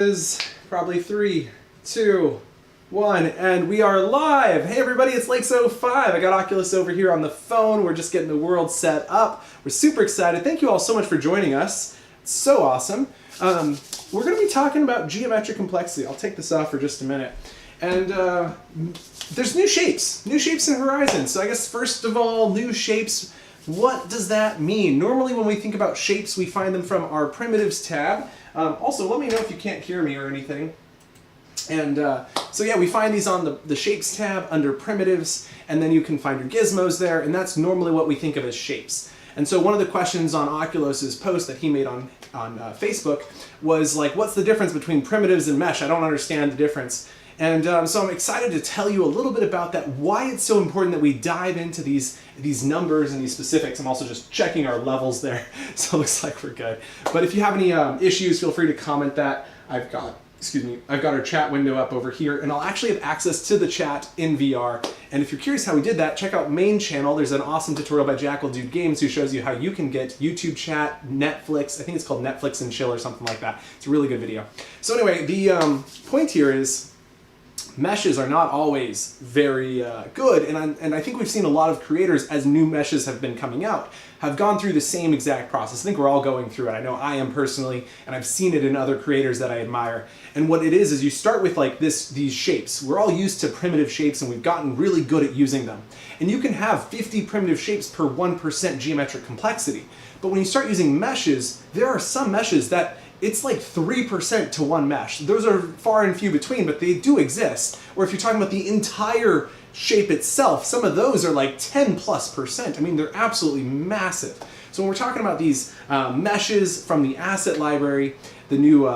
Is probably 3, 2, 1, and we are live. Hey everybody, it's Lakes05. I got Oculus over here on the phone. We're just getting the world set up. We're super excited. Thank you all so much for joining us. It's so awesome. We're going to be talking about geometric complexity. I'll take this off for just a minute. And there's new shapes in Horizon. So I guess first of all, new shapes. What does that mean? Normally when we think about shapes, we find them from our primitives tab. Also, let me know if you can't hear me or anything. And so yeah, we find these on the Shapes tab under Primitives, and then you can find your gizmos there, and that's normally what we think of as shapes. And so one of the questions on Oculus's post that he made on Facebook was like, what's the difference between primitives and mesh? I don't understand the difference. And so I'm excited to tell you a little bit about that, why it's so important that we dive into these numbers and these specifics. I'm also just checking our levels there, so it looks like we're good. But if you have any issues, feel free to comment that. I've got our chat window up over here, and I'll actually have access to the chat in VR. And if you're curious how we did that, check out main channel. There's an awesome tutorial by Jackal Dude Games who shows you how you can get YouTube chat, Netflix, I think it's called Netflix and Chill or something like that. It's a really good video. So anyway, the point here is, meshes are not always very good, and I think we've seen a lot of creators, as new meshes have been coming out, have gone through the same exact process. I think we're all going through it. I know I am personally, and I've seen it in other creators that I admire. And what it is you start with like these shapes. We're all used to primitive shapes, and we've gotten really good at using them. And you can have 50 primitive shapes per 1% geometric complexity. But when you start using meshes, there are some meshes that it's like 3% to one mesh. Those are far and few between, but they do exist. Or if you're talking about the entire shape itself, some of those are like 10+%. I mean, they're absolutely massive. So when we're talking about these meshes from the asset library, the new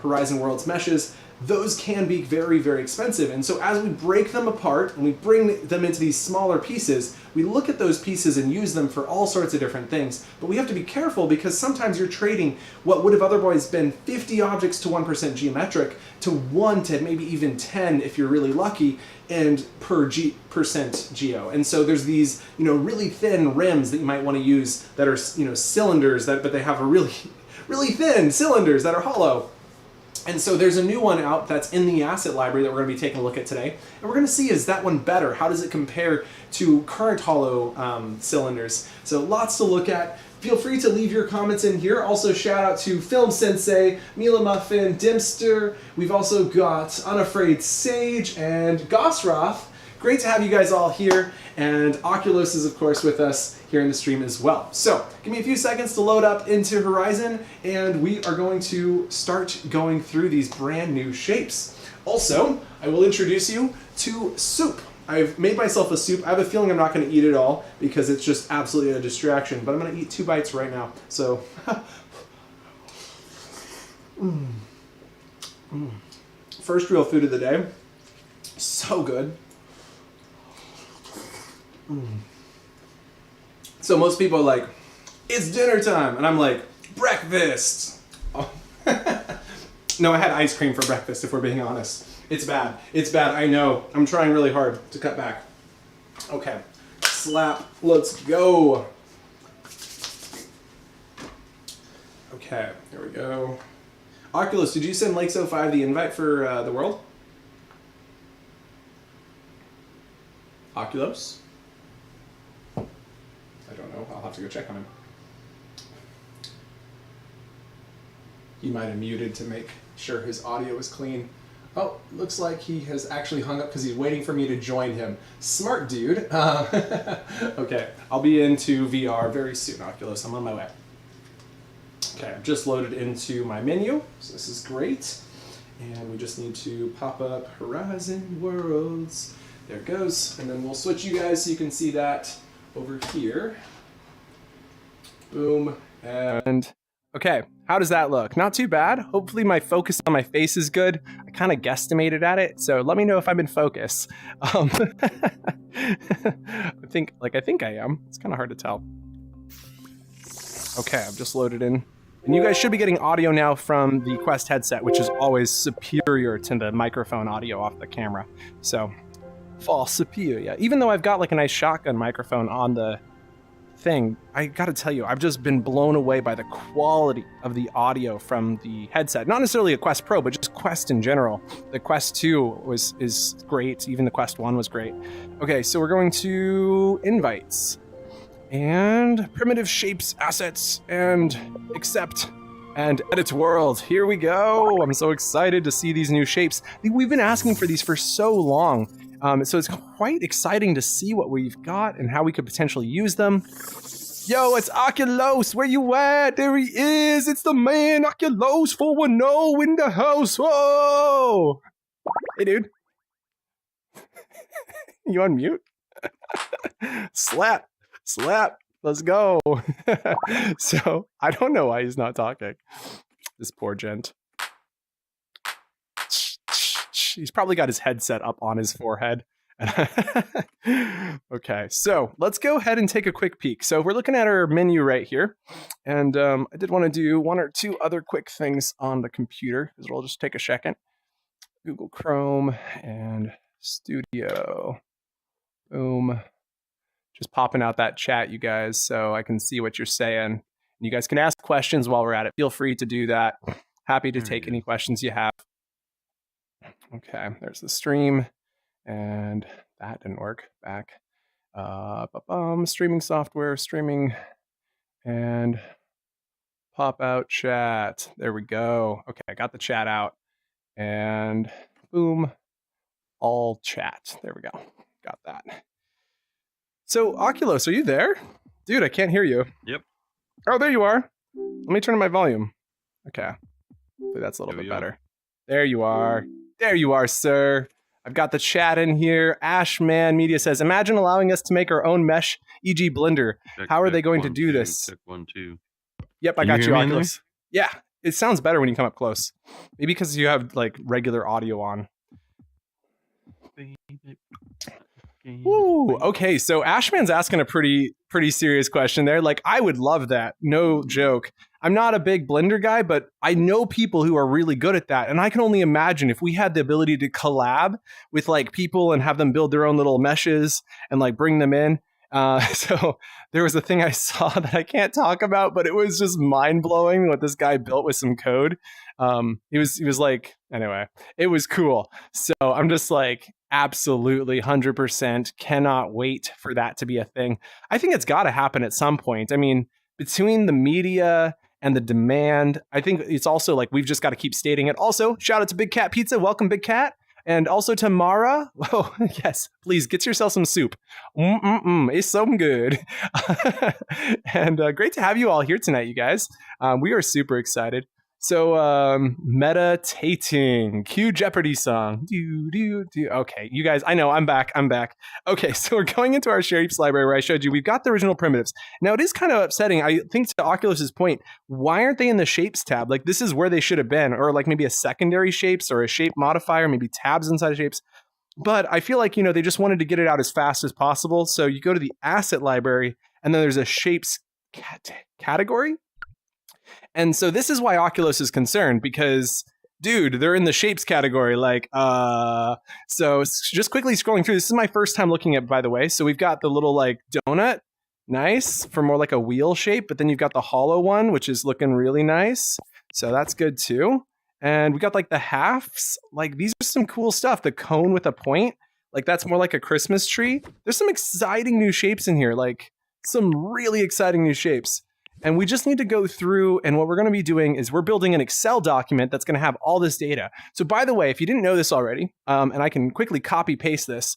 Horizon Worlds meshes, those can be very, very expensive. And so as we break them apart and we bring them into these smaller pieces, we look at those pieces and use them for all sorts of different things. But we have to be careful because sometimes you're trading what would have otherwise been 50 objects to 1% geometric to 1 to maybe even 10 if you're really lucky, and per percent geo. And so there's these really thin rims that you might want to use that are cylinders, but they have a really thin cylinders that are hollow. And so there's a new one out that's in the asset library that we're going to be taking a look at today. And we're going to see, is that one better? How does it compare to current hollow cylinders? So lots to look at. Feel free to leave your comments in here. Also shout out to Film Sensei, Mila Muffin, Dimster. We've also got Unafraid Sage and Gosroth. Great to have you guys all here. And Oculus is of course with us here in the stream as well. So give me a few seconds to load up into Horizon, and we are going to start going through these brand new shapes. Also, I will introduce you to soup. I've made myself a soup. I have a feeling I'm not going to eat it all because it's just absolutely a distraction, but I'm going to eat 2 bites right now. So, First real food of the day. So good. So most people are like, it's dinner time, and I'm like, breakfast. Oh. No, I had ice cream for breakfast, if we're being honest. It's bad. It's bad, I know. I'm trying really hard to cut back. Okay, slap, let's go. Okay, here we go. Oculus, did you send Lakes05 the invite for the world? Oculus? I don't know. I'll have to go check on him. He might have muted to make sure his audio is clean. Oh, looks like he has actually hung up because he's waiting for me to join him. Smart dude. Okay, I'll be into VR very soon, Oculus. I'm on my way. Okay, I've just loaded into my menu, so this is great. And we just need to pop up Horizon Worlds. There it goes. And then we'll switch you guys so you can see that over here. Boom. And okay, how does that look? Not too bad. Hopefully my focus on my face is good. I kind of guesstimated at it, so let me know if I'm in focus. I think I am. It's kind of hard to tell. Okay, I've just loaded in. And you guys should be getting audio now from the Quest headset, which is always superior to the microphone audio off the camera. So, far superior. Even though I've got like a nice shotgun microphone on the thing. I gotta tell you, I've just been blown away by the quality of the audio from the headset. Not necessarily a Quest Pro, but just Quest in general. The Quest 2 is great. Even the Quest 1 was great. Okay, so we're going to invites and primitive shapes, assets, and accept and edit world. Here we go. I'm so excited to see these new shapes. We've been asking for these for so long. So it's quite exciting to see what we've got and how we could potentially use them. Yo, it's Oculos. Where you at? There he is. It's the man, Oculos 410 in the house. Whoa. Hey, dude. You on mute? Slap. Let's go. So I don't know why he's not talking. This poor gent. He's probably got his headset up on his forehead. Okay, so let's go ahead and take a quick peek. So we're looking at our menu right here. And I did want to do one or two other quick things on the computer, because it'll just take a second. Google Chrome and Studio. Boom. Just popping out that chat, you guys, so I can see what you're saying. You guys can ask questions while we're at it. Feel free to do that. Happy to take any questions you have. Okay, there's the stream, and that didn't work. Back. Streaming software, streaming, and pop out chat. There we go. Okay, I got the chat out, and boom, all chat. There we go. Got that. So, Oculos, are you there? Dude, I can't hear you. Yep. Oh, there you are. Let me turn on my volume. Okay. Hopefully that's a little bit better. There you are. There you are, sir. I've got the chat in here. Ashman Media says, imagine allowing us to make our own mesh, e.g. Blender. How are they going to do this? Check 1, 2. Yep, I got you, Oculus. Yeah, it sounds better when you come up close. Maybe because you have like regular audio on. Ooh, okay, so Ashman's asking a pretty serious question there. Like, I would love that. No joke. I'm not a big Blender guy, but I know people who are really good at that. And I can only imagine if we had the ability to collab with like people and have them build their own little meshes and like bring them in. So there was a thing I saw that I can't talk about, but it was just mind blowing what this guy built with some code. He was like, anyway, it was cool. So I'm just like, absolutely 100% cannot wait for that to be a thing. I think it's got to happen at some point. I mean, between the media and the demand, I think it's also like we've just got to keep stating it. Also, shout out to Big Cat Pizza. Welcome, Big Cat. And also to Mara. Oh, yes, please get yourself some soup. It's so good. And great to have you all here tonight, you guys. We are super excited. So, meditating. Cue Jeopardy song. Okay, you guys, I know, I'm back. Okay, so we're going into our shapes library where I showed you we've got the original primitives. Now, it is kind of upsetting. I think to Oculus's point, why aren't they in the shapes tab? Like, this is where they should have been, or like maybe a secondary shapes or a shape modifier, maybe tabs inside of shapes. But I feel like, they just wanted to get it out as fast as possible. So you go to the asset library, and then there's a shapes category. And so this is why Oculus is concerned, because, dude, they're in the shapes category. Like, so just quickly scrolling through. This is my first time looking at, by the way. So we've got the little like donut, nice, for more like a wheel shape. But then you've got the hollow one, which is looking really nice. So that's good too. And we got like the halves. Like, these are some cool stuff. The cone with a point, like that's more like a Christmas tree. There's some exciting new shapes in here. Like some really exciting new shapes. And we just need to go through, and what we're going to be doing is we're building an Excel document that's going to have all this data. So by the way, if you didn't know this already, and I can quickly copy paste this,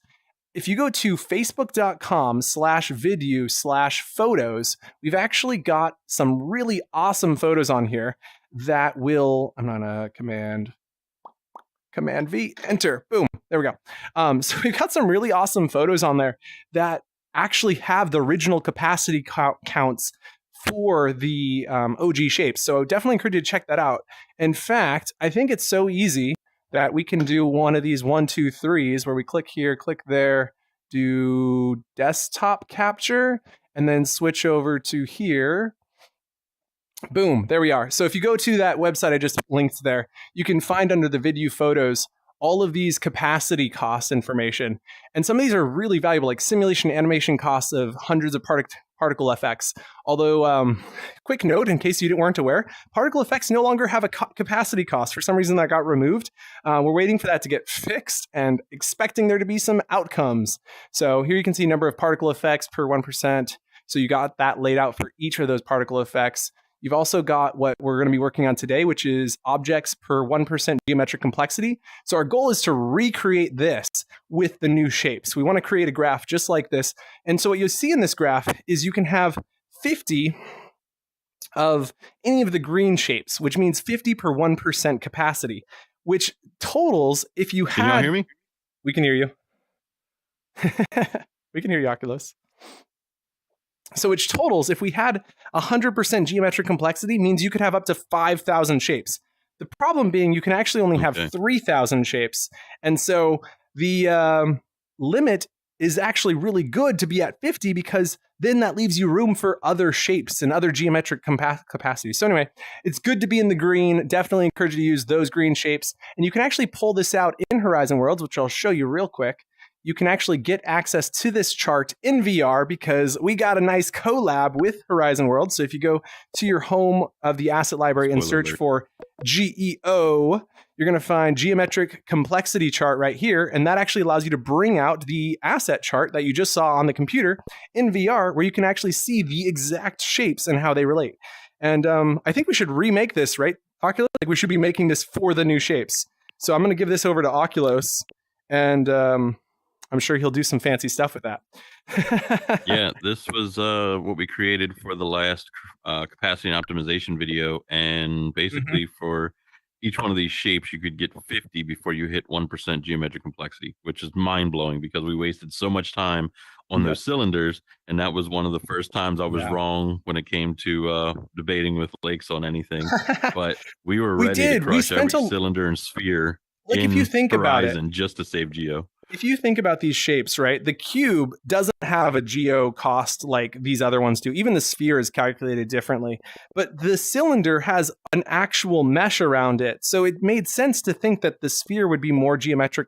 if you go to facebook.com/video/photos, we've actually got some really awesome photos on here that will, I'm going to Command V, enter, boom, there we go. So we've got some really awesome photos on there that actually have the original capacity counts for the OG shapes. So definitely encourage you to check that out. In fact, I think it's so easy that we can do one of these 1, 2, 3s where we click here, click there, do desktop capture, and then switch over to here. Boom, there we are. So if you go to that website I just linked there, you can find under the video photos all of these capacity cost information. And some of these are really valuable, like simulation animation costs of hundreds of particle effects. Although, quick note, in case you weren't aware, particle effects no longer have a capacity cost. For some reason that got removed. We're waiting for that to get fixed and expecting there to be some outcomes. So here you can see number of particle effects per 1%. So you got that laid out for each of those particle effects. You've also got what we're going to be working on today, which is objects per 1% geometric complexity. So our goal is to recreate this with the new shapes. We want to create a graph just like this. And so what you'll see in this graph is you can have 50 of any of the green shapes, which means 50 per 1% capacity, which totals if you had... Can y'all hear me? We can hear you. We can hear you, Oculus. So which totals, if we had 100% geometric complexity, means you could have up to 5,000 shapes. The problem being you can actually only have 3,000 shapes. And so the limit is actually really good to be at 50 because then that leaves you room for other shapes and other geometric capacities. So anyway, it's good to be in the green. Definitely encourage you to use those green shapes. And you can actually pull this out in Horizon Worlds, which I'll show you real quick. You can actually get access to this chart in VR because we got a nice collab with Horizon Worlds. So if you go to your home of the asset library and search for GEO, you're going to find geometric complexity chart right here. And that actually allows you to bring out the asset chart that you just saw on the computer in VR, where you can actually see the exact shapes and how they relate. And I think we should remake this, right, Oculus? Like we should be making this for the new shapes. So I'm going to give this over to Oculus and... I'm sure he'll do some fancy stuff with that. Yeah, this was what we created for the last capacity and optimization video. And basically for each one of these shapes, you could get 50 before you hit 1% geometric complexity, which is mind-blowing because we wasted so much time on those cylinders. And that was one of the first times I was wrong when it came to debating with Lakes on anything. But we were ready to crush every cylinder and sphere if you think about it, just to save Geo. If you think about these shapes, right, the cube doesn't have a geo cost like these other ones do. Even the sphere is calculated differently. But the cylinder has an actual mesh around it. So it made sense to think that the sphere would be more geometric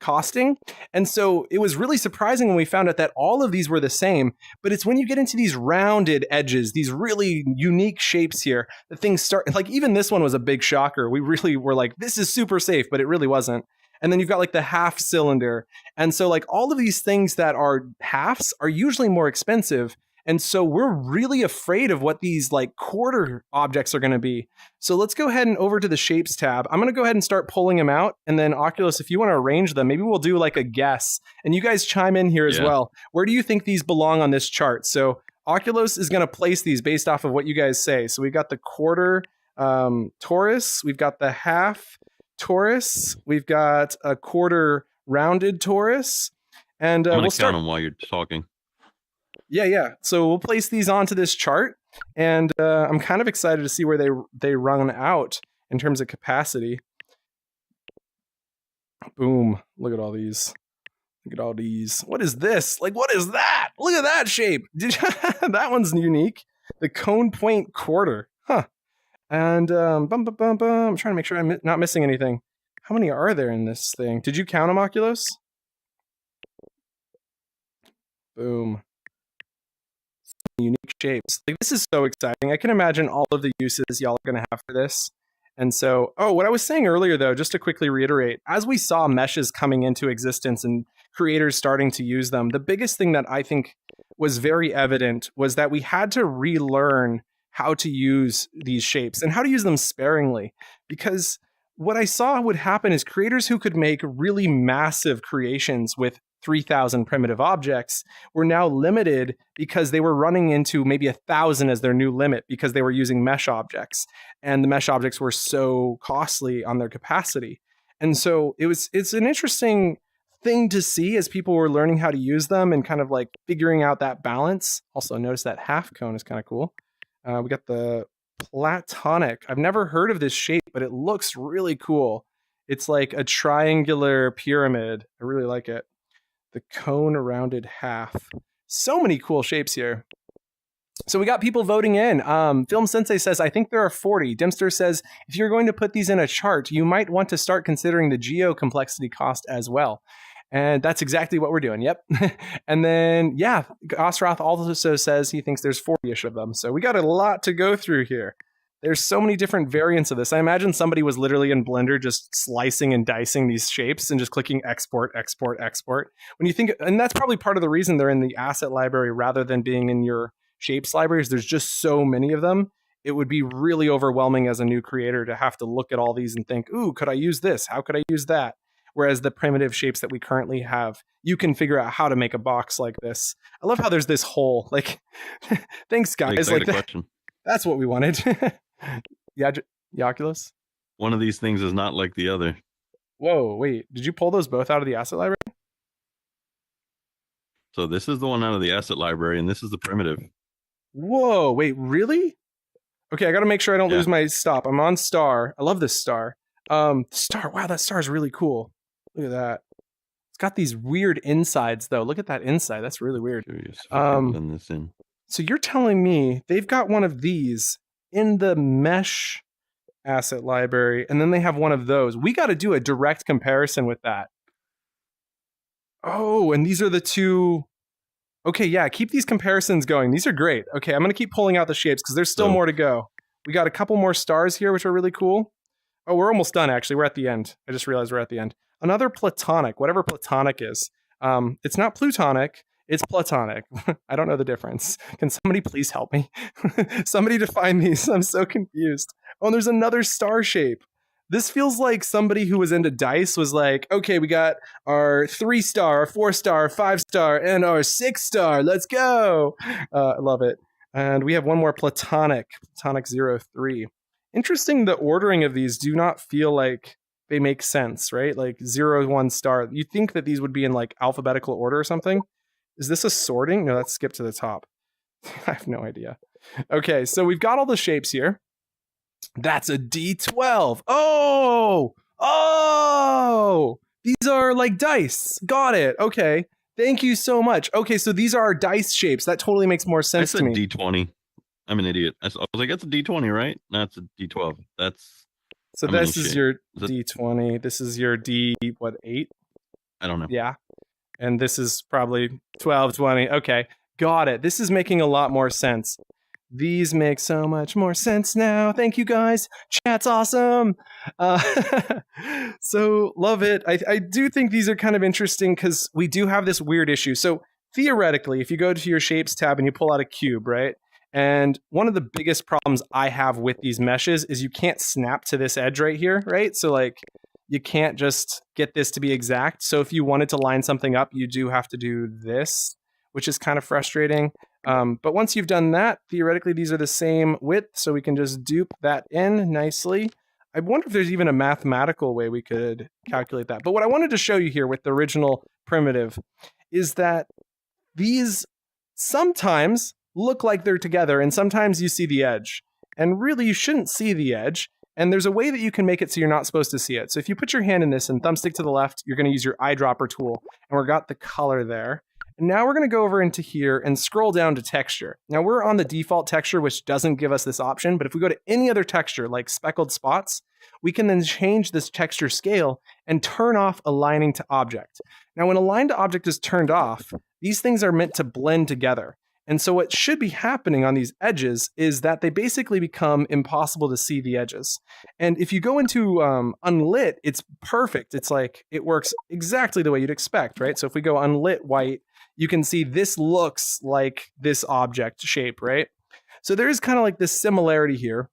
costing. And so it was really surprising when we found out that all of these were the same. But it's when you get into these rounded edges, these really unique shapes here, that things start, like even this one was a big shocker. We really were like, this is super safe, but it really wasn't. And then you've got like the half cylinder. And so like all of these things that are halves are usually more expensive. And so we're really afraid of what these like quarter objects are going to be. So let's go ahead and over to the shapes tab. I'm going to go ahead and start pulling them out. And then Oculus, if you want to arrange them, maybe we'll do like a guess. And you guys chime in here as well. Where do you think these belong on this chart? So Oculus is going to place these based off of what you guys say. So we've got the quarter torus. We've got the half torus, we've got a quarter rounded torus, and we'll count them while you're talking. Yeah. So we'll place these onto this chart, and I'm kind of excited to see where they run out in terms of capacity. Boom! Look at all these. Look at all these. What is this? Like, what is that? Look at that shape. That one's unique. The cone point quarter. Huh. And I'm trying to make sure I'm not missing anything. How many are there in this thing? Did you count them, Oculus? Boom. Unique shapes. Like, this is so exciting. I can imagine all of the uses y'all are going to have for this. And so, what I was saying earlier, though, just to quickly reiterate, as we saw meshes coming into existence and creators starting to use them, the biggest thing that I think was very evident was that we had to relearn how to use these shapes and how to use them sparingly. Because what I saw would happen is creators who could make really massive creations with 3,000 primitive objects were now limited because they were running into maybe 1,000 as their new limit because they were using mesh objects. And the mesh objects were so costly on their capacity. And so it's an interesting thing to see as people were learning how to use them and kind of like figuring out that balance. Also, notice that half cone is kind of cool. We got the platonic. I've never heard of this shape, but it looks really cool. It's like a triangular pyramid. I really like it. The cone rounded half. So many cool shapes here. So we got people voting in. Film Sensei says, I think there are 40. Dimster says, if you're going to put these in a chart, you might want to start considering the geo complexity cost as well. And that's exactly what we're doing. Yep. And then, yeah, Gosroth also says he thinks there's 40-ish of them. So we got a lot to go through here. There's so many different variants of this. I imagine somebody was literally in Blender just slicing and dicing these shapes and just clicking export, export, export. When you think, and that's probably part of the reason they're in the asset library rather than being in your shapes libraries. There's just so many of them. It would be really overwhelming as a new creator to have to look at all these and think, ooh, could I use this? How could I use that? Whereas the primitive shapes that we currently have, you can figure out how to make a box like this. I love how there's this hole. Like, thanks, guys. Like that's what we wanted. Yeah, Oculus? One of these things is not like the other. Whoa, wait. Did you pull those both out of the asset library? So this is the one out of the asset library, and this is the primitive. Whoa, wait, really? Okay, I got to make sure I don't lose my stop. I'm on star. I love this star. Star. Wow, that star is really cool. Look at that. It's got these weird insides, though. Look at that inside. That's really weird. Curious if I can blend this in. So you're telling me they've got one of these in the mesh asset library, and then they have one of those. We got to do a direct comparison with that. Oh, and these are the two. Okay, yeah, keep these comparisons going. These are great. Okay, I'm going to keep pulling out the shapes because there's still more to go. We got a couple more stars here, which are really cool. Oh, we're almost done, actually. We're at the end. I just realized we're at the end. Another platonic, whatever platonic is. It's not plutonic. It's platonic. I don't know the difference. Can somebody please help me? Somebody define these. I'm so confused. Oh, and there's another star shape. This feels like somebody who was into dice was like, okay, we got our 3-star, our 4-star, our 5-star, and our 6-star. Let's go. I love it. And we have one more platonic 03. Interesting, the ordering of these do not feel like they make sense, right? Like 0, 1 star. You think that these would be in like alphabetical order or something? Is this a sorting? No, let's skip to the top. I have no idea. Okay, so we've got all the shapes here. That's a D12. Oh, these are like dice. Got it. Okay. Thank you so much. Okay, so these are our dice shapes. That totally makes more sense to me. That's a D20. I'm an idiot. I was like, that's a D20, right? No, it's a D12. So this is your D20. This is your D, 8? I don't know. Yeah. And this is probably 12, 20. Okay. Got it. This is making a lot more sense. These make so much more sense now. Thank you, guys. Chat's awesome. So love it. I do think these are kind of interesting because we do have this weird issue. So theoretically, if you go to your shapes tab and you pull out a cube, right? And one of the biggest problems I have with these meshes is you can't snap to this edge right here, right? So like you can't just get this to be exact. So if you wanted to line something up, you do have to do this, which is kind of frustrating. But once you've done that, theoretically, these are the same width, so we can just dupe that in nicely. I wonder if there's even a mathematical way we could calculate that. But what I wanted to show you here with the original primitive is that these sometimes look like they're together, and sometimes you see the edge. And really, you shouldn't see the edge. And there's a way that you can make it so you're not supposed to see it. So if you put your hand in this and thumbstick to the left, you're going to use your eyedropper tool. And we've got the color there. And now we're going to go over into here and scroll down to texture. Now we're on the default texture, which doesn't give us this option. But if we go to any other texture, like speckled spots, we can then change this texture scale and turn off aligning to object. Now when align to object is turned off, these things are meant to blend together. And so what should be happening on these edges is that they basically become impossible to see the edges. And if you go into unlit, it's perfect. It's like, it works exactly the way you'd expect, right? So if we go unlit white, you can see this looks like this object shape, right? So there is kind of like this similarity here,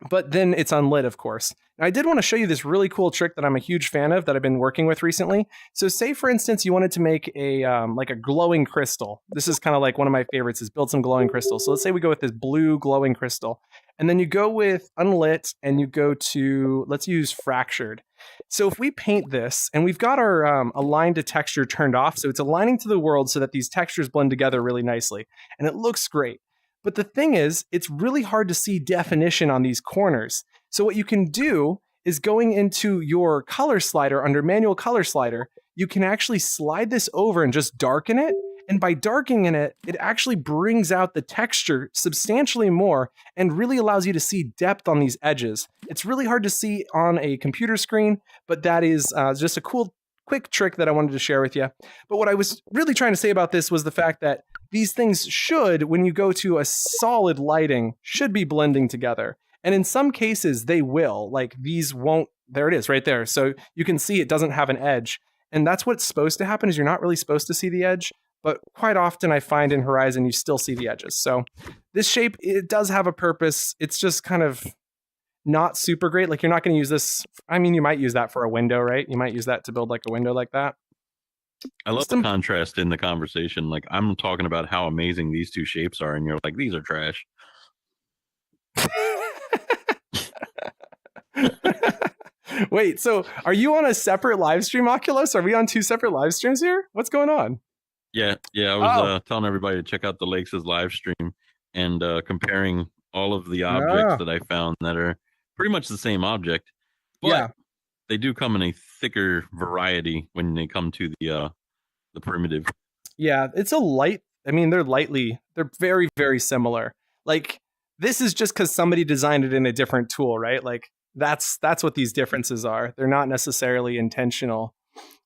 but then it's unlit, of course. Now, I did want to show you this really cool trick that I'm a huge fan of that I've been working with recently. So say, for instance, you wanted to make a like a glowing crystal. This is kind of like one of my favorites is build some glowing crystals. So let's say we go with this blue glowing crystal. And then you go with unlit and you go to, let's use fractured. So if we paint this and we've got our align to texture turned off, so it's aligning to the world so that these textures blend together really nicely. And it looks great. But the thing is, it's really hard to see definition on these corners. So what you can do is going into your color slider under manual color slider, you can actually slide this over and just darken it. And by darkening it, it actually brings out the texture substantially more and really allows you to see depth on these edges. It's really hard to see on a computer screen, but that is just a cool quick trick that I wanted to share with you. But what I was really trying to say about this was the fact that these things should, when you go to a solid lighting, should be blending together. And in some cases, they will. Like these won't. There it is right there. So you can see it doesn't have an edge. And that's what's supposed to happen, is you're not really supposed to see the edge. But quite often I find in Horizon, you still see the edges. So this shape, it does have a purpose. It's just kind of not super great. Like you're not going to use this. I mean, you might use that for a window, right? You might use that to build like a window like that. I love the contrast in the conversation. Like I'm talking about how amazing these two shapes are, and you're like, these are trash. Wait, so are you on a separate live stream, Oculus? Are we on two separate live streams here? What's going on? Yeah. I was telling everybody to check out the Lakes' live stream and comparing all of the objects that I found that are pretty much the same object. But they do come in a thicker variety when they come to the primitive. Yeah, it's a light. I mean, they're very, very similar. Like this is just because somebody designed it in a different tool, right? Like that's what these differences are. They're not necessarily intentional.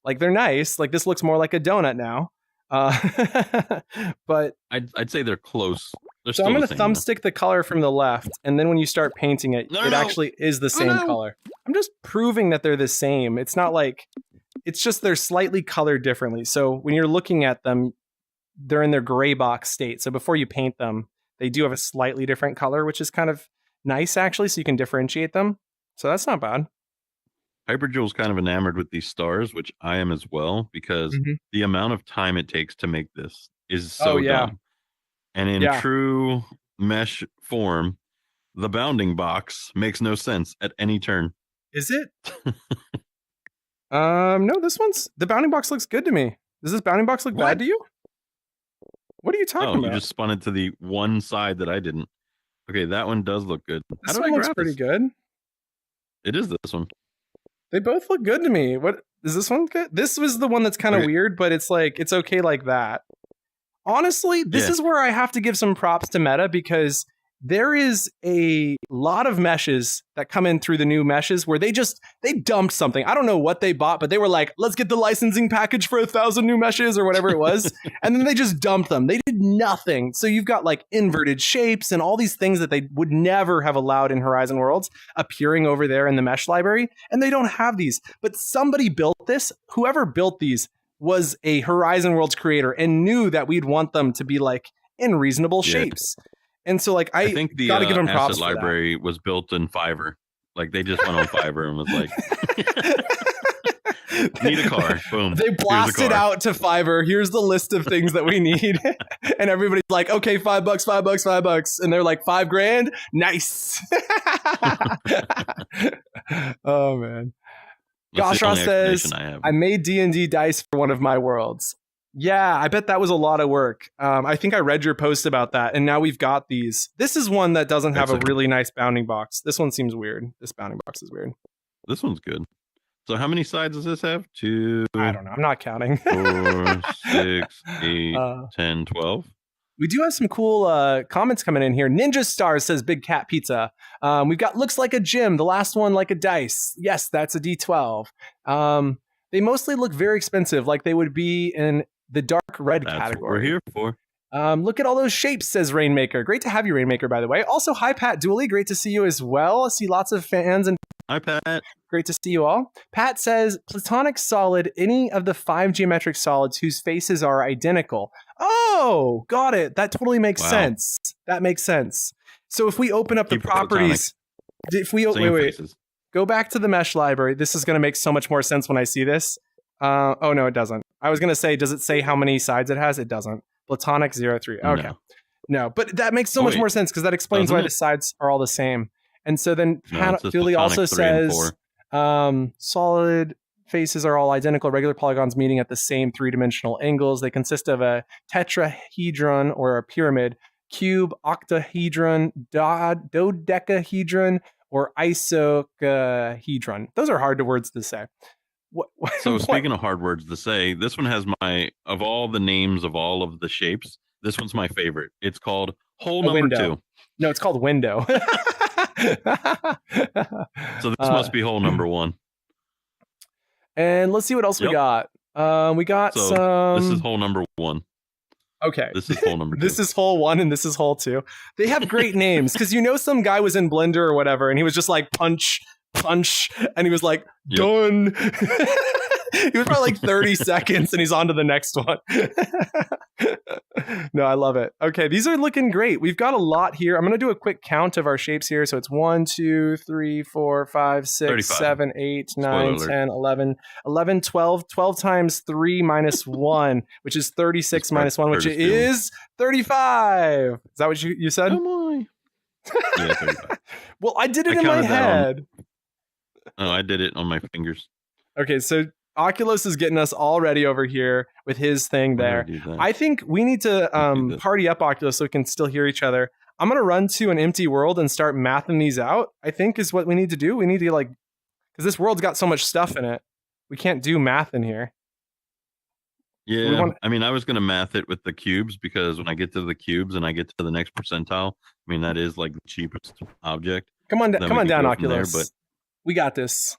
Like they're nice. Like this looks more like a donut now. But I'd say they're close. So I'm going to thumbstick the color from the left, and then when you start painting it, it actually is the same color. I'm just proving that they're the same. It's not like, it's just they're slightly colored differently. So when you're looking at them, they're in their gray box state. So before you paint them, they do have a slightly different color, which is kind of nice actually, so you can differentiate them. So that's not bad. Hyperjewel's kind of enamored with these stars, which I am as well, because the amount of time it takes to make this is so dumb. And in true mesh form, the bounding box makes no sense at any turn. Is it? No, the bounding box looks good to me. Does this bounding box look bad to you? What are you talking about? You just spun it to the one side that I didn't. Okay, that one does look good. This one looks pretty good. It is this one. They both look good to me. What is this one good? This was the one that's kind of weird, but it's like it's okay like that. Honestly, this is where I have to give some props to Meta, because there is a lot of meshes that come in through the new meshes where they dumped something. I don't know what they bought, but they were like, let's get the licensing package for 1,000 new meshes or whatever it was. And then they just dumped them. They did nothing. So you've got like inverted shapes and all these things that they would never have allowed in Horizon Worlds appearing over there in the mesh library. And they don't have these. But somebody built this. Whoever built these was a Horizon Worlds creator and knew that we'd want them to be like in reasonable shapes. And so, like, I think the gotta give them props. Asset library was built in Fiverr. Like, they just went on Fiverr and was like, "Need a car." Boom. They blasted out to Fiverr. Here's the list of things that we need, and everybody's like, "Okay, $5, $5, $5," and they're like, $5,000. Nice. Oh man. Goshra says, I made D&D dice for one of my worlds. Yeah, I bet that was a lot of work. I think I read your post about that, and now we've got these. This is one that doesn't have a really nice bounding box. This one seems weird. This bounding box is weird. This one's good. So how many sides does this have? 2. I don't know. I'm not counting. 4, 6, 8, 10, 12. We do have some cool comments coming in here. Ninja Stars says Big Cat Pizza. We've got looks like a gym. The last one like a dice. Yes, that's a D12. They mostly look very expensive, like they would be in the dark red category. That's what we're here for. Look at all those shapes, says Rainmaker. Great to have you, Rainmaker, by the way. Also, hi, Pat Dooley. Great to see you as well. I see lots of fans. And hi, Pat. Great to see you all. Pat says, platonic solid, any of the 5 geometric solids whose faces are identical. Oh, got it. That totally makes sense. That makes sense. So if we open up the properties, if we wait, go back to the mesh library. This is going to make so much more sense when I see this. Oh, no, it doesn't. I was going to say, does it say how many sides it has? It doesn't. Platonic 0, 3. Okay. No, but that makes so much more sense because that explains why the sides are all the same. And so then Dooley also says solid faces are all identical, regular polygons meeting at the same 3-dimensional angles. They consist of a tetrahedron or a pyramid, cube, octahedron, dodecahedron, or isocahedron. Those are hard words to say. So speaking of hard words to say, this one has of all the names of all of the shapes, this one's my favorite. It's called hole number 2. No, it's called window. So this must be hole number 1. And let's see what else we Yep. got. We got So some. this is hole number 1. Okay. This is hole number 2. This is hole 1 and this is hole 2. They have great names because some guy was in Blender or whatever and he was just like punch, and he was like done. He was probably like 30 seconds and he's on to the next one. No, I love it. Okay, these are looking great. We've got a lot here. I'm going to do a quick count of our shapes here. So it's 1, 2, 3, 4, 5, 6, 35. 7, 8, Spoiler 9, 10, 11, 11, 12. 12 times 3 minus 1, which is 36 minus 1, which is 35. Is that what you said? Oh my. Yeah, 35. Well, I did it in my head. I did it on my fingers. Okay, so Oculus is getting us all ready over here with his thing there. I think we need to party up Oculus so we can still hear each other. I'm going to run to an empty world and start mathing these out, I think is what we need to do. We need to because this world's got so much stuff in it. We can't do math in here. Yeah, I mean, I was going to math it with the cubes because when I get to the cubes and I get to the next percentile, I mean, that is like the cheapest object. Come on down, Oculus. But we got this.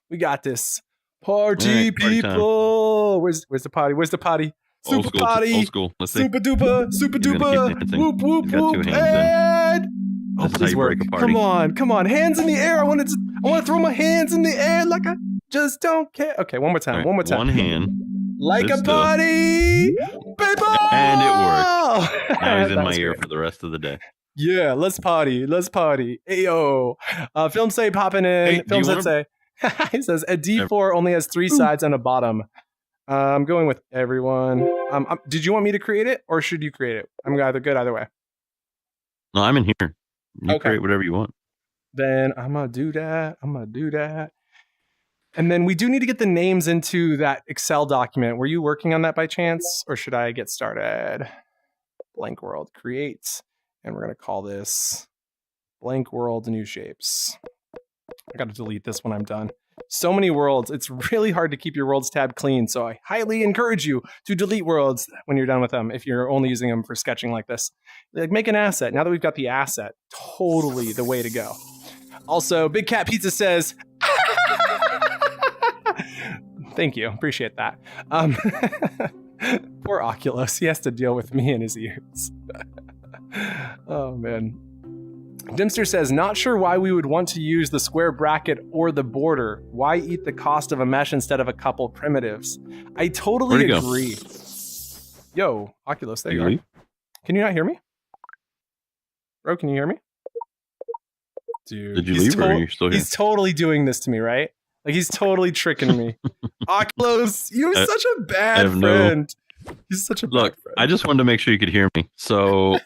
Party people. Where's the potty? Super potty. Old school. Let's see. Super duper. Whoop whoop whoop. And please work. Come on. Hands in the air. I want to throw my hands in the air like I just don't care. Okay, one more time. One hand. Like a party, people. And it worked. Now he's in my ear for the rest of the day. Yeah, let's party. Ayo. Film say popping in. Hey, Film say. He says a D4 only has 3 sides and a bottom. I'm going with everyone. Did you want me to create it or should you create it? I'm good either way. No, I'm in here. You create whatever you want. Then I'm going to do that. And then we do need to get the names into that Excel document. Were you working on that by chance or should I get started? Blank world create. And we're going to call this blank world new shapes. I got to delete this when I'm done. So many worlds. It's really hard to keep your worlds tab clean. So I highly encourage you to delete worlds when you're done with them. If you're only using them for sketching like this, make an asset. Now that we've got the asset, totally the way to go. Also, Big Cat Pizza says, thank you. Appreciate that. Poor Oculus. He has to deal with me in his ears. Oh, man. Dimster says, not sure why we would want to use the square bracket or the border. Why eat the cost of a mesh instead of a couple primitives? I totally agree. Yo, Oculus, there you are. Can you not hear me? Bro, can you hear me? Dude, did you leave or are you still here? He's totally doing this to me, right? Like he's totally tricking me. Oculus, you're such a bad friend. He's such a bad friend. I just wanted to make sure you could hear me. So,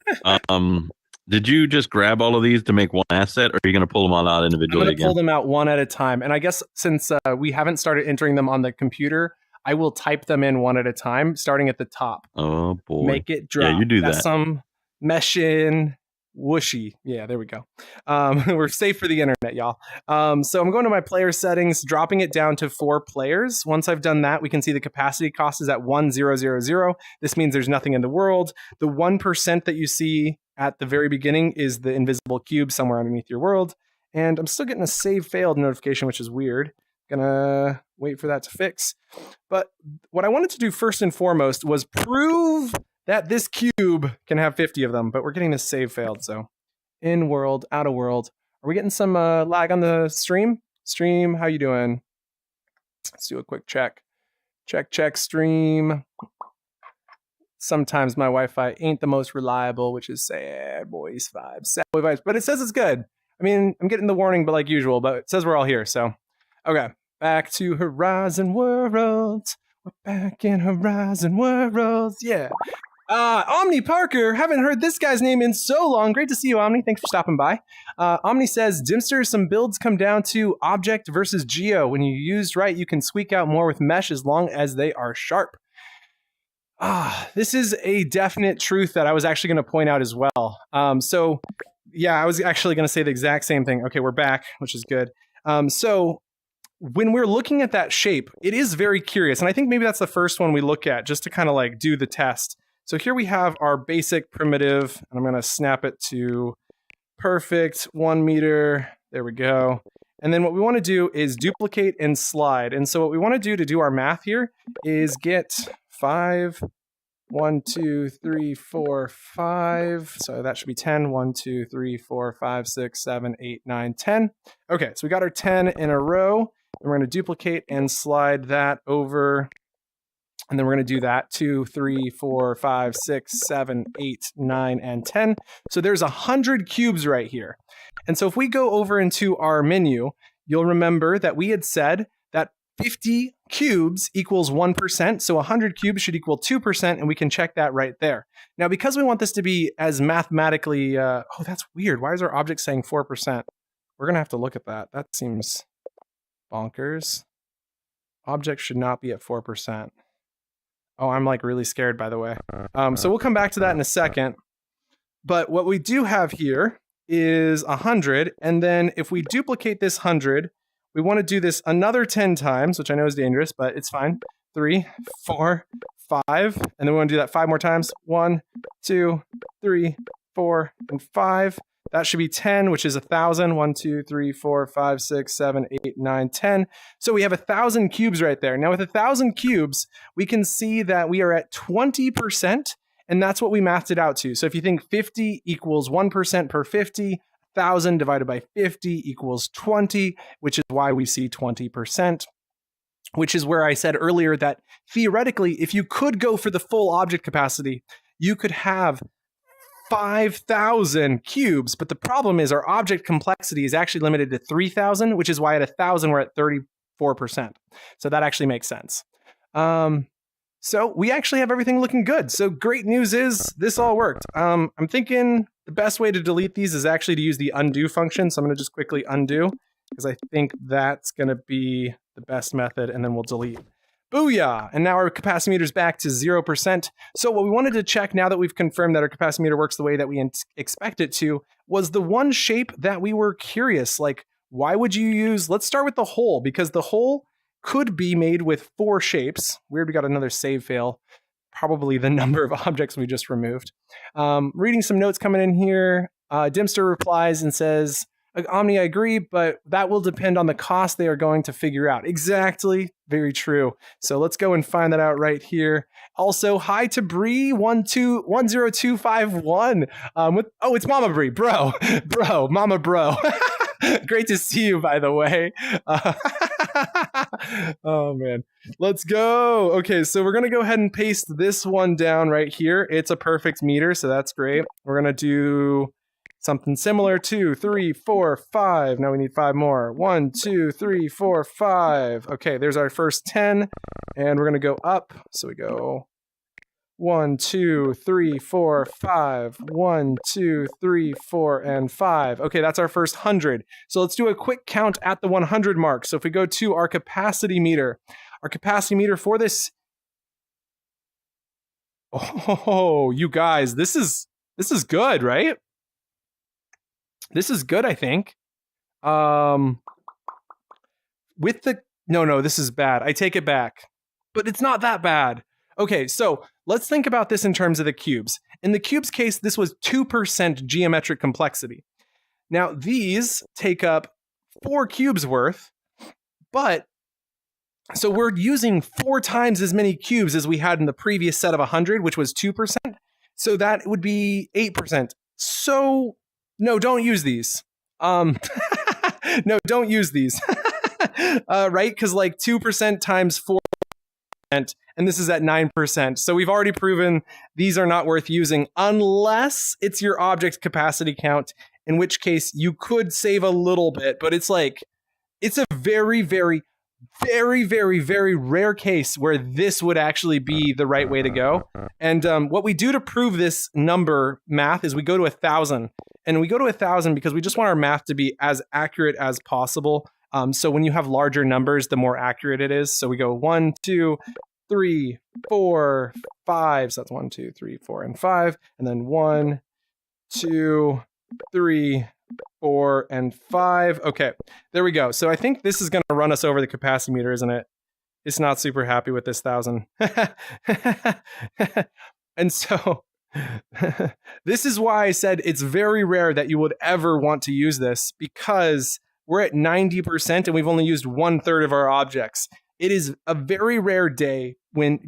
did you just grab all of these to make one asset, or are you going to pull them all out individually? I'm going to pull them out one at a time. And I guess since we haven't started entering them on the computer, I will type them in one at a time, starting at the top. Oh, boy. Make it drop. Yeah, you do That's that. Some mesh in, whooshy. Yeah, there we go. We're safe for the internet, y'all. So I'm going to my player settings, dropping it down to 4 players. Once I've done that, we can see the capacity cost is at 1000. This means there's nothing in the world. The 1% that you see at the very beginning is the invisible cube somewhere underneath your world. And I'm still getting a save failed notification, which is weird. Gonna wait for that to fix. But what I wanted to do first and foremost was prove that this cube can have 50 of them, but we're getting this save failed. So in world, out of world. Are we getting some lag on the stream? Stream, how you doing? Let's do a quick check. Check, stream. Sometimes my Wi-Fi ain't the most reliable, which is sad boys vibes. Sad boy vibes, but it says it's good. I mean, I'm getting the warning, but like usual, but it says we're all here, so. Okay, back to Horizon Worlds. We're back in Horizon Worlds, yeah. Omni Parker, haven't heard this guy's name in so long. Great to see you, Omni. Thanks for stopping by. Omni says, Dimster, some builds come down to object versus geo. When you used right, you can squeak out more with mesh as long as they are sharp. This is a definite truth that I was actually going to point out as well. So, yeah, I was actually going to say the exact same thing. Okay, we're back, which is good. So, when we're looking at that shape, it is very curious. And I think maybe that's the first one we look at just to kind of like do the test. So here we have our basic primitive, and I'm going to snap it to perfect 1 meter. There we go. And then what we want to do is duplicate and slide. And so what we want to do our math here is get 5, 1, 2, 3, 4, 5. So that should be 10. 1, 2, 3, 4, 5, 6, 7, 8, 9, 10. Okay, so we got our 10 in a row. And we're going to duplicate and slide that over. And then we're going to do that 2, 3, 4, 5, 6, 7, 8, 9, and 10. So there's 100 cubes right here. And so if we go over into our menu, you'll remember that we had said that 50 cubes equals 1%. So 100 cubes should equal 2%, and we can check that right there. Now, because we want this to be as mathematically, oh, that's weird. Why is our object saying 4%? We're going to have to look at that. That seems bonkers. Object should not be at 4%. Oh, I'm like really scared, by the way. So we'll come back to that in a second. But what we do have here is 100. And then if we duplicate this 100, we want to do this another 10 times, which I know is dangerous, but it's fine. 3, 4, 5. And then we want to do that 5 more times. 1, 2, 3, 4, and 5. That should be 10, which is 1,000. 1, 2, 3, 4, 5, 6, 7, 8, 9, 10. So we have 1,000 cubes right there. Now with 1,000 cubes, we can see that we are at 20%, and that's what we mathed it out to. So if you think 50 equals 1% per 50, 1,000 divided by 50 equals 20, which is why we see 20%. Which is where I said earlier that theoretically, if you could go for the full object capacity, you could have 5,000 cubes, but the problem is our object complexity is actually limited to 3,000, which is why at 1,000 we're at 34%. So that actually makes sense. So we actually have everything looking good. So great news is this all worked. I'm thinking the best way to delete these is actually to use the undo function. So I'm going to just quickly undo because I think that's going to be the best method, and then we'll delete. Booyah! And now our capacity meter is back to 0%. So what we wanted to check now that we've confirmed that our capacity meter works the way that we expect it to was the one shape that we were curious. Like, why would you use, let's start with the hole, because the hole could be made with 4 shapes. Weird, we got another save fail. Probably the number of objects we just removed. Reading some notes coming in here. Dimster replies and says, Omni, I agree, but that will depend on the cost they are going to figure out. Exactly. Very true. So let's go and find that out right here. Also, hi to Bree 10251. It's Mama Bree, bro, Mama bro. Great to see you, by the way. Oh man, let's go. Okay, so we're gonna go ahead and paste this one down right here. It's a perfect meter, so that's great. We're gonna do something similar. 2, 3, 4, 5. Now we need 5 more. 1, 2, 3, 4, 5. Okay, there's our first 10, and we're gonna go up. So we go 1, 2, 3, 4, 5. 1, 2, 3, 4, and 5. Okay, that's our first 100. So let's do a quick count at the 100 mark. So if we go to our capacity meter for this. Oh, you guys, this is good, right? This is good, I think. With the no, this is bad. I take it back. But it's not that bad. Okay, so let's think about this in terms of the cubes. In the cubes case, this was 2% geometric complexity. Now, these take up 4 cubes worth, but so we're using 4 times as many cubes as we had in the previous set of 100, which was 2%. So that would be 8%. So no, don't use these. No, don't use these. Right? Because like 2% times 4%, and this is at 9%. So we've already proven these are not worth using unless it's your object capacity count, in which case you could save a little bit, but it's a very, very, very, very, very rare case where this would actually be the right way to go. And what we do to prove this number math is we go to 1,000. And we go to 1,000 because we just want our math to be as accurate as possible. So when you have larger numbers, the more accurate it is. So we go 1, 2, 3, 4, 5. So that's 1, 2, 3, 4, and 5. And then 1, 2, 3, 4, and 5. Okay, there we go. So I think this is going to run us over the capacity meter, isn't it? It's not super happy with this 1,000. And so this is why I said it's very rare that you would ever want to use this, because we're at 90% and we've only used 1/3 of our objects. It is a very rare day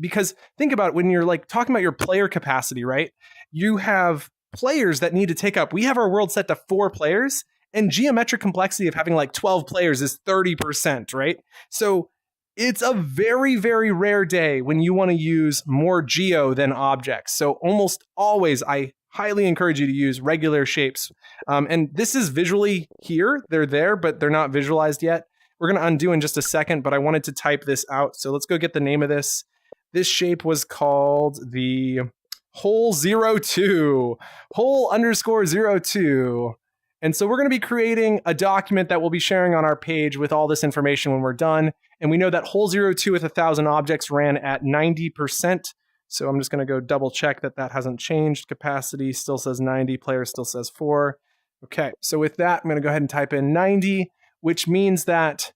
because think about it, when you're like talking about your player capacity, right? You have players that need to take up. We have our world set to 4 players, and geometric complexity of having like 12 players is 30%, right? So it's a very, very rare day when you want to use more geo than objects. So almost always, I highly encourage you to use regular shapes. And this is visually here. They're there, but they're not visualized yet. We're going to undo in just a second, but I wanted to type this out. So let's go get the name of this. This shape was called the hole02, hole_02. And so we're going to be creating a document that we'll be sharing on our page with all this information when we're done. And we know that hole02 with 1,000 objects ran at 90%. So I'm just going to go double check that that hasn't changed. Capacity still says 90, player still says 4. Okay, so with that, I'm going to go ahead and type in 90, which means that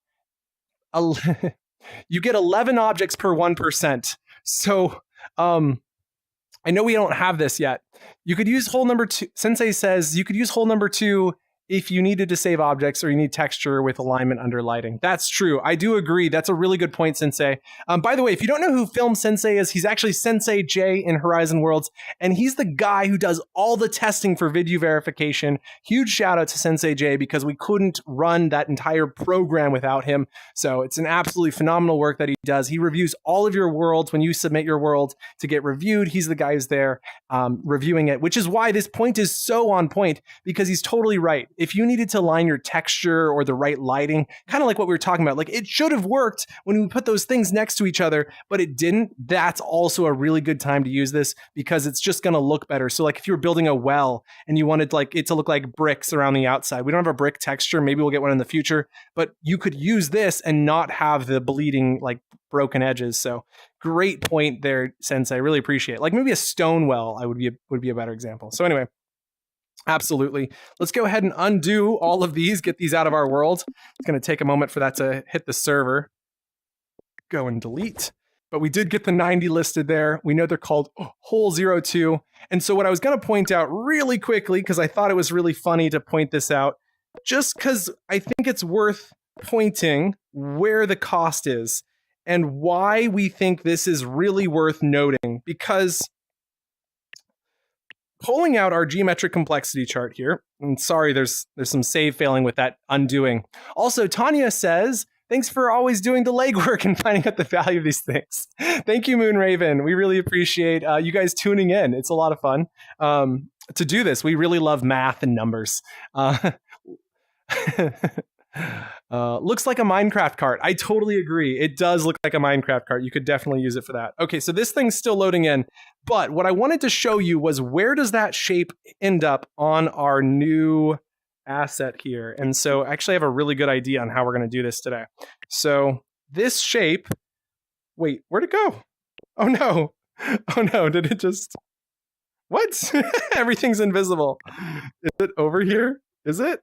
you get 11 objects per 1%. So I know we don't have this yet. You could use hole number 2. Sensei says you could use hole number 2 if you needed to save objects or you need texture with alignment under lighting. That's true. I do agree. That's a really good point, Sensei. By the way, if you don't know who Film Sensei is, he's actually Sensei J in Horizon Worlds, and he's the guy who does all the testing for video verification. Huge shout out to Sensei J because we couldn't run that entire program without him. So it's an absolutely phenomenal work that he does. He reviews all of your worlds when you submit your world to get reviewed. He's the guy who's there reviewing it, which is why this point is so on point, because he's totally right. If you needed to align your texture or the right lighting, kind of like what we were talking about, like it should have worked when we put those things next to each other, but it didn't. That's also a really good time to use this because it's just going to look better. So like if you were building a well and you wanted like it to look like bricks around the outside, we don't have a brick texture. Maybe we'll get one in the future, but you could use this and not have the bleeding, like broken edges. So great point there, Sensei. I really appreciate it. Like maybe a stone well would be a better example. So anyway, absolutely. Let's go ahead and undo all of these, get these out of our world. It's going to take a moment for that to hit the server. Go and delete. But we did get the 90 listed there. We know they're called hole02. And so what I was going to point out really quickly, because I thought it was really funny to point this out, just because I think it's worth pointing where the cost is and why we think this is really worth noting, because pulling out our geometric complexity chart here, and sorry, there's some save failing with that undoing. Also, Tanya says, thanks for always doing the legwork and finding out the value of these things. Thank you, Moonraven. We really appreciate you guys tuning in. It's a lot of fun to do this. We really love math and numbers. Looks like a Minecraft cart. I totally agree. It does look like a Minecraft cart. You could definitely use it for that. Okay, so this thing's still loading in, but what I wanted to show you was where does that shape end up on our new asset here. And so actually I have a really good idea on how we're going to do this today. So this shape, wait, where'd it go? Oh no. Oh no, did it just, what? Everything's invisible. Is it over here? Is it?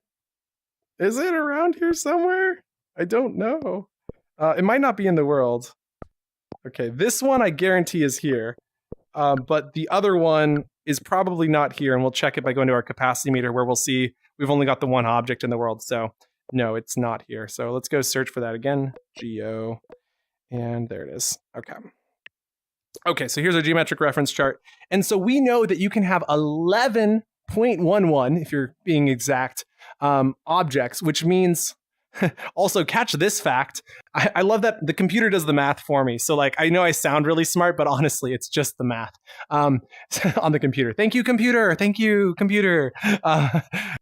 Is it around here somewhere? I don't know. It might not be in the world. Okay, this one I guarantee is here. But the other one is probably not here, and we'll check it by going to our capacity meter where we'll see we've only got the one object in the world. So no, it's not here. So let's go search for that again. Geo. And there it is. Okay. Okay, so here's our geometric reference chart. And so we know that you can have 11.11, if you're being exact, objects, which means also catch this fact. I love that the computer does the math for me. So like, I know I sound really smart, but honestly, it's just the math on the computer. Thank you, computer. Thank you, computer.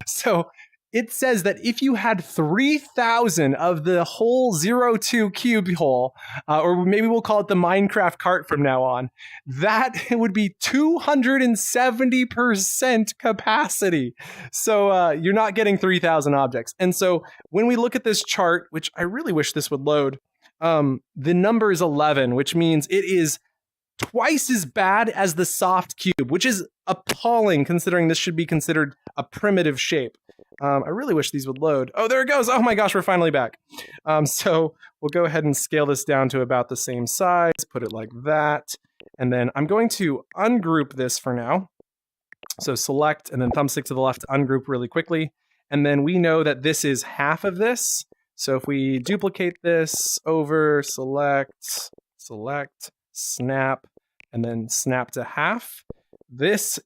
So it says that if you had 3,000 of the hole02 cube hole, or maybe we'll call it the Minecraft cart from now on, that would be 270% capacity. So you're not getting 3,000 objects. And so when we look at this chart, which I really wish this would load, the number is 11, which means it is twice as bad as the soft cube, which is appalling considering this should be considered a primitive shape. I really wish these would load. Oh, there it goes. Oh my gosh, we're finally back. So we'll go ahead and scale this down to about the same size, put it like that. And then I'm going to ungroup this for now. So select and then thumbstick to the left to ungroup really quickly. And then we know that this is half of this. So if we duplicate this over, select, snap, and then snap to half, that's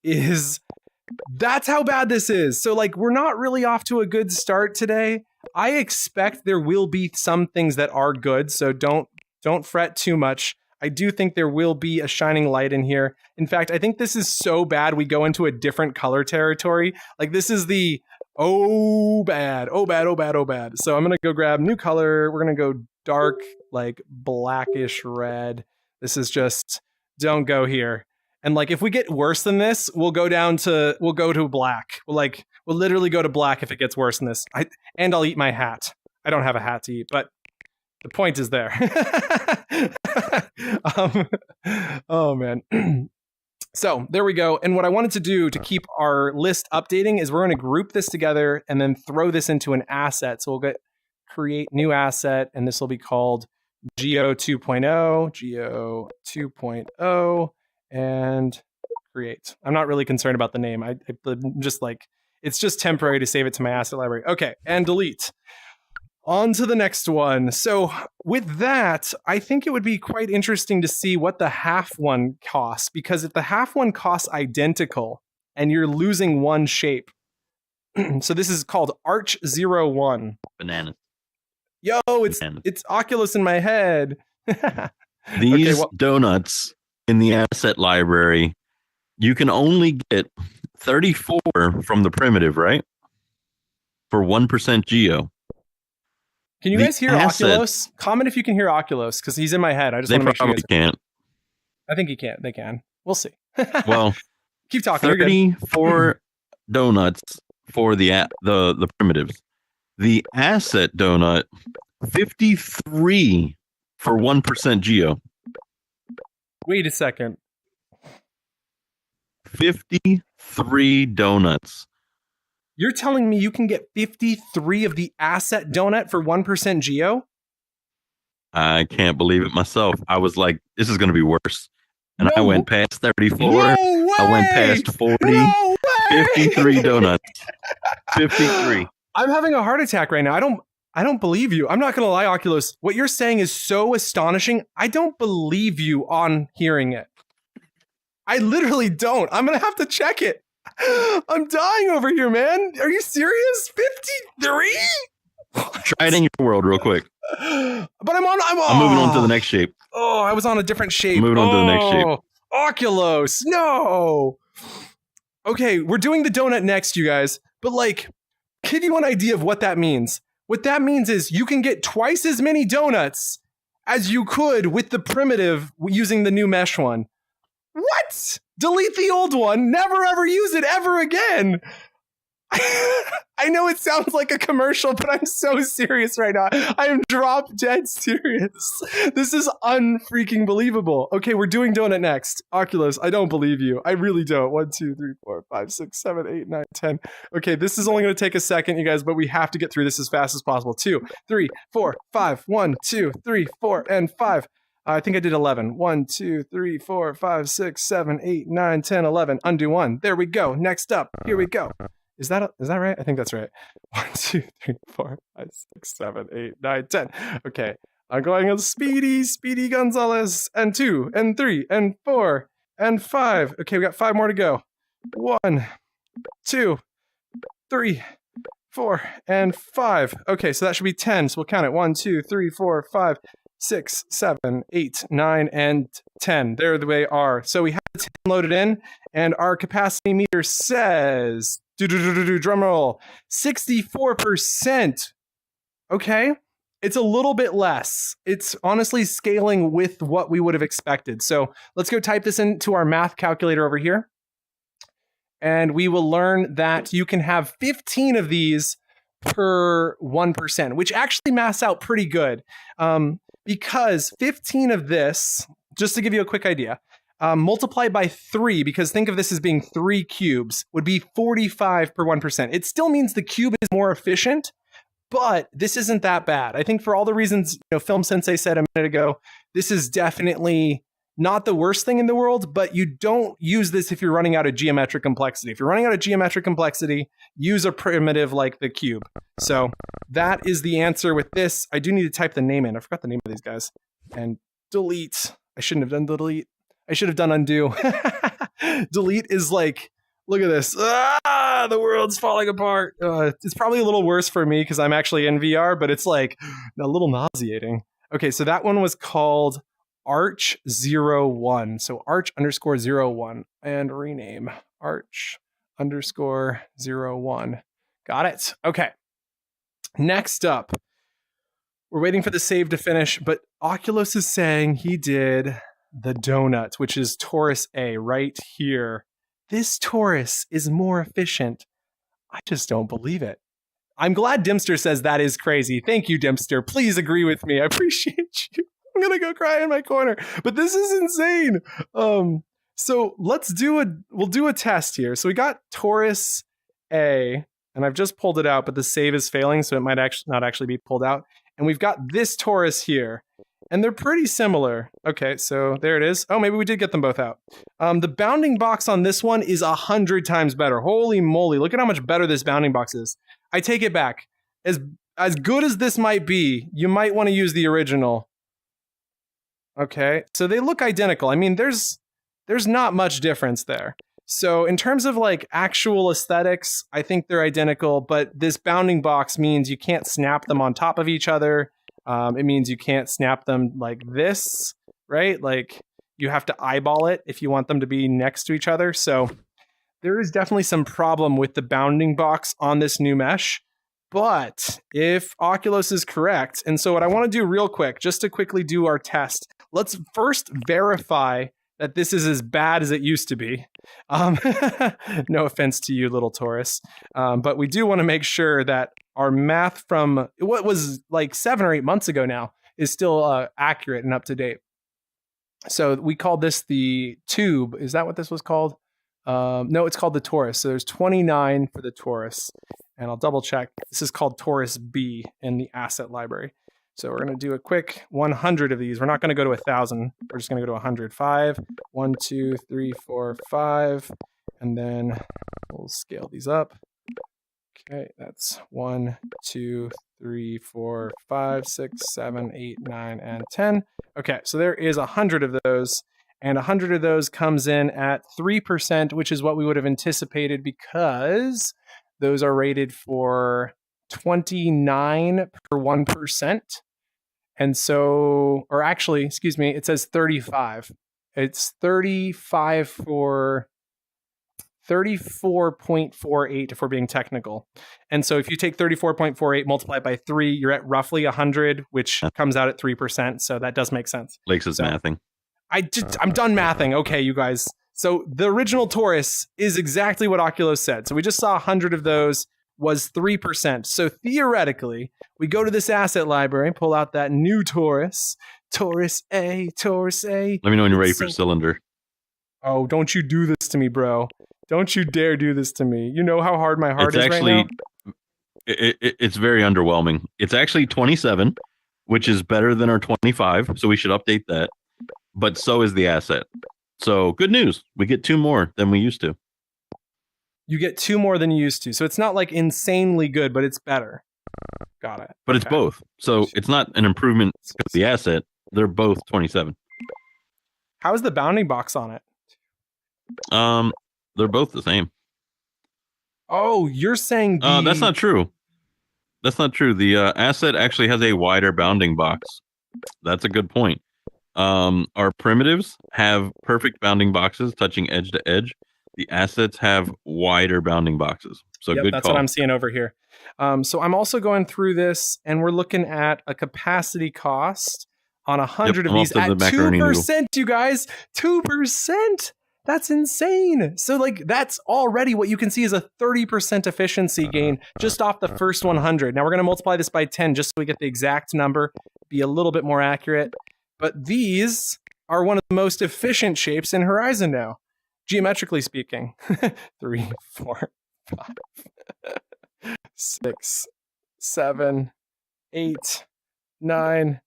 how bad this is. So like, we're not really off to a good start today. I expect there will be some things that are good, so don't fret too much. I do think there will be a shining light in here. In fact, I think this is so bad we go into a different color territory. Like this is the oh bad. So I'm gonna go grab new color. We're gonna go dark, like blackish red. This is just, don't go here. And like, if we get worse than this, we'll go to black. We'll literally go to black if it gets worse than this. And I'll eat my hat. I don't have a hat to eat, but the point is there. Oh man. So there we go. And what I wanted to do to keep our list updating is we're going to group this together and then throw this into an asset. So we'll create new asset, and this will be called Geo 2.0, and create. I'm not really concerned about the name. I'm just like, it's just temporary to save it to my asset library. Okay, and delete. On to the next one. So with that, I think it would be quite interesting to see what the half one costs, because if the half one costs identical and you're losing one shape. So this is called Arch 01. Bananas. Yo, it's Oculus in my head. These donuts in the asset library, you can only get 34 from the primitive, right? For 1% geo. Can you guys hear Oculus? Comment if you can hear Oculus, because he's in my head. I just want to make sure you guys can't. I think he can't. They can. We'll see. Well, keep talking. 34 donuts for the primitives. The asset donut, 53 for 1% geo. Wait a second. 53 donuts. You're telling me you can get 53 of the asset donut for 1% geo? I can't believe it myself. I was like, this is going to be worse. And No. I went past 34. No way! I went past 40. No way! 53 donuts. 53. I'm having a heart attack right now. I don't believe you. I'm not going to lie, Oculus. What you're saying is so astonishing. I don't believe you on hearing it. I literally don't. I'm going to have to check it. I'm dying over here, man. Are you serious? 53? Try it in your world real quick. But I'm moving on to the next shape. Oh, I was on a different shape. Moving on to the next shape. Oculus, no. Okay, we're doing the donut next, you guys. But like, give you an idea of what that means. What that means is you can get twice as many donuts as you could with the primitive using the new mesh one. What? Delete the old one. Never ever use it ever again. I know it sounds like a commercial, but I'm so serious right now. I am drop dead serious. This is unfreaking believable. Okay, we're doing donut next. Oculus, I don't believe you. I really don't. 1, 2, 3, 4, 5, 6, 7, 8, 9, 10. Okay, this is only going to take a second, you guys, but we have to get through this as fast as possible. 2, 3, 4, 5. 1, 2, 3, 4, and 5. I think I did 11. 1, 2, 3, 4, 5, 6, 7, 8, 9, 10, 11. Undo 1. There we go. Next up. Here we go. Is that right? I think that's right. 1, 2, 3, 4, 5, 6, 7, 8, 9, 10. Okay. I'm going with Speedy Gonzalez. And 2, and 3, and 4, and 5. Okay, we got 5 more to go. 1, 2, 3, 4, and 5. Okay, so that should be 10. So we'll count it. 1, 2, 3, 4, 5, 6, 7, 8, 9, and 10. There they are. So we have the 10 loaded in, and our capacity meter says, drum roll, 64%. Okay, it's a little bit less. It's honestly scaling with what we would have expected. So let's go type this into our math calculator over here. And we will learn that you can have 15 of these per 1%, which actually maths out pretty good. Because 15 of this, just to give you a quick idea, multiplied by 3, because think of this as being 3 cubes, would be 45 per 1%. It still means the cube is more efficient, but this isn't that bad. I think for all the reasons Film Sensei said a minute ago, this is definitely not the worst thing in the world, but you don't use this if you're running out of geometric complexity. If you're running out of geometric complexity, use a primitive like the cube. So that is the answer with this. I do need to type the name in. I forgot the name of these guys. And delete. I shouldn't have done delete. I should have done undo. Delete is like, look at this. Ah, the world's falling apart. It's probably a little worse for me because I'm actually in VR, but it's like a little nauseating. Okay, so that one was called Arch01. So Arch_01 and rename Arch_01. Got it. Okay. Next up, we're waiting for the save to finish, but Oculus is saying he did the donut, which is torus A right here. This torus is more efficient. I just don't believe it. I'm glad Dimster says that is crazy. Thank you, Dimster. Please agree with me. I appreciate you. I'm gonna go cry in my corner. But this is insane. So we'll do a test here. So we got torus A, and I've just pulled it out, but the save is failing, so it might not actually be pulled out. And we've got this torus here. And they're pretty similar. Okay, so there it is. Oh, maybe we did get them both out. The bounding box on this one is 100 times better. Holy moly, look at how much better this bounding box is. I take it back. As good as this might be, you might want to use the original. Okay, so they look identical. I mean, there's not much difference there. So in terms of like actual aesthetics, I think they're identical, but this bounding box means you can't snap them on top of each other. It means you can't snap them like this, right? Like you have to eyeball it if you want them to be next to each other. So there is definitely some problem with the bounding box on this new mesh. But if Oculus is correct, and so what I want to do real quick, just to quickly do our test, let's first verify that this is as bad as it used to be. No offense to you, little Taurus. But we do want to make sure that our math from what was like 7 or 8 months ago now is still accurate and up to date. So we called this the tube. Is that what this was called? No, it's called the Taurus. So there's 29 for the Taurus. And I'll double check. This is called Taurus B in the asset library. So we're going to do a quick 100 of these. We're not going to go to 1,000. We're just going to go to 100. 5, 1, 2, 3, 4, 5. And then we'll scale these up. Okay, that's 1, 2, 3, 4, 5, 6, 7, 8, 9, and 10. Okay, so there is 100 of those. And 100 of those comes in at 3%, which is what we would have anticipated because those are rated for 29 per 1%. And so, or actually, excuse me, it says 35. It's 35 for 34.48 if we're being technical. And so if you take 34.48, multiply it by 3, you're at roughly 100, which comes out at 3%. So that does make sense. Lakes is mathing. I'm done mathing. Okay, you guys. So the original Taurus is exactly what Oculus said. So we just saw 100 of those was 3%. So theoretically, we go to this asset library, pull out that new Taurus, Taurus A. Let me know when you're ready for cylinder. Oh, don't you do this to me, bro. Don't you dare do this to me. You know how hard my heart is right now? It's very underwhelming. It's actually 27, which is better than our 25. So we should update that. But so is the asset. So good news. We get 2 more than we used to. You get 2 more than you used to. So it's not like insanely good, but it's better. Got it. But It's both. So it's not an improvement of the asset. They're both 27. How's the bounding box on it? They're both the same. Oh, you're saying that's not true. That's not true. The asset actually has a wider bounding box. That's a good point. Our primitives have perfect bounding boxes touching edge to edge. The assets have wider bounding boxes. So yep, good that's call. What I'm seeing over here. So I'm also going through this, and we're looking at a capacity cost on 100 of these at 2%, you guys. 2%. That's insane. So like that's already what you can see is a 30% efficiency gain just off the first 100. Now we're going to multiply this by 10 just so we get the exact number, be a little bit more accurate. But these are one of the most efficient shapes in Horizon now, geometrically speaking. 3, 4, 5, 6, 7, 8, 9,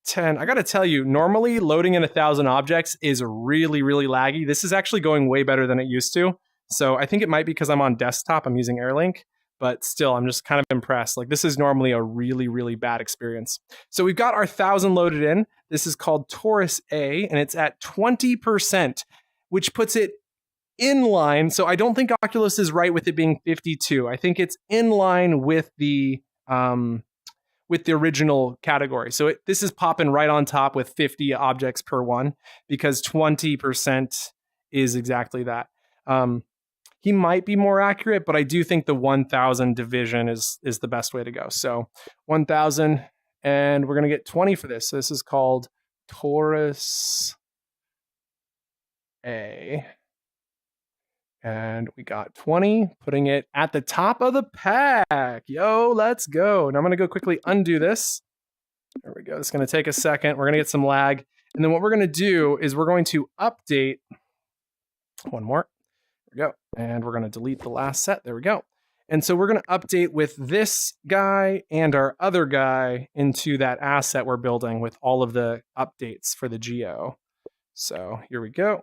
10. I got to tell you, normally loading in 1,000 objects is really, really laggy. This is actually going way better than it used to. So I think it might be because I'm on desktop. I'm using Airlink, but still, I'm just kind of impressed. Like this is normally a really, really bad experience. So we've got our 1,000 loaded in. This is called Taurus A, and it's at 20%, which puts it in line. So I don't think Oculus is right with it being 52. I think it's in line with the original category. So this is popping right on top with 50 objects per one because 20% is exactly that. He might be more accurate, but I do think the 1,000 division is the best way to go. So 1,000, and we're going to get 20 for this. So this is called Taurus A. And we got 20, putting it at the top of the pack. Yo, let's go. Now I'm going to go quickly undo this. There we go. It's going to take a second. We're going to get some lag. And then what we're going to do is we're going to update. One more. There we go. And we're going to delete the last set. There we go. And so we're going to update with this guy and our other guy into that asset we're building with all of the updates for the geo. So here we go.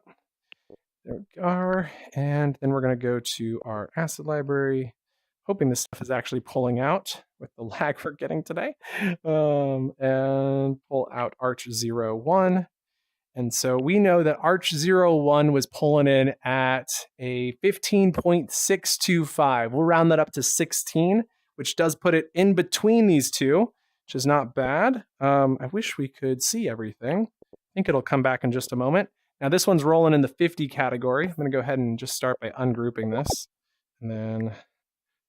There we are. And then we're going to go to our asset library, hoping this stuff is actually pulling out with the lag we're getting today. And pull out Arch01. And so we know that Arch01 was pulling in at a 15.625. We'll round that up to 16, which does put it in between these two, which is not bad. I wish we could see everything. I think it'll come back in just a moment. Now this one's rolling in the 50 category. I'm going to go ahead and just start by ungrouping this and then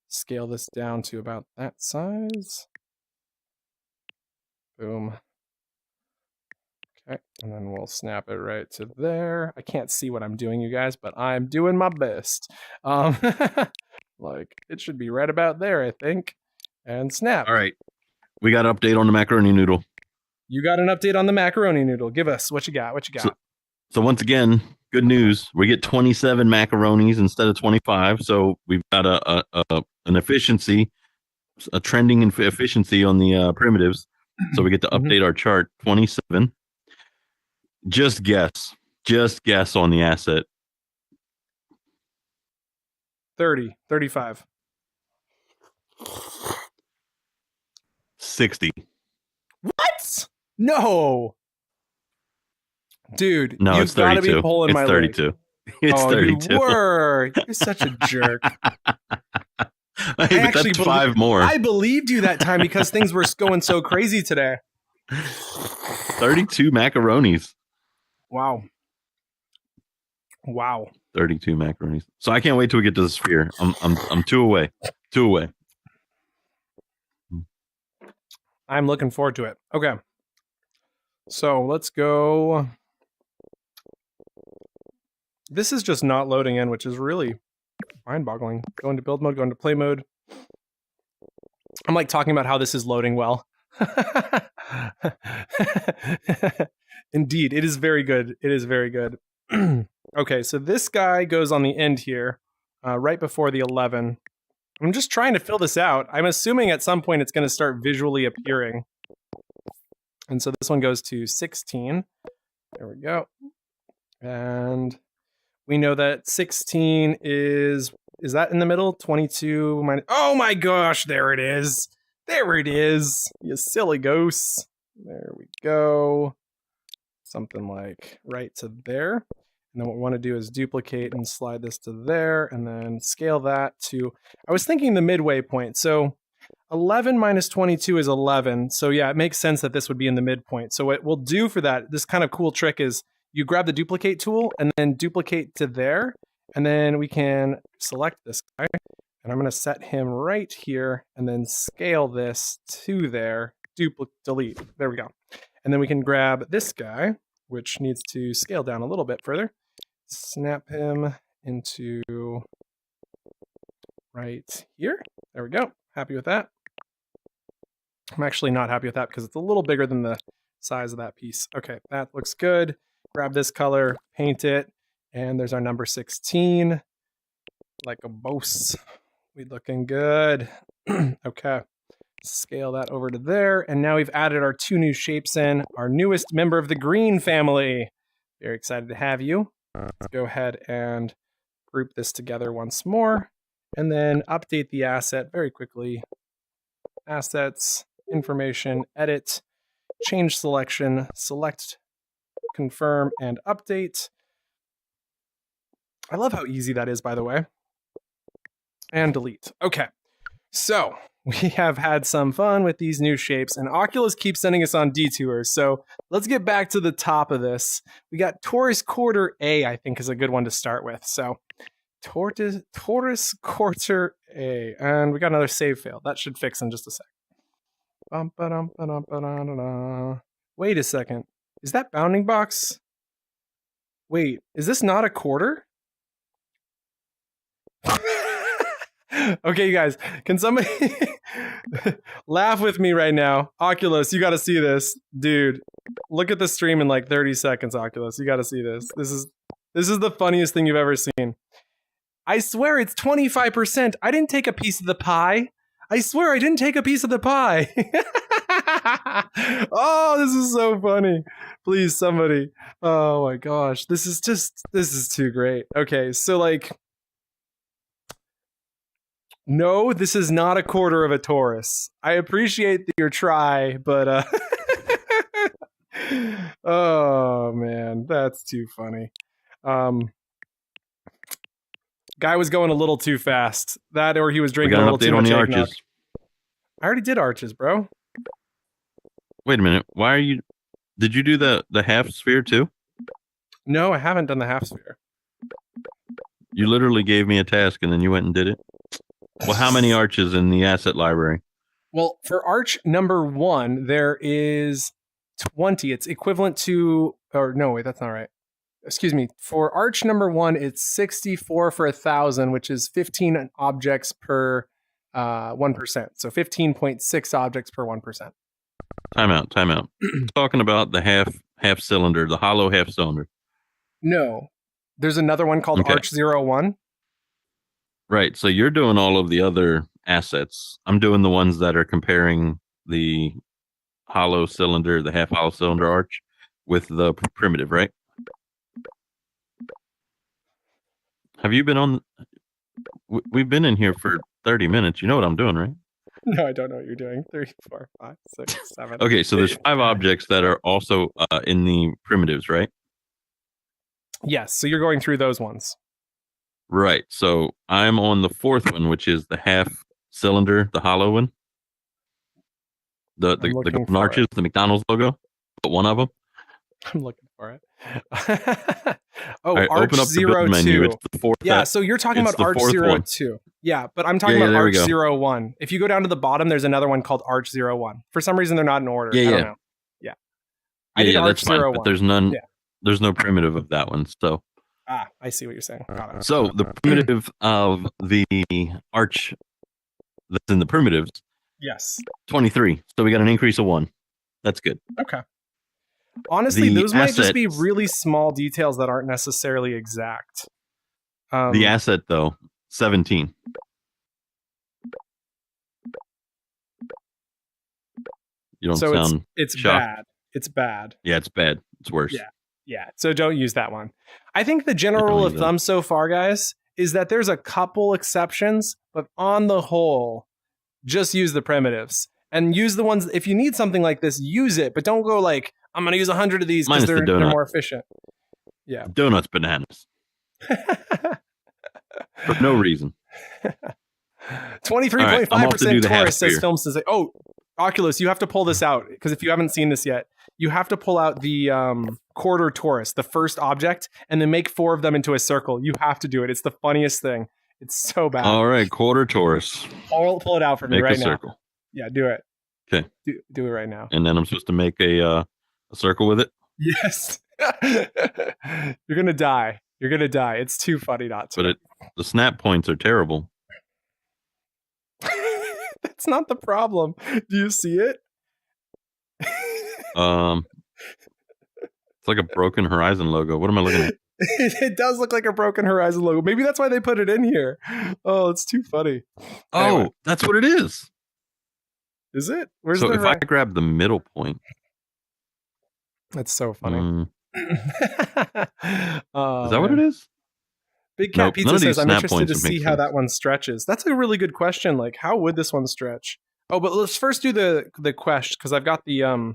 scale this down to about that size. Boom. Okay, and then we'll snap it right to there. I can't see what I'm doing, you guys, but I'm doing my best. Like, it should be right about there, I think. And snap. All right. We got an update on the macaroni noodle. You got an update on the macaroni noodle. Give us what you got. What you got? So once again, good news. We get 27 macaronis instead of 25. So we've got an efficiency, a trending efficiency on the primitives. So we get to update our chart. 27. Just guess on the asset. 30, 35. 60. What? No. Dude, no, you've got to be pulling my leg. It's 32. It's 32. You were. You're such a jerk. Hey, but that's 5 more. I believed you that time because things were going so crazy today. 32 macaronis. Wow. 32 macaronis. So I can't wait till we get to the sphere. I'm 2 away. 2 away. I'm looking forward to it. Okay. So let's go. This is just not loading in, which is really mind-boggling. Go into build mode, go into play mode. I'm like talking about how this is loading well. Indeed, it is very good. It is very good. Okay, so this guy goes on the end here, right before the 11. I'm just trying to fill this out. I'm assuming at some point it's going to start visually appearing. And so this one goes to 16. There we go. And we know that 16 is that in the middle? 22 minus, oh my gosh, there it is. There it is. You silly goose. There we go. Something like right to there. And then what we want to do is duplicate and slide this to there and then scale that to, I was thinking the midway point. So 11 minus 22 is 11. So yeah, it makes sense that this would be in the midpoint. So what we'll do for that, this kind of cool trick is you grab the duplicate tool and then duplicate to there. And then we can select this guy. And I'm going to set him right here and then scale this to there. Delete. There we go. And then we can grab this guy, which needs to scale down a little bit further. Snap him into right here. There we go. Happy with that. I'm actually not happy with that because it's a little bigger than the size of that piece. Okay, that looks good. Grab this color, paint it, and there's our number 16. Like a boss. We looking good. Okay. scale that over to there. And now we've added our 2 new shapes in. Our newest member of the green family. Very excited to have you. Let's go ahead and group this together once more. And then update the asset very quickly. Assets, information, edit, change selection, select, confirm, and update. I love how easy that is, by the way. And delete. Okay. So we have had some fun with these new shapes, and Oculus keeps sending us on detours. So let's get back to the top of this. We got Taurus Quarter A, I think is a good one to start with. So Taurus Quarter A. And we got another save fail. That should fix in just a sec. Wait a second. Is that bounding box? Wait, is this not a quarter? Okay, you guys, can somebody laugh with me right now? Oculus, you got to see this. Dude, look at the stream in like 30 seconds, Oculus. You got to see this. This is the funniest thing you've ever seen. I swear it's 25%. I didn't take a piece of the pie. I swear I didn't take a piece of the pie. Oh, this is so funny. Please, somebody. Oh my gosh. This is too great. Okay, so like, no, this is not a quarter of a torus. I appreciate your try, but oh man, that's too funny. Guy was going a little too fast. That or he was drinking a little too much eggnog. Arches. I already did arches, bro. Wait a minute. Why are you? Did you do the half sphere too? No, I haven't done the half sphere. You literally gave me a task and then you went and did it. Well, how many arches in the asset library? Well, for arch number 1, there is 20. It's equivalent to, or no, wait, that's not right. Excuse me. For arch number 1, it's 64 for 1,000, which is 15 objects per 1%. So 15.6 objects per 1%. Time out. Talking about the half cylinder, the hollow half cylinder. No. There's another one called Arch 01. Right. So you're doing all of the other assets. I'm doing the ones that are comparing the hollow cylinder, the half hollow cylinder arch with the primitive, right? Have you been on? We've been in here for 30 minutes. You know what I'm doing, right? No, I don't know what you're doing. 3, 4, 5, 6, 7. Okay, so there's 5 objects that are also in the primitives, right? Yes. So you're going through those ones. Right. So I'm on the 4th one, which is the half cylinder, the hollow one. The golden arches, the McDonald's logo, but one of them. I'm looking for it. Oh, right, Arch open up the build menu. It's the 4th. Yeah, so you're talking about Arch 02. Yeah, but I'm talking about Arch 01. If you go down to the bottom, there's another one called Arch 01. For some reason, they're not in order. I don't know. Yeah. I did Arch that's fine, 01. But there's none. Yeah. There's no primitive of that one. So. I see what you're saying. So the primitive of the arch that's in the primitives. Yes. 23. So we got an increase of 1. That's good. Okay. Honestly, those might just be really small details that aren't necessarily exact. The asset, though, 17. You don't sound it's shocked. Bad. It's bad. Yeah, it's bad. It's worse. Yeah. So don't use that one. I think the general rule of thumb so far, guys, is that there's a couple exceptions, but on the whole, just use the primitives. And use the ones, if you need something like this, use it, but don't go like, I'm going to use 100 of these because they're more efficient. Yeah. Donuts bananas. For no reason. 23.5% Taurus says Film Sensei. Oh, Oculus, you have to pull this out because if you haven't seen this yet, you have to pull out the quarter torus, the first object, and then make 4 of them into a circle. You have to do it. It's the funniest thing. It's so bad. All right, quarter torus. Pull it out for me right now. Make a circle. Yeah, do it. Okay. Do it right now. And then I'm supposed to make a circle with it? Yes. You're going to die. You're going to die. It's too funny not to. But the snap points are terrible. That's not the problem. Do you see it? It's like a Broken Horizon logo. What am I looking at? It does look like a Broken Horizon logo. Maybe that's why they put it in here. Oh, it's too funny. Oh, anyway. That's what it is. Is it? Where's So the if I grab the middle point, that's so funny. Oh, is that what man. it is? Big Cat Nope. None Pizza of says, these I'm snap interested points to would see make how sense. that one stretches. That's a really good question. Like, how would this one stretch? Oh, but let's first do the question, because I've got the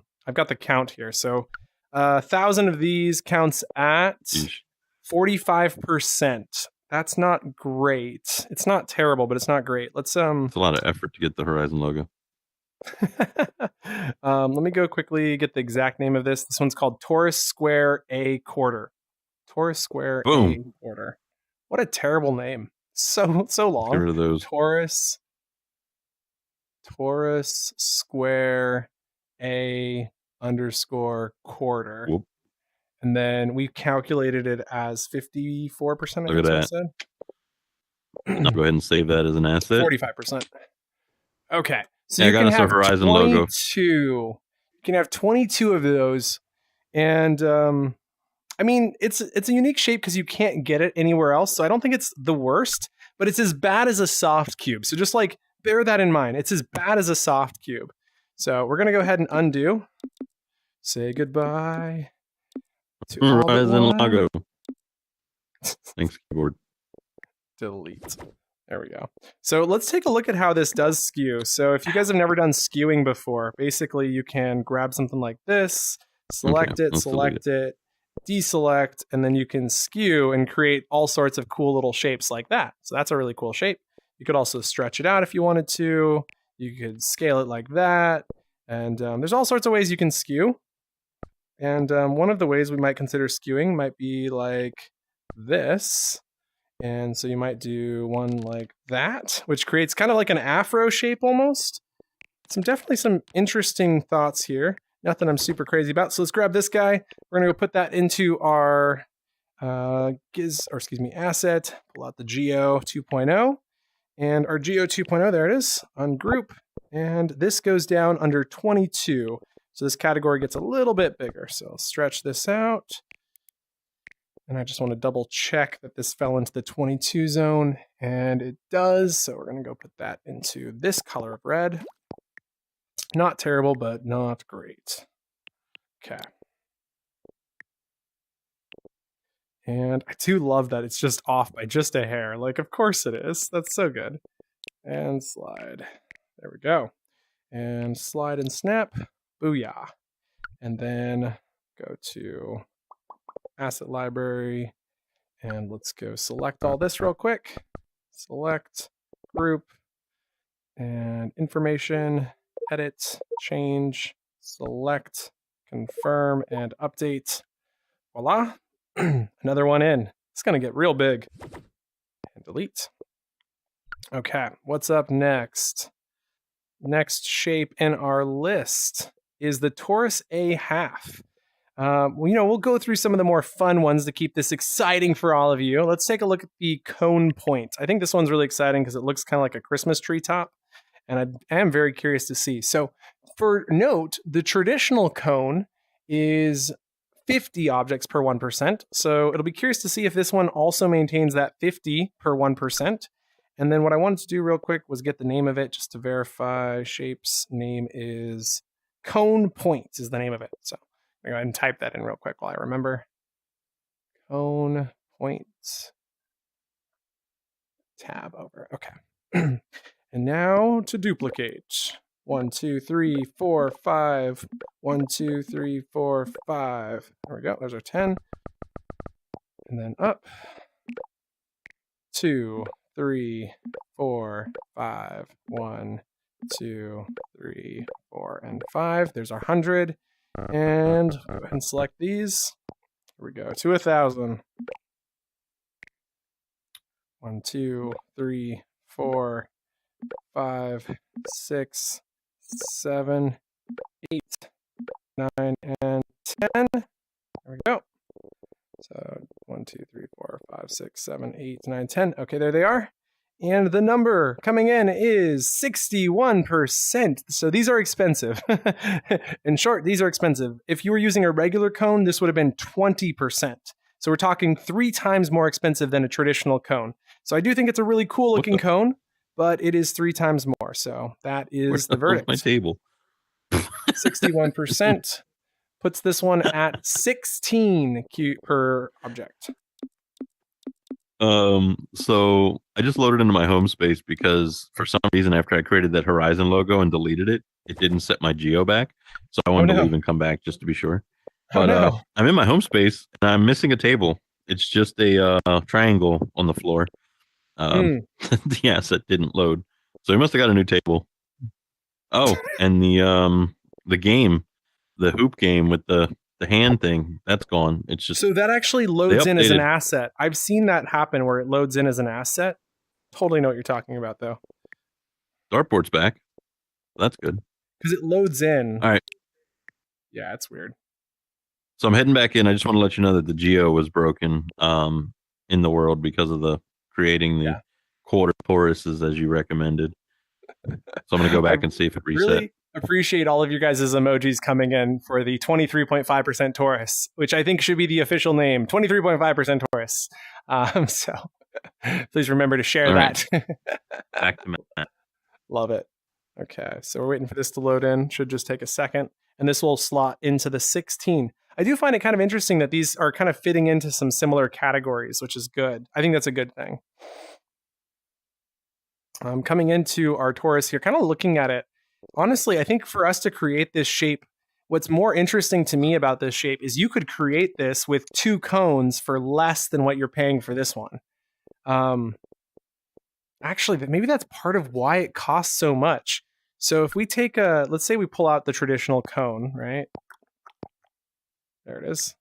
count here. So 1,000 of these counts at Yeesh. 45%. That's not great. It's not terrible, but it's not great. Let's It's a lot of effort to get the Horizon logo. let me go quickly get the exact name of this. This one's called Taurus Square A Quarter. Taurus Square Boom. A Quarter. What a terrible name. So Let's get long. rid of those. Taurus Square A underscore quarter. Whoop. And then we calculated it as 54%. Look at that. I'll go ahead and save that as an asset. 45%. Okay. So Yeah, you I got can us a have Horizon 22. logo. You can have 22 of those. And I mean, it's a unique shape because you can't get it anywhere else. So I don't think it's the worst, but it's as bad as a soft cube. So just like bear that in mind. It's as bad as a soft cube. So we're gonna go ahead and undo. Say goodbye to all but Horizon one. logo. Thanks, keyboard. Delete. There we go. So let's take a look at how this does skew. So if you guys have never done skewing before, basically you can grab something like this, select it, deselect, and then you can skew and create all sorts of cool little shapes like that. So that's a really cool shape. You could also stretch it out if you wanted to. You could scale it like that. And there's all sorts of ways you can skew. And one of the ways we might consider skewing might be like this. And so you might do one like that, which creates kind of like an afro shape almost. Definitely some interesting thoughts here. Nothing I'm super crazy about. So let's grab this guy. We're gonna go put that into our asset. Pull out the Geo 2.0, and our Geo 2.0. There it is. Ungroup, and this goes down under 22. So this category gets a little bit bigger. So I'll stretch this out. And I just want to double check that this fell into the 22 zone, and it does. So we're going to go put that into this color of red. Not terrible, but not great. Okay. And I do love that it's just off by just a hair. Like, of course it is. That's so good. And slide. There we go. And slide and snap. Booyah. And then go to asset library, and let's go select all this real quick. Select, group, and information, edit, change, select, confirm, and update. Voila. Another one in. It's going to get real big. And delete. Okay, what's up next? Next shape in our list is the Taurus A half. We'll go through some of the more fun ones to keep this exciting for all of you. Let's take a look at the cone point. I think this one's really exciting because it looks kind of like a Christmas tree top, and I am very curious to see. So for note, the traditional cone is 50 objects per 1%. So it'll be curious to see if this one also maintains that 50 per 1%. And then what I wanted to do real quick was get the name of it just to verify. Shape's name is Cone Point is the name of it. So I'm going to go ahead and type that in real quick while I remember. Cone Point. Tab over. Okay. And now to duplicate. 1, 2, 3, 4, 5. 1, 2, 3, 4, 5. There we go. Those are 10. And then up. 2, 3, 4, 5. 1, 2, 3, 4, and 5. There's our 100. And go ahead and select these. Here we go. To 1,000. 1, 2, 3, 4, 5, 6, 7, 8, 9, and 10. There we go. So 1, 2, 3, 4, 5, 6, 7, 8, 9, 10. Okay, there they are. And the number coming in is 61%. So these are expensive. In short, these are expensive. If you were using a regular cone, this would have been 20%. So we're talking 3 times more expensive than a traditional cone. So I do think it's a really cool looking cone. but it is 3 times more. So that is the Where's my verdict. table? 61% puts this one at 16 per object. So I just loaded into my home space because for some reason after I created that Horizon logo and deleted it, it didn't set my geo back. So I wanted to leave and come back just to be sure. Oh But no. I'm in my home space and I'm missing a table. It's just a triangle on the floor. The asset didn't load. So he must have got a new table. Oh, and the game, the hoop game with the hand thing, that's gone. It's just So that actually loads in as an asset. I've seen that happen where it loads in as an asset. Totally know what you're talking about though. Dartboard's back. That's good. Because it loads in. All right. Yeah, it's weird. So I'm heading back in. I just want to let you know that the geo was broken in the world because of the creating the quarter toruses as you recommended. So I'm going to go back and see if it reset. Really appreciate all of you guys' emojis coming in for the 23.5% Taurus, which I think should be the official name, 23.5% Taurus. So please remember to share that. Back to Matt. Love it. Okay, so we're waiting for this to load in. Should just take a second. And this will slot into the 16. I do find it kind of interesting that these are kind of fitting into some similar categories, which is good. I think that's a good thing. Coming into our torus here, kind of looking at it, honestly, I think for us to create this shape, what's more interesting to me about this shape is you could create this with 2 cones for less than what you're paying for this one. Actually, maybe that's part of why it costs so much. So if we take let's say we pull out the traditional cone, right? There it is.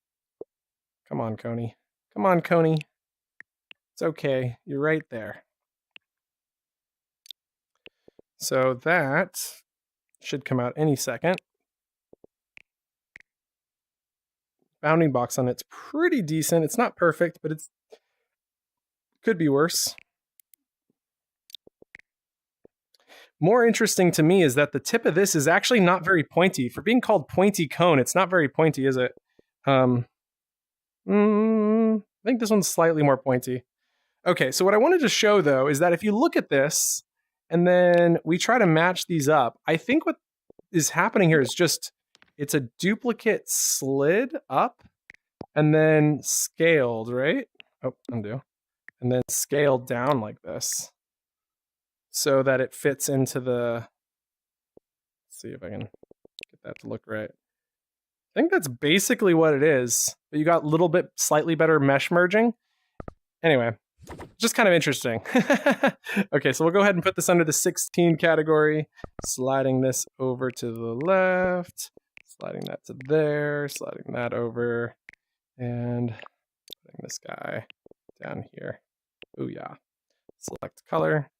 Come on, Coney. Come on, Coney. It's okay. You're right there. So that should come out any second. Bounding box on it's pretty decent. It's not perfect, but it's could be worse. More interesting to me is that the tip of this is actually not very pointy. For being called pointy cone, it's not very pointy, is it? I think this one's slightly more pointy. Okay, so what I wanted to show, though, is that if you look at this, and then we try to match these up, I think what is happening here is just, it's a duplicate slid up, and then scaled, right? Oh, undo. And then scaled down like this, so that it fits into the, let's see if I can get that to look right. I think that's basically what it is, but you got a little bit slightly better mesh merging. Anyway, just kind of interesting. Okay, so we'll go ahead and put this under the 16 category, sliding this over to the left, sliding that to there, sliding that over, and putting this guy down here. Ooh, yeah. Select color.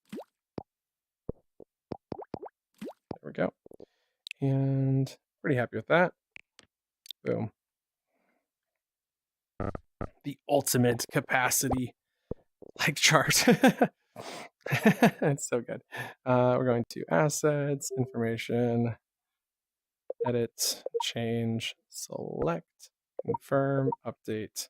There we go. And pretty happy with that. Boom. The ultimate capacity like chart. It's so good. We're going to assets, information, edit, change, select, confirm, update.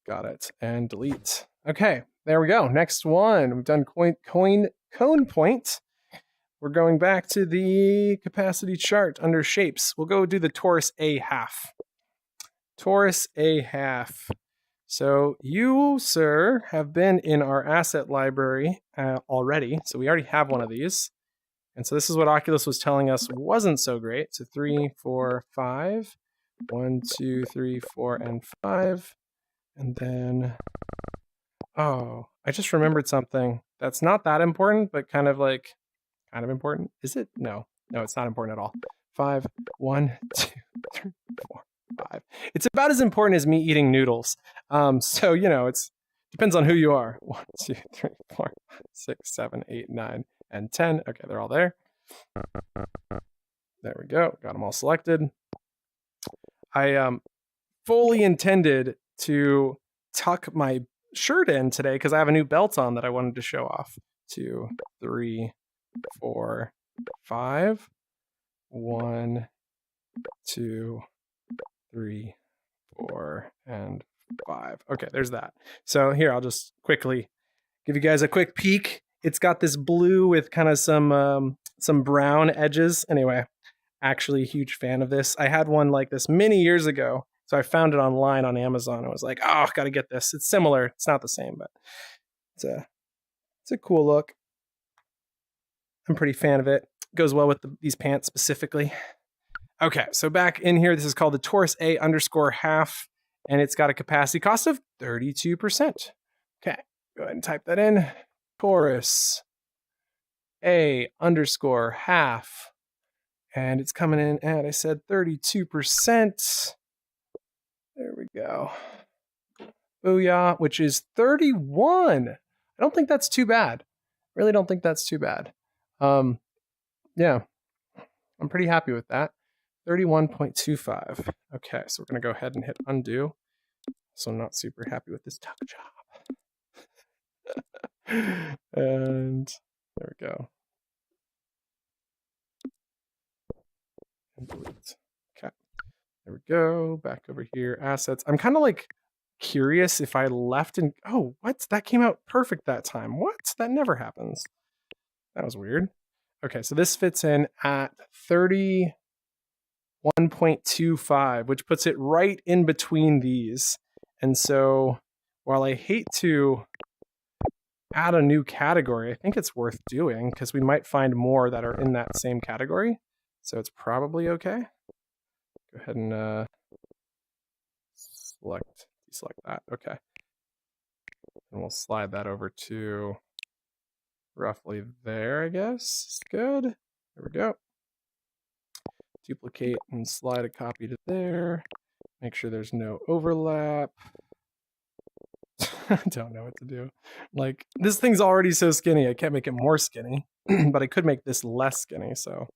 Got it. And delete. Okay, there we go. Next one. We've done cone point. We're going back to the capacity chart under shapes. We'll go do the torus A half. Torus A half. So you, sir, have been in our asset library already. So we already have one of these. And so this is what Oculus was telling us wasn't so great. So 3, 4, 5. 1, 2, 3, 4, and 5. And then, oh, I just remembered something that's not that important, but kind of important. Is it? No, it's not important at all. 5, 1, 2, 3, 4, 5. It's about as important as me eating noodles. So, it's depends on who you are. 1, 2, 3, 4, 5, 6, 7, 8, 9, and 10. Okay, they're all there. There we go. Got them all selected. I fully intended to tuck my shirt in today because I have a new belt on that I wanted to show off. 2, 3, 4, 5. 1, 2, 3, 4, and 5. Okay, there's that. So here, I'll just quickly give you guys a quick peek. It's got this blue with kind of some brown edges. Anyway, actually a huge fan of this. I had one like this many years ago. So I found it online on Amazon. I was like, oh, gotta get this. It's similar. It's not the same, but it's a cool look. I'm pretty fan of it. Goes well with these pants specifically. Okay, so back in here, this is called the Taurus A underscore half, and it's got a capacity cost of 32%. Okay, go ahead and type that in. Taurus A underscore half. And it's coming in at, I said, 32%. There we go. Booyah, which is 31. I don't think that's too bad. Really don't think that's too bad. Yeah, I'm pretty happy with that. 31.25. Okay, so we're going to go ahead and hit undo. So I'm not super happy with this tuck job. And there we go. And delete. Okay, there we go. Back over here, assets. I'm kind of like curious if I left and, oh, what? That came out perfect that time. What? That never happens. That was weird. Okay, so this fits in at 31.25, which puts it right in between these. And so while I hate to add a new category, I think it's worth doing because we might find more that are in that same category. So it's probably okay. Go ahead and deselect that. Okay. And we'll slide that over to roughly there, I guess. Good. There we go. Duplicate and slide a copy to there. Make sure there's no overlap. I don't know what to do. Like, this thing's already so skinny, I can't make it more skinny, but I could make this less skinny, so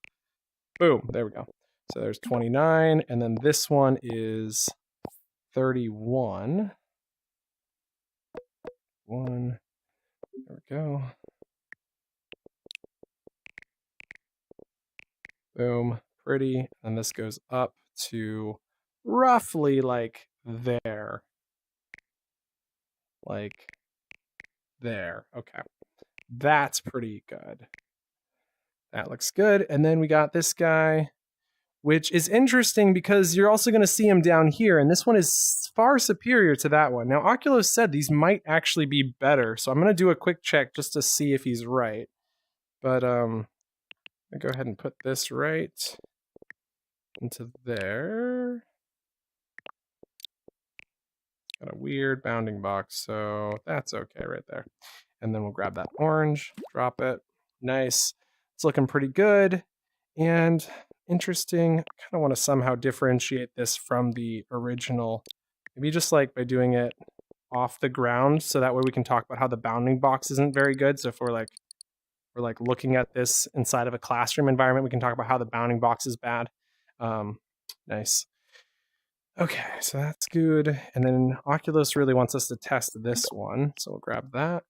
boom, there we go. So there's 29, and then this one is 31. There we go. Boom, pretty. And this goes up to roughly like there. Like there. Okay. That's pretty good. That looks good. And then we got this guy, which is interesting because you're also going to see him down here. And this one is far superior to that one. Now, Oculus said these might actually be better. So I'm going to do a quick check just to see if he's right. But I'll go ahead and put this right into there. Got a weird bounding box, so that's okay right there. And then we'll grab that orange, drop it. Nice. It's looking pretty good. And interesting. I kind of want to somehow differentiate this from the original. Maybe just like by doing it off the ground, so that way we can talk about how the bounding box isn't very good. So if we're like looking at this inside of a classroom environment, we can talk about how the bounding box is bad. Nice. Okay, so that's good. And then Oculus really wants us to test this one. So we'll grab that.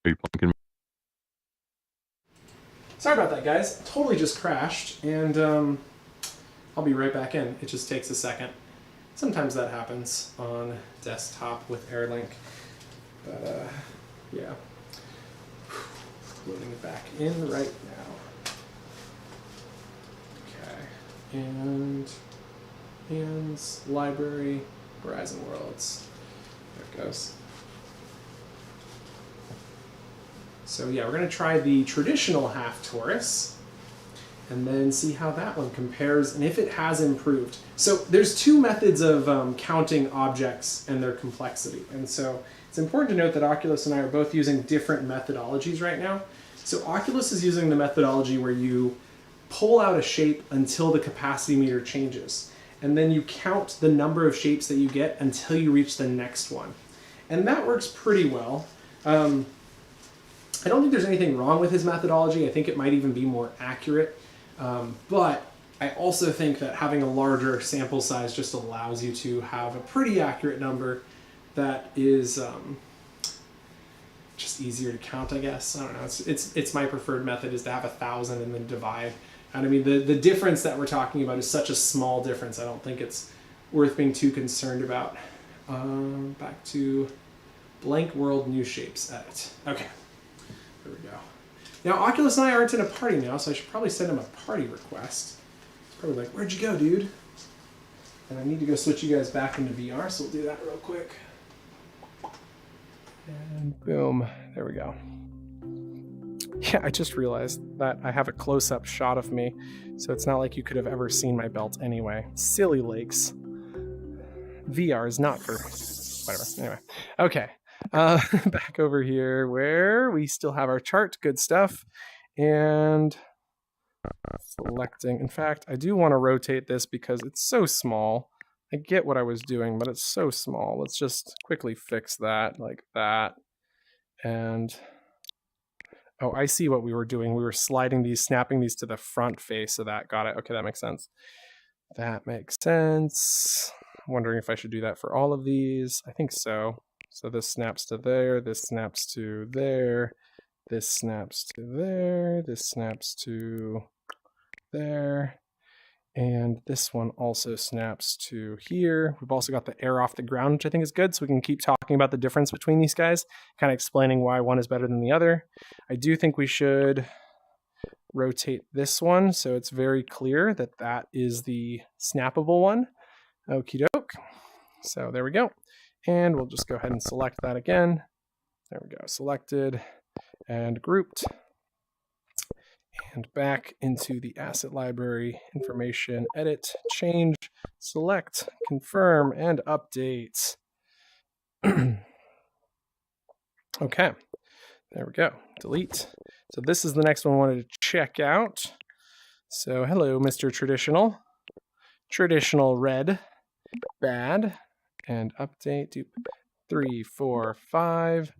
Are you plunking? Sorry about that, guys. Totally just crashed, and I'll be right back in. It just takes a second. Sometimes that happens on desktop with AirLink. But yeah, loading it back in right now. Okay, and hands, library, Horizon Worlds. There it goes. So yeah, we're going to try the traditional half torus and then see how that one compares and if it has improved. So there's two methods of counting objects and their complexity. And so it's important to note that Oculus and I are both using different methodologies right now. So Oculus is using the methodology where you pull out a shape until the capacity meter changes. And then you count the number of shapes that you get until you reach the next one. And that works pretty well. I don't think there's anything wrong with his methodology. I think it might even be more accurate. But I also think that having a larger sample size just allows you to have a pretty accurate number that is just easier to count, I guess. I don't know. It's my preferred method is to have 1,000 and then divide. And I mean, the difference that we're talking about is such a small difference. I don't think it's worth being too concerned about. Back to blank world, new shapes, edit. Okay, there we go. Now, Oculus and I aren't in a party now, so I should probably send him a party request. He's probably like, where'd you go, dude? And I need to go switch you guys back into VR, so we'll do that real quick. And boom, there we go. Yeah, I just realized that I have a close-up shot of me, so it's not like you could have ever seen my belt anyway. Silly lakes. VR is not for... whatever. Anyway. Okay. Back over here where we still have our chart. Good stuff. And selecting. In fact, I do want to rotate this because it's so small. I get what I was doing, but it's so small. Let's just quickly fix that like that. And oh, I see what we were doing. We were sliding these, snapping these to the front face of that. Got it. Okay, that makes sense. That makes sense. I'm wondering if I should do that for all of these. I think so. So this snaps to there, this snaps to there, this snaps to there, this snaps to there, and this one also snaps to here. We've also got the air off the ground, which I think is good, so we can keep talking about the difference between these guys, kind of explaining why one is better than the other. I do think we should rotate this one so it's very clear that that is the snappable one. Okie doke. So there we go. And we'll just go ahead and select that again. There we go, selected and grouped. And back into the asset library, information, edit, change, select, confirm, and update. Okay, there we go, delete. So this is the next one I wanted to check out. So hello, Mr. Traditional. Traditional red, bad. And update to 3, 4, 5,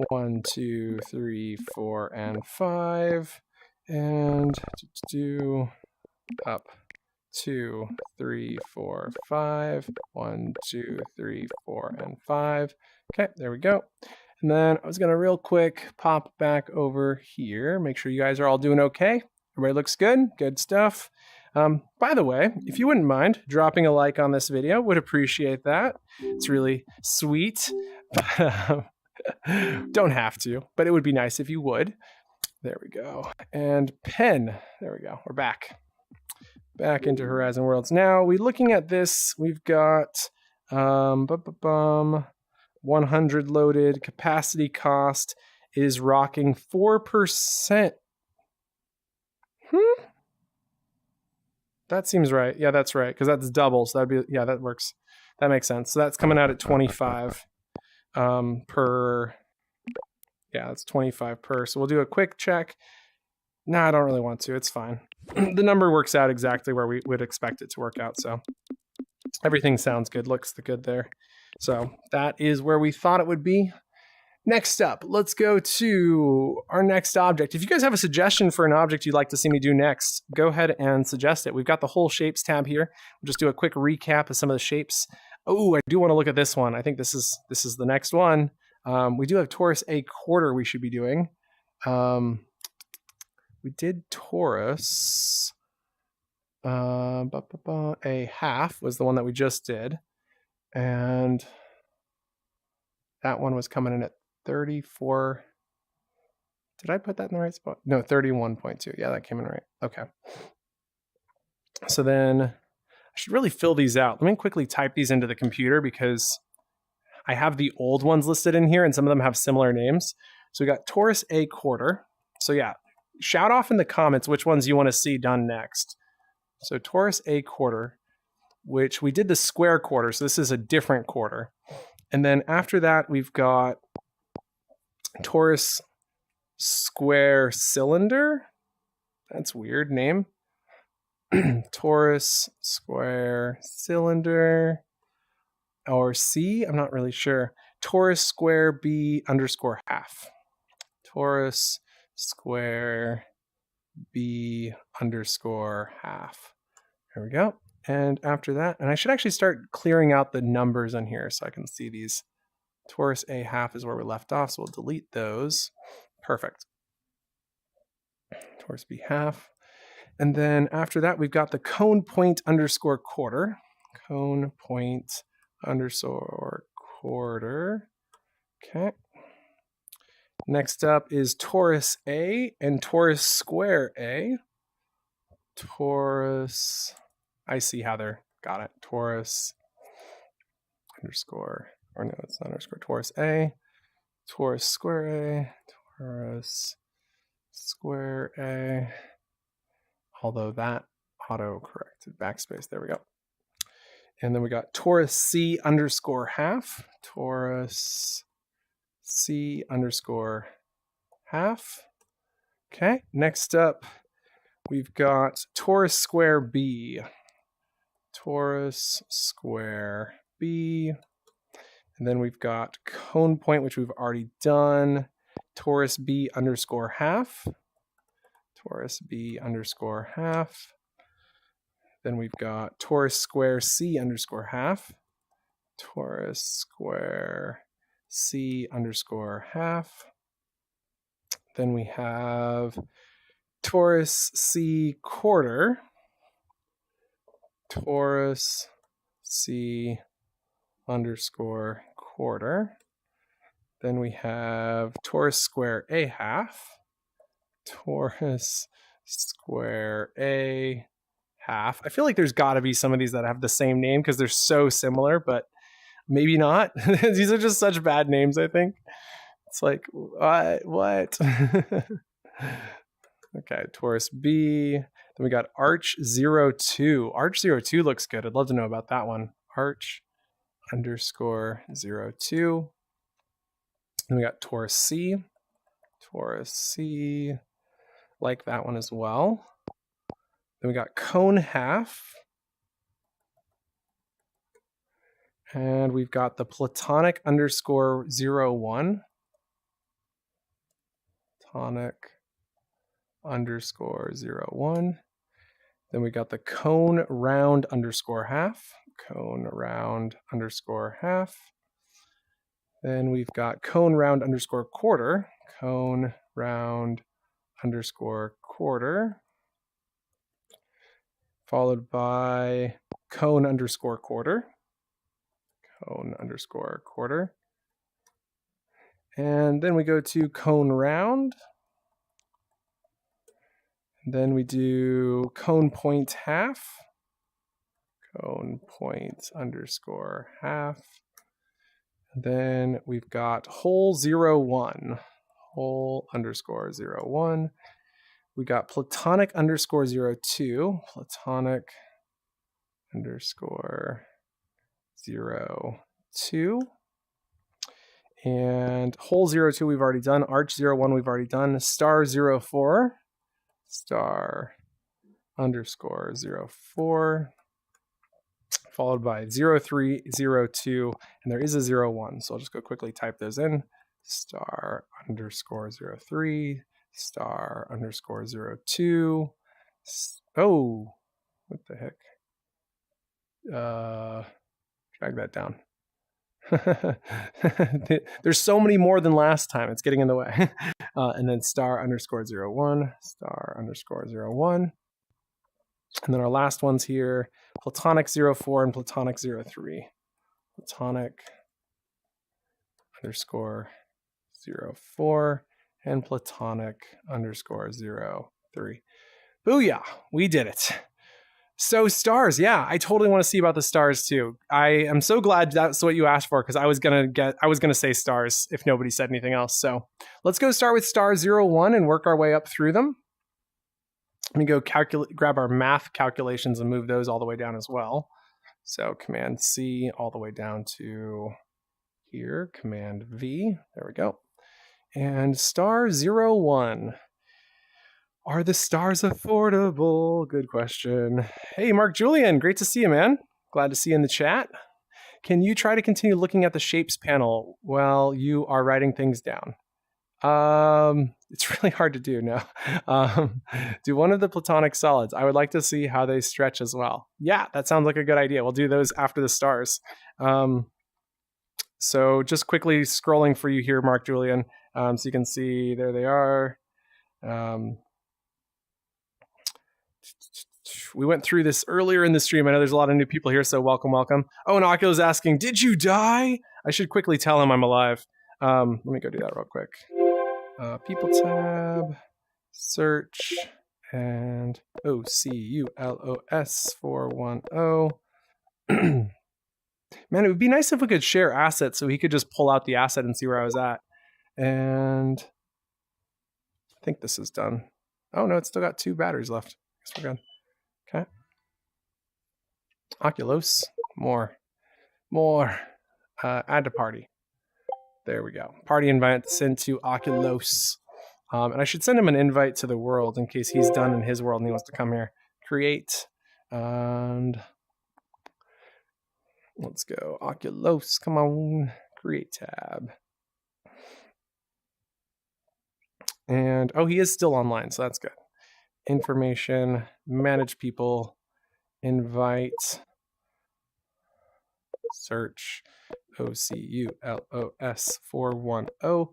1, 2, 3, 4, and 5, and do up 2, 3, 4, 5, 1, 2, 3, 4, and 5. Okay, there we go. And then I was gonna real quick pop back over here, make sure you guys are all doing okay. Everybody looks good, good stuff. By the way, if you wouldn't mind dropping a like on this video, would appreciate that. It's really sweet. Don't have to, but it would be nice if you would. There we go. And pen, there we go. We're back. Back into Horizon Worlds. Now, we're looking at this. We've got 100 loaded. Capacity cost is rocking 4%. That seems right. Yeah, that's right. Because that's double. So that'd be, yeah, that works. That makes sense. So that's coming out at 25 per. Yeah, that's 25 per. So we'll do a quick check. No, I don't really want to. It's fine. The number works out exactly where we would expect it to work out. So everything sounds good. Looks good there. So that is where we thought it would be. Next up, let's go to our next object. If you guys have a suggestion for an object you'd like to see me do next, go ahead and suggest it. We've got the whole shapes tab here. We'll just do a quick recap of some of the shapes. Oh, I do want to look at this one. I think this is the next one. We do have torus a quarter we should be doing. We did torus a half was the one that we just did. And that one was coming in at 34. Did I put that in the right spot? No, 31.2. Yeah, that came in right. Okay. So then I should really fill these out. Let me quickly type these into the computer because I have the old ones listed in here and some of them have similar names. So we got torus a quarter. So yeah, shout off in the comments which ones you want to see done next. So torus a quarter, which we did the square quarter. So this is a different quarter. And then after that, we've got torus square cylinder. That's weird name. Torus square cylinder or C. I'm not really sure. Torus square B underscore half. Torus square B underscore half. There we go. And after that, and I should actually start clearing out the numbers on here so I can see these Torus A half is where we left off, so we'll delete those. Perfect. Torus B half. And then after that, we've got the cone point underscore quarter. Cone point underscore quarter. Okay. Next up is torus A and torus square A. Torus, I see how they're, got it. Torus underscore, or no, it's not underscore. Torus A, torus square A, torus square A. Although that auto-corrected backspace, there we go. And then we got torus C underscore half, torus C underscore half. Okay, next up, we've got torus square B, torus square B. And then we've got cone point, which we've already done, torus B underscore half, torus B underscore half. Then we've got torus square C underscore half, torus square C underscore half. Then we have torus C quarter, torus C underscore quarter. Then we have torus square A half, torus square A half. I feel like there's got to be some of these that have the same name because they're so similar, but maybe not. These are just such bad names, I think. It's like, what? Okay, torus B. Then we got arch 02. Arch 02 looks good. I'd love to know about that one. Arch underscore 02. Then we got torus C. Torus C. Like that one as well. Then we got cone half. And we've got the platonic underscore 01. Platonic underscore 01. Then we got the cone round underscore half. Cone round underscore half. Then we've got cone round underscore quarter. Cone round underscore quarter. Followed by cone underscore quarter. Cone underscore quarter. And then we go to cone round. Then we do cone point half. Cone point underscore half. And then we've got hole 01. Hole underscore 01. We got platonic underscore 02. Platonic underscore 02. And hole 02 we've already done. Arch 01 we've already done. Star 04. Star underscore 04. Followed by 03, 02. And there is a 01. So I'll just go quickly type those in. Star underscore 03. Star underscore 02. Oh, what the heck? Drag that down. There's so many more than last time. It's getting in the way. And then star underscore 01. Star underscore 01. And then our last ones here, platonic 04 and platonic 03. Platonic underscore 04 and platonic underscore 03. Booyah, we did it. So stars, yeah, I totally want to see about the stars too. I am so glad that's what you asked for because I was gonna say stars if nobody said anything else. So let's go start with star 01 and work our way up through them. Let me go grab our math calculations and move those all the way down as well. So Command C all the way down to here, Command V, there we go. And star 01. Are the stars affordable? Good question. Hey, Mark Julian, great to see you, man. Glad to see you in the chat. Can you try to continue looking at the shapes panel while you are writing things down? It's really hard to do now. Do one of the platonic solids. I would like to see how they stretch as well. Yeah, that sounds like a good idea. We'll do those after the stars. So just quickly scrolling for you here, Mark Julian. So you can see there they are. We went through this earlier in the stream. I know there's a lot of new people here, so welcome, welcome. Oh, and Oculus asking, did you die? I should quickly tell him I'm alive. Let me go do that real quick. People tab, search, and OCULOS 410. Man, it would be nice if we could share assets so he could just pull out the asset and see where I was at. And I think this is done. Oh, no, it's still got 2 batteries left. Guess we're good. Okay. Oculus. More. Add to party. There we go. Party invite sent to Oculus. And I should send him an invite to the world in case he's done in his world and he wants to come here. Create. And let's go. Oculus. Come on. Create tab. And, oh, he is still online, so that's good. Information, manage people, invite, search, OCULOS 410.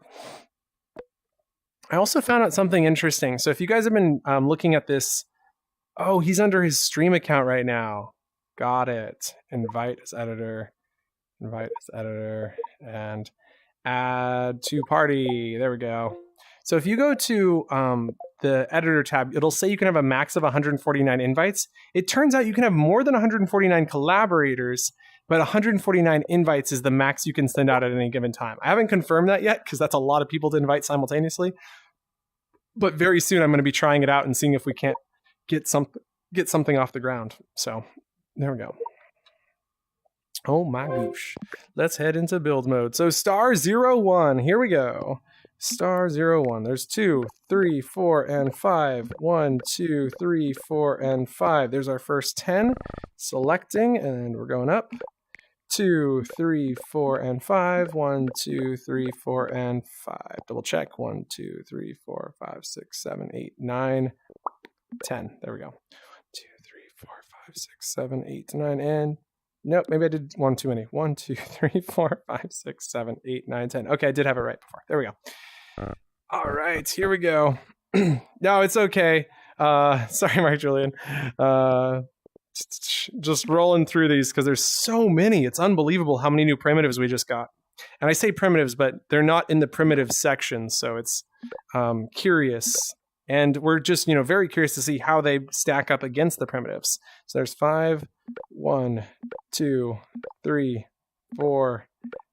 I also found out something interesting. So if you guys have been looking at this, oh, he's under his stream account right now. Got it. Invite as editor, and add to party. There we go. So if you go to the editor tab, it'll say you can have a max of 149 invites. It turns out you can have more than 149 collaborators, but 149 invites is the max you can send out at any given time. I haven't confirmed that yet because that's a lot of people to invite simultaneously. But very soon I'm going to be trying it out and seeing if we can't get something off the ground. So there we go. Oh my gosh. Let's head into build mode. So *01, here we go. *01. There's 2, 3, 4, and 5. 1, 2, 3, 4, and 5. There's our first 10. Selecting, and we're going up. 2, 3, 4, and 5. 1, 2, 3, 4, and 5. Double check. 1, 2, 3, 4, 5, 6, 7, 8, 9, 10. There we go. 2, 3, 4, 5, 6, 7, 8, 9, and nope, maybe I did one too many. 1, 2, 3, 4, 5, 6, 7, 8, 9, 10. Okay, I did have it right before. There we go. All right, here we go. No, it's okay. Sorry, Mark Julian. Just rolling through these because there's so many. It's unbelievable how many new primitives we just got. And I say primitives, but they're not in the primitive section, so it's curious. And we're just, very curious to see how they stack up against the primitives. So there's 5, 1, 2, 3, 4,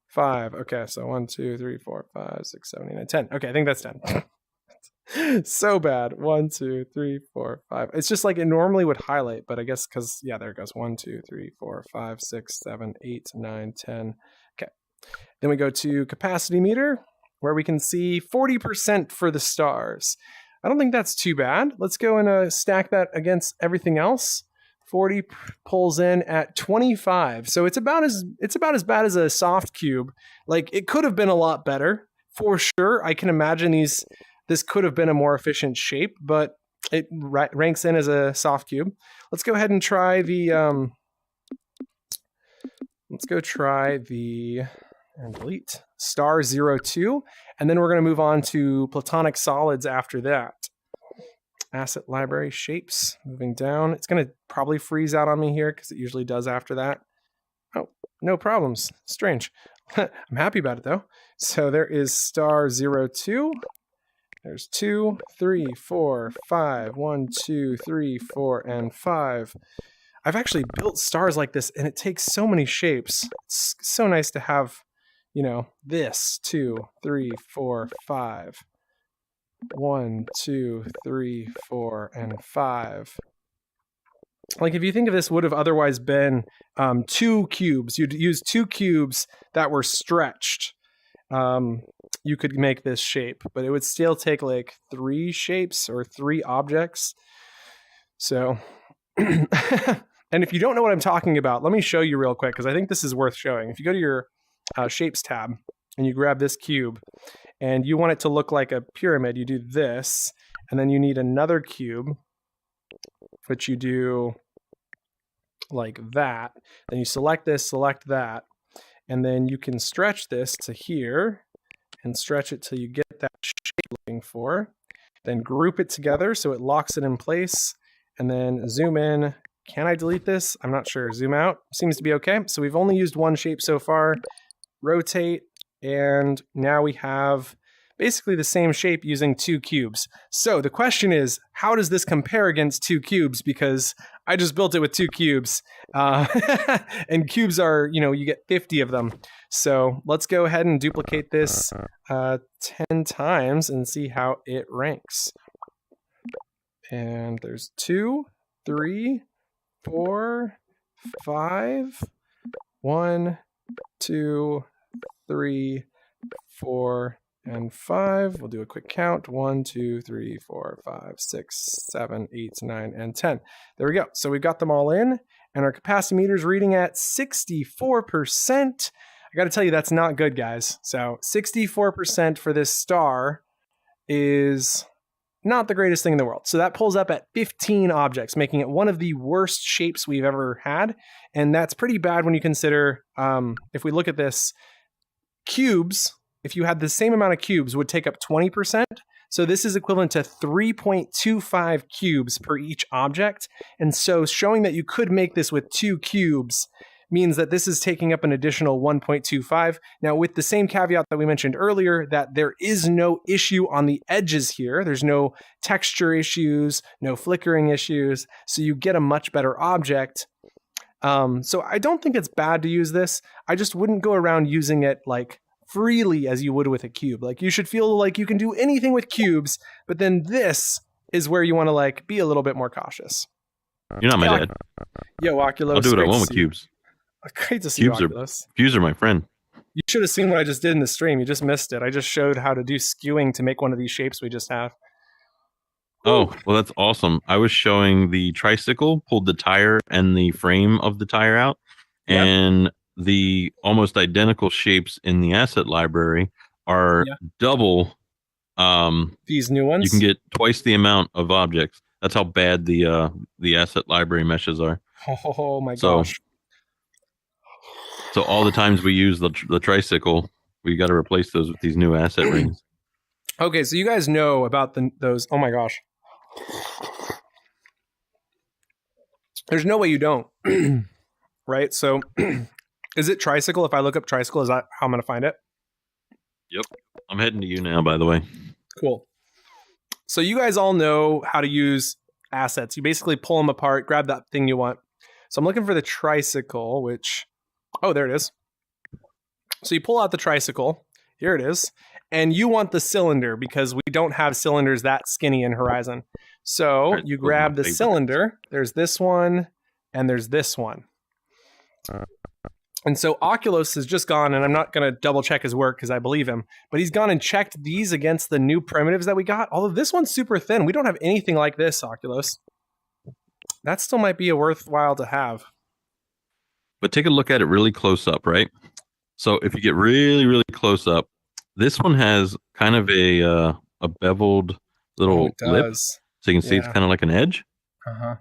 5. Okay, so 1, 2, 3, 4, 5, 6, 7, 8, 9, 10. Okay, I think that's 10. So bad. 1, 2, 3, 4, 5. It's just like it normally would highlight, but I guess because, yeah, there it goes. 1, 2, 3, 4, 5, 6, 7, 8, 9, 10. Okay. Then we go to capacity meter, where we can see 40% for the stars. I don't think that's too bad. Let's go and stack that against everything else. 40 pulls in at 25. So it's about as bad as a soft cube. Like, it could have been a lot better for sure. I can imagine this could have been a more efficient shape, but it ranks in as a soft cube. Let's go ahead and try the and delete *02, and then we're going to move on to platonic solids after that. Asset library shapes, moving down. It's going to probably freeze out on me here because it usually does after that. Oh, no problems. Strange. I'm happy about it though. So there is *02. There's 2, 3, 4, 5. 1, 2, 3, 4, and 5. I've actually built stars like this, and it takes so many shapes. It's so nice to have, this 2, 3, 4, 5. 1, 2, 3, 4, and 5. Like, if you think of this would have otherwise been 2 cubes, you'd use 2 cubes that were stretched. You could make this shape, but it would still take like 3 shapes or 3 objects. So, and if you don't know what I'm talking about, let me show you real quick because I think this is worth showing. If you go to your shapes tab and you grab this cube and you want it to look like a pyramid, you do this, and then you need another cube, which you do like that. Then you select this, select that, and then you can stretch this to here and stretch it till you get that shape you're looking for. Then group it together so it locks it in place, and then zoom in. Can I delete this? I'm not sure. Zoom out. Seems to be okay. So we've only used one shape so far. Rotate, and now we have basically the same shape using 2 cubes. So the question is, how does this compare against 2 cubes? Because I just built it with 2 cubes. And cubes are, you get 50 of them. So let's go ahead and duplicate this 10 times and see how it ranks. And there's 2, 3, 4, 5, 1, 2, 3, 4, and 5. We'll do a quick count. 1, 2, 3, 4, 5, 6, 7, 8, 9, and 10. There we go. So we've got them all in, and our capacity meter is reading at 64%. I got to tell you, that's not good, guys. So 64% for this star is not the greatest thing in the world. So that pulls up at 15 objects, making it one of the worst shapes we've ever had. And that's pretty bad when you consider, if we look at this, cubes, if you had the same amount of cubes, would take up 20%. So this is equivalent to 3.25 cubes per each object. And so showing that you could make this with 2 cubes means that this is taking up an additional 1.25. Now, with the same caveat that we mentioned earlier, that there is no issue on the edges here. There's no texture issues, no flickering issues. So you get a much better object. So I don't think it's bad to use this. I just wouldn't go around using it like freely as you would with a cube. Like, you should feel like you can do anything with cubes, but then this is where you want to like be a little bit more cautious. You're not my dad. Yo, Oculus. I'll do what I want with cubes. Great to see you, Oculus. Cubes are my friend. You should have seen what I just did in the stream. You just missed it. I just showed how to do skewing to make one of these shapes we just have. Oh, well, that's awesome. I was showing the tricycle, pulled the tire and the frame of the tire out, and the almost identical shapes in the asset library are double. These new ones? You can get twice the amount of objects. That's how bad the asset library meshes are. Oh my gosh. So all the times we use the tricycle, we got to replace those with these new asset rings. Okay, so you guys know about those. Oh my gosh. There's no way you don't. Right? So is it tricycle? If I look up tricycle, is that how I'm going to find it? Yep. I'm heading to you now, by the way. Cool. So you guys all know how to use assets. You basically pull them apart, grab that thing you want. So I'm looking for the tricycle, which... Oh, there it is. So you pull out the tricycle. Here it is. And you want the cylinder because we don't have cylinders that skinny in Horizon. So you grab the cylinder. There's this one and there's this one. And so Oculus has just gone, and I'm not going to double check his work because I believe him, but he's gone and checked these against the new primitives that we got. Although this one's super thin. We don't have anything like this, Oculus. That still might be a worthwhile to have. But take a look at it really close up, right? So if you get really, really close up, this one has kind of a beveled little lip. So you can see it's kind of like an edge. Uh-huh.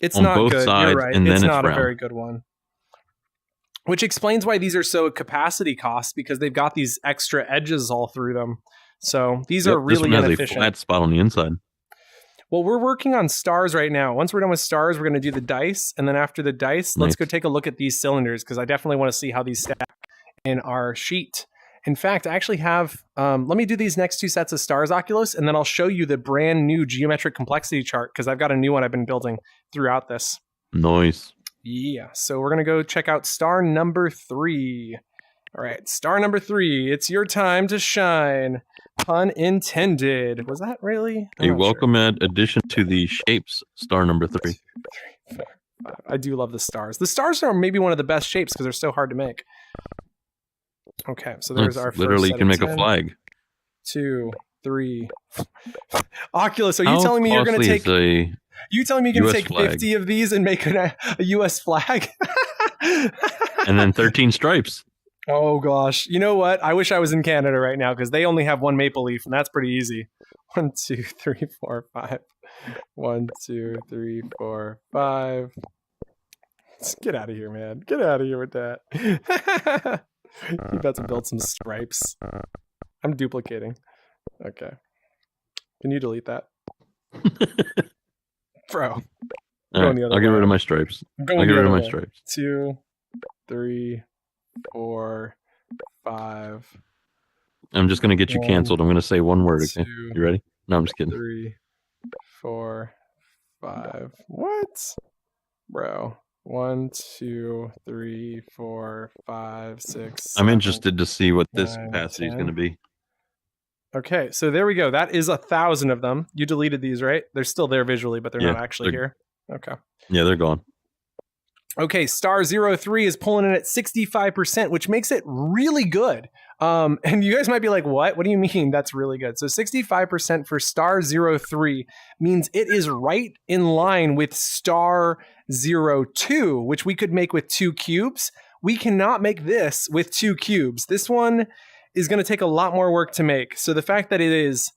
It's on not both good. Sides, You're right. And it's then not it's a very good one. Which explains why these are so capacity costs, because they've got these extra edges all through them. So these are really inefficient. This one has a flat spot on the inside. Well, we're working on stars right now. Once we're done with stars, we're going to do the dice. And then after the dice, let's go take a look at these cylinders, because I definitely want to see how these stack in our sheet. In fact, I actually have, let me do these next 2 sets of stars, Oculus, and then I'll show you the brand new geometric complexity chart, because I've got a new one I've been building throughout this. Nice. Yeah, so we're going to go check out star number 3. All right, star number 3, it's your time to shine. Pun intended. Was that really? A welcome addition to the shapes, star number 3. 2, 3, 4, 5. I do love the stars. The stars are maybe one of the best shapes because they're so hard to make. Okay, so there's our first literally, you can make 10. a flag. 2, 3. Oculus, are you telling me you're going to take... You telling me you're going to take 50 of these and make a U.S. flag? And then 13 stripes. Oh, gosh. You know what? I wish I was in Canada right now because they only have 1 maple leaf, and that's pretty easy. 1, 2, 3, 4, 5. 1, 2, 3, 4, 5. Get out of here, man. Get out of here with that. You about to build some stripes. I'm duplicating. Okay. Can you delete that? Bro. All right, I'll get rid of my stripes. I'll get rid of my stripes. 2, 3, 4, 5. I'm just gonna get you canceled. I'm gonna say one word. Okay, you ready? No, I'm just kidding. 3, 4, 5. What, bro? 1, 2, 3, 4, 5, 6. I'm interested to see what this capacity is going to be. Okay, so there we go. That is 1,000 of them. You deleted these, right? They're still there visually, but they're not actually here. Okay. Yeah, they're gone. Okay, star 03 is pulling in at 65%, which makes it really good. And you guys might be like, what? What do you mean that's really good? So 65% for star 03 means it is right in line with star 02, which we could make with 2 cubes. We cannot make this with 2 cubes. This one is going to take a lot more work to make. So the fact that it is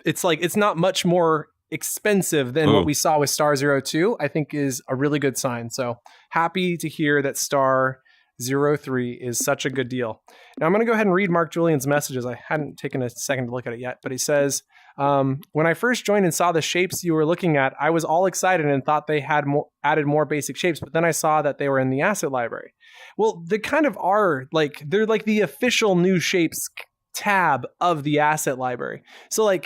it's not much more expensive than what we saw with star 02, I think is a really good sign. So happy to hear that star 03 is such a good deal. Now I'm going to go ahead and read Mark Julian's messages. I hadn't taken a second to look at it yet, but he says, when I first joined and saw the shapes you were looking at, I was all excited and thought they had added more basic shapes, but then I saw that they were in the asset library. Well, they kind of are they're like the official new shapes tab of the asset library. So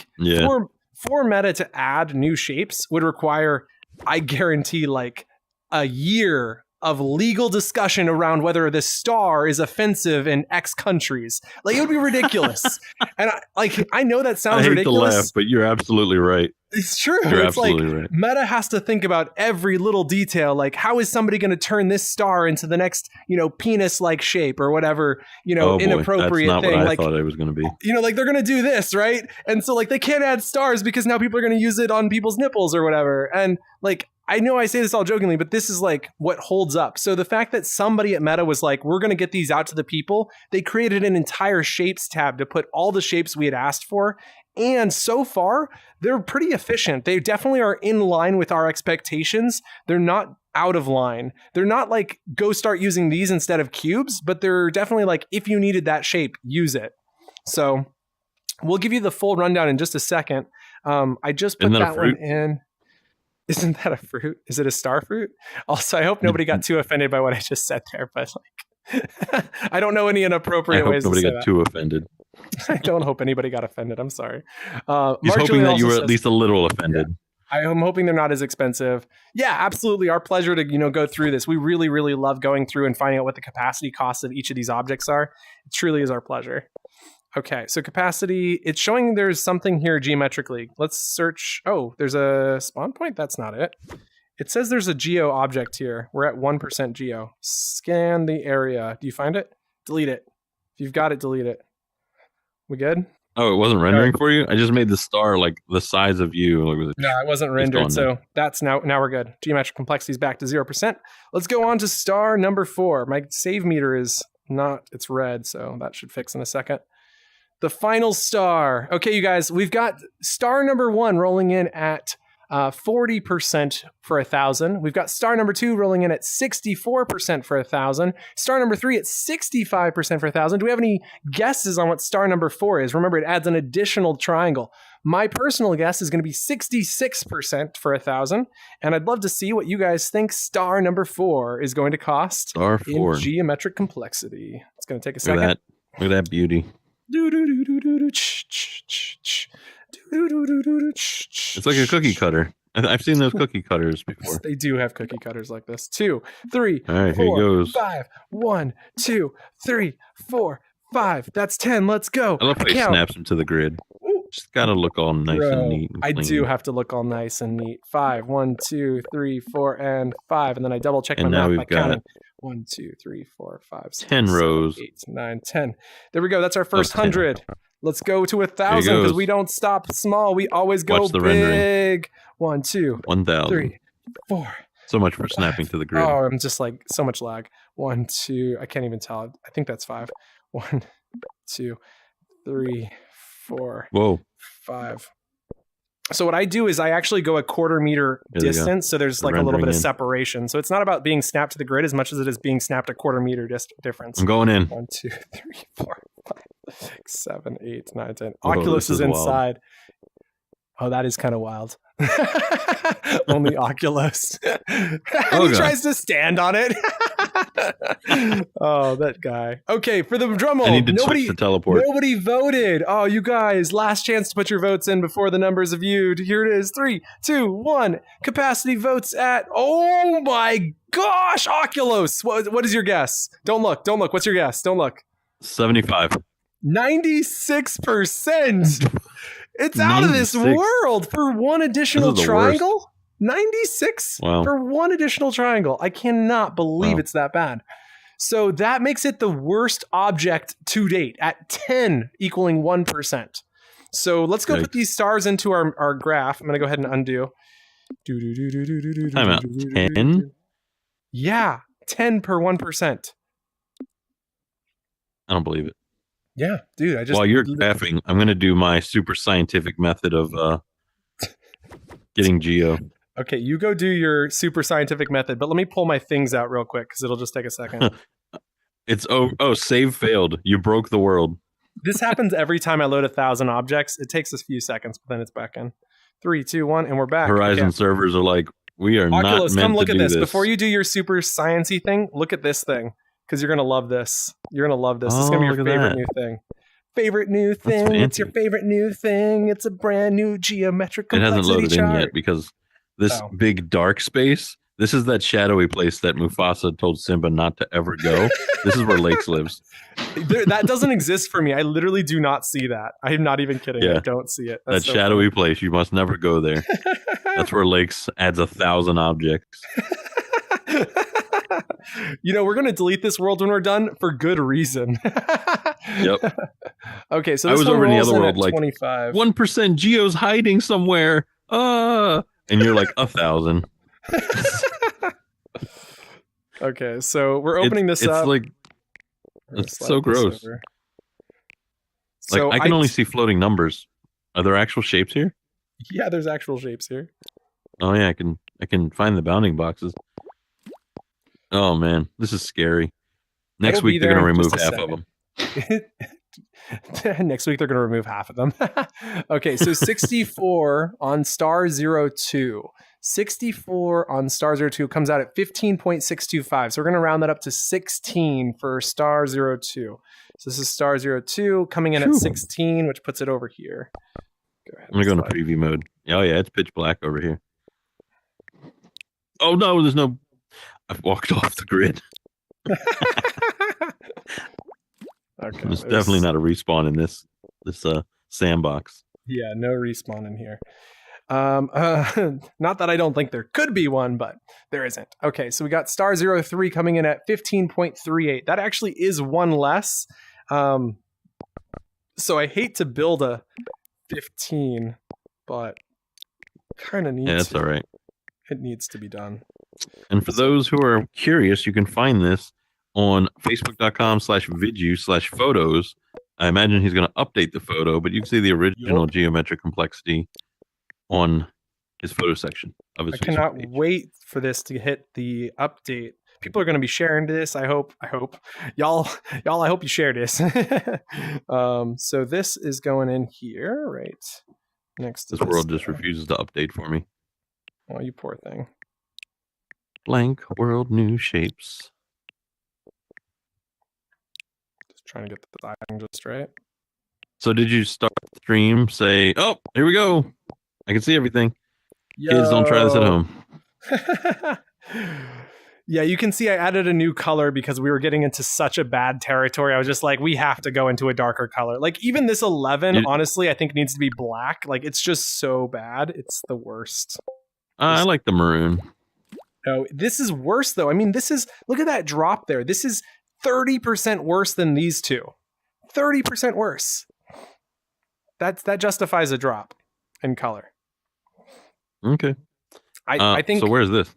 for Meta to add new shapes would require, I guarantee, like a year of legal discussion around whether the star is offensive in X countries. Like, it would be ridiculous. And I know that sounds ridiculous. I hate to laugh, but you're absolutely right. It's true. You're it's absolutely like right. Meta has to think about every little detail. Like, how is somebody going to turn this star into the next, penis-like shape or whatever, inappropriate that's not thing. What I thought it was going to be. Like they're going to do this, right? And so they can't add stars because now people are going to use it on people's nipples or whatever. And I know I say this all jokingly, but this is what holds up. So the fact that somebody at Meta was like, we're going to get these out to the people, they created an entire shapes tab to put all the shapes we had asked for. And so far, they're pretty efficient. They definitely are in line with our expectations. They're not out of line. They're not go start using these instead of cubes, but they're definitely if you needed that shape, use it. So we'll give you the full rundown in just a second. I just put that one in. Isn't that a fruit? Is it a star fruit? Also, I hope nobody got too offended by what I just said there, but I don't know any inappropriate ways to say that. Nobody got too offended. I don't hope anybody got offended. I'm sorry. He's hoping that you were at least a little offended. Yeah, I'm hoping they're not as expensive. Yeah, absolutely. Our pleasure to go through this. We really, really love going through and finding out what the capacity costs of each of these objects are. It truly is our pleasure. Okay, so capacity, it's showing there's something here geometrically. Let's search. Oh, there's a spawn point? That's not it. It says there's a geo object here. We're at 1% geo. Scan the area. Do you find it? Delete it. If you've got it, delete it. We good? Oh, it wasn't rendering for you? I just made the star the size of you. No, it wasn't rendered. So that's now we're good. Geometric complexity is back to 0%. Let's go on to star number 4. My save meter is not, it's red, so that should fix in a second. The final star. Okay, you guys, we've got star number 1 rolling in at 40% for 1,000. We've got star number 2 rolling in at 64% for 1,000. Star number 3 at 65% for 1,000. Do we have any guesses on what star number 4 is? Remember, it adds an additional triangle. My personal guess is going to be 66% for 1,000. And I'd love to see what you guys think star number 4 is going to cost in geometric complexity. It's going to take a second. Look at that beauty. It's like a cookie cutter. I've seen those cookie cutters before. They do have cookie cutters like this. 2, 3, all right, 4, here goes. 5. 1, 2, 3, 4, 5. That's 10. Let's go. I love how he snaps them to the grid. Just gotta look all nice and neat. And I do have to look all nice and neat. 5. 1, 2, 3, 4, and 5. And then I double check my math by counting. 1, 2, 3, 4, 5, 6, 10 rows. 8, 9, 10. There we go. That's our first 100. Let's go to 1,000 because we don't stop small. We always go big. Rendering. 1, 2, 1,000. 3, 4. So much for snapping to the grid. Oh, I'm just so much lag. 1, 2. I can't even tell. I think that's 5. 1, 2, 3, 4. Whoa. 5. So what I do is I actually go a quarter meter distance. So there's like a little bit of separation. So it's not about being snapped to the grid as much as it is being snapped a quarter meter difference. I'm going in. 1, 2, 3, 4, 5, 6, 7, 8, 9, 10. Oculus is inside. Wild. Oh, that is kind of wild. Only Oculus. He tries to stand on it. Oh, that guy. Okay, for the drum roll. I need to switch to teleport. Nobody voted. Oh, you guys, last chance to put your votes in before the numbers are viewed. Here it is. 3, 2, 1. Capacity votes at, oh my gosh, Oculus. What is your guess? Don't look. What's your guess? Don't look. 75. 96%. It's out of this world for one additional triangle. 96 for one additional triangle. I cannot believe it's that bad. So that makes it the worst object to date at 10 equaling 1%. So let's go put these stars into our graph. I'm going to go ahead and undo. Time out. 10? Yeah, 10 per 1%. I don't believe it. Yeah, dude. While you're graphing, I'm going to do my super scientific method of getting geo. Okay, you go do your super scientific method, but let me pull my things out real quick because it'll just take a second. It's save failed. You broke the world. This happens every time I load 1,000 objects. It takes a few seconds, but then it's back in. 3, 2, 1, and we're back. Horizon servers are like, we are Oculus, not meant come look to at do this. this. Before you do your super sciencey thing, look at this thing because you're gonna love this. You're gonna love this. This is gonna be your favorite new thing. Favorite new thing. It's your favorite new thing. It's a brand new geometric complexity It hasn't loaded chart. in yet because this big dark space. This is that shadowy place that Mufasa told Simba not to ever go. This is where Lakes lives. That doesn't exist for me. I literally do not see that. I am not even kidding. I don't see it. That's that shadowy place. You must never go there. That's where Lakes adds 1,000 objects. You know, we're going to delete this world when we're done for good reason. Yep. Okay, so I was over in the other world like 25. 1% geo's hiding somewhere. And you're like 1,000. Okay, so we're opening this up. It's so gross. Like I can only see floating numbers. Are there actual shapes here? Yeah, there's actual shapes here. Oh yeah, I can find the bounding boxes. Oh man, this is scary. Next week they're going to remove half of them. Next week they're going to remove half of them. Okay, so 64 on star 02. 64 on star 02 comes out at 15.625. So we're going to round that up to 16 for star 02. So this is star 02 coming in at 16, which puts it over here. Go ahead. I'm going to go into preview mode. Oh yeah, it's pitch black over here. Oh no, there's no... I've walked off the grid. Okay, there's definitely not a respawn in this sandbox. Yeah, no respawn in here. Not that I don't think there could be one, but there isn't. Okay, so we got star 03 coming in at 15.38. That actually is one less. So I hate to build a 15, but kind of needs to. Yeah, that's all right. It needs to be done. And for those who are curious, you can find this on facebook.com/vidu/photos. I imagine he's going to update the photo, but you can see the original geometric complexity on his photo section of his I cannot wait for this to hit the update. People are going to be sharing this. I hope y'all, I hope you share this. So this is going in here, right next to this world just refuses to update for me. Oh, you poor thing. Blank world, new shapes. Just trying to get the timing just right. So did you start the stream, say, oh, here we go. I can see everything. Yo. Kids, don't try this at home. Yeah, you can see I added a new color because we were getting into such a bad territory. I was just like, we have to go into a darker color. Like even this 11, honestly, I think needs to be black. Like it's just so bad. It's the worst. I like the maroon. No, this is worse though. I mean, look at that drop there. This is 30% worse than these two. 30% worse. That justifies a drop in color. Okay. I think. So where's this?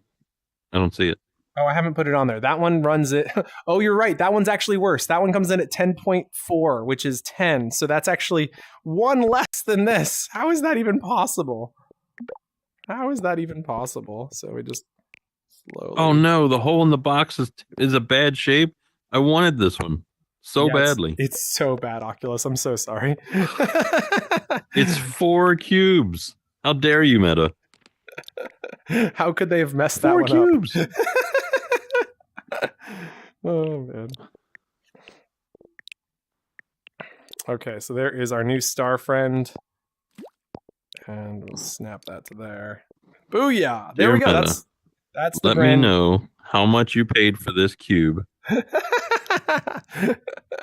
I don't see it. Oh, I haven't put it on there. That one runs it. Oh, you're right. That one's actually worse. That one comes in at 10.4, which is 10. So that's actually one less than this. How is that even possible? How is that even possible? So we just slowly. Oh no, the hole in the box is a bad shape. I wanted this one so badly. It's so bad, Oculus. I'm so sorry. It's 4 cubes. How dare you, Meta? How could they have messed 4 that one cubes. Up? Oh man. Okay, so there is our new star friend. And we'll snap that to there. Booyah! There we go. Meta, that's the let brand. me know how much you paid for this cube.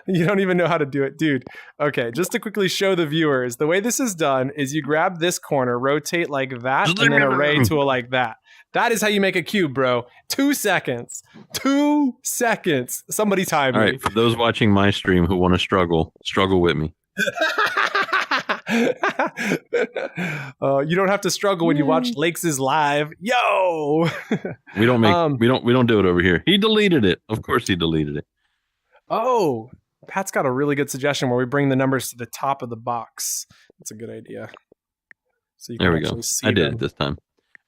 You don't even know how to do it, dude. Okay, just to quickly show the viewers, the way this is done is you grab this corner, rotate like that, and then array tool like that. That is how you make a cube, bro. 2 seconds. 2 seconds. Somebody time me. All right, for those watching my stream who want to struggle with me. You don't have to struggle when you watch Lakes' live. Yo, we don't do it over here. He deleted it. Of course, he deleted it. Oh, Pat's got a really good suggestion where we bring the numbers to the top of the box. That's a good idea. So you can there we go. See I did it this time.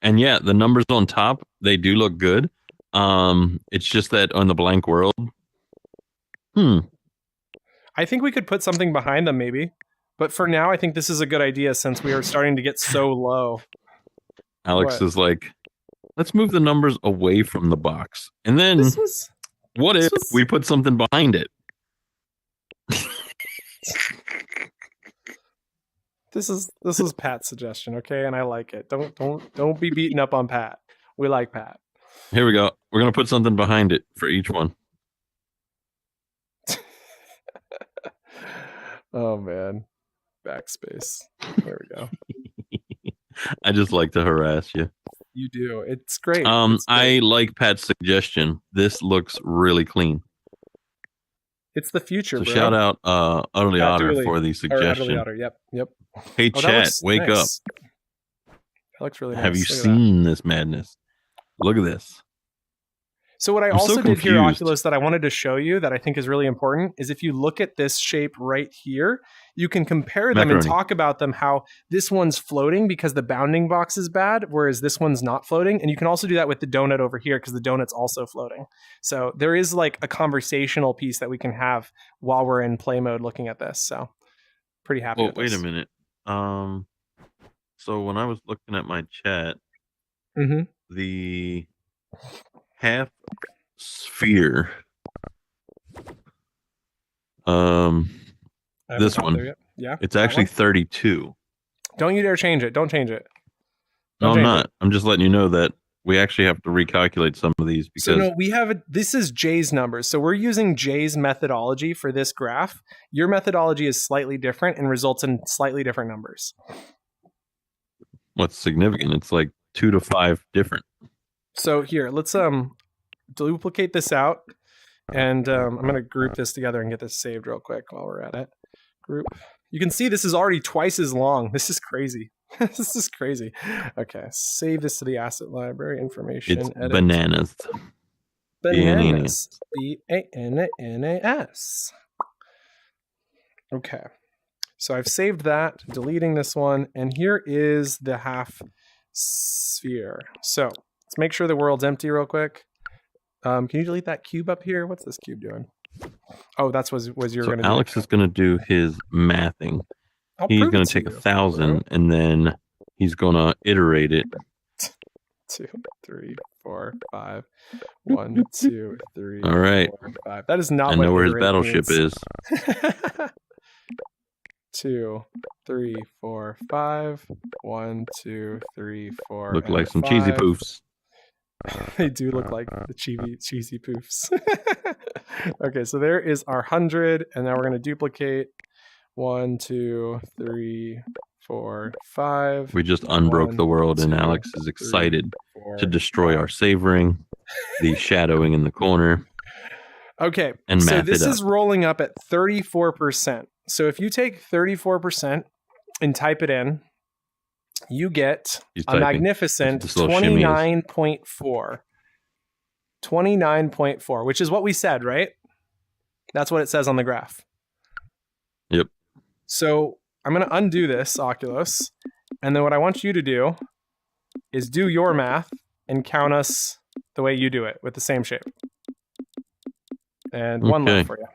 And yeah, the numbers on top, they do look good. It's just that on the blank world. I think we could put something behind them maybe. But for now, I think this is a good idea since we are starting to get so low. Alex is like, let's move the numbers away from the box. And then what if we put something behind it? This is Pat's suggestion, okay? And I like it. Don't be beating up on Pat. We like Pat. Here we go. We're going to put something behind it for each one. Oh man. Backspace. There we go. I just like to harass you. You do. It's great. I like Pat's suggestion. This looks really clean. It's the future, so bro. Shout out Utterly Otter for the suggestion. Otter. Yep. Hey chat, wake up. That looks really nice. Have you seen this madness? Look at this. So what I also did here, Oculus, that I wanted to show you that I think is really important is if you look at this shape right here, you can compare them and talk about them, how this one's floating because the bounding box is bad, whereas this one's not floating. And you can also do that with the donut over here because the donut's also floating. So there is like a conversational piece that we can have while we're in play mode looking at this. So pretty happy with this. Wait a minute. So when I was looking at my chat, the half sphere, this one, it's actually 32. Don't you dare change it. Don't change it. No, I'm not. I'm just letting you know that we actually have to recalculate some of these because so no, we have this is Jay's numbers. So we're using Jay's methodology for this graph. Your methodology is slightly different and results in slightly different numbers. What's significant? It's like 2 to 5 different. So here, let's duplicate this out, and I'm gonna group this together and get this saved real quick while we're at it. Group. You can see this is already twice as long. This is crazy. This is crazy. Okay, save this to the asset library information. It's edit. bananas. Bananas. B-A-N-A-N-A-S. Okay. So I've saved that, deleting this one, and here is the half sphere. So let's make sure the world's empty real quick. Can you delete that cube up here? What's this cube doing? Oh, that's was you're going to do. Alex is going to do his mathing. He's going to take 1,000 and then he's going to iterate it. 2, 3, 4, 5. 1, 2, 3. All right. 4, 5. That is not. I know where his battleship is. 2, 3, 4, 5. 1, 2, 3, 4. Look like some 5. Cheesy poofs. They do look like the cheesy poofs. Okay, so there is our 100, and now we're going to duplicate 1, 2, 3, 4, 5. We just unbroke the world, and Alex is excited to destroy our save ring, the shadowing in the corner. Okay, and so this is rolling up at 34%. So if you take 34% and type it in, you get a magnificent 29.4. 29.4, which is what we said, right? That's what it says on the graph. Yep. So I'm going to undo this, Oculus. And then what I want you to do is do your math and count us the way you do it with the same shape. And one left for you.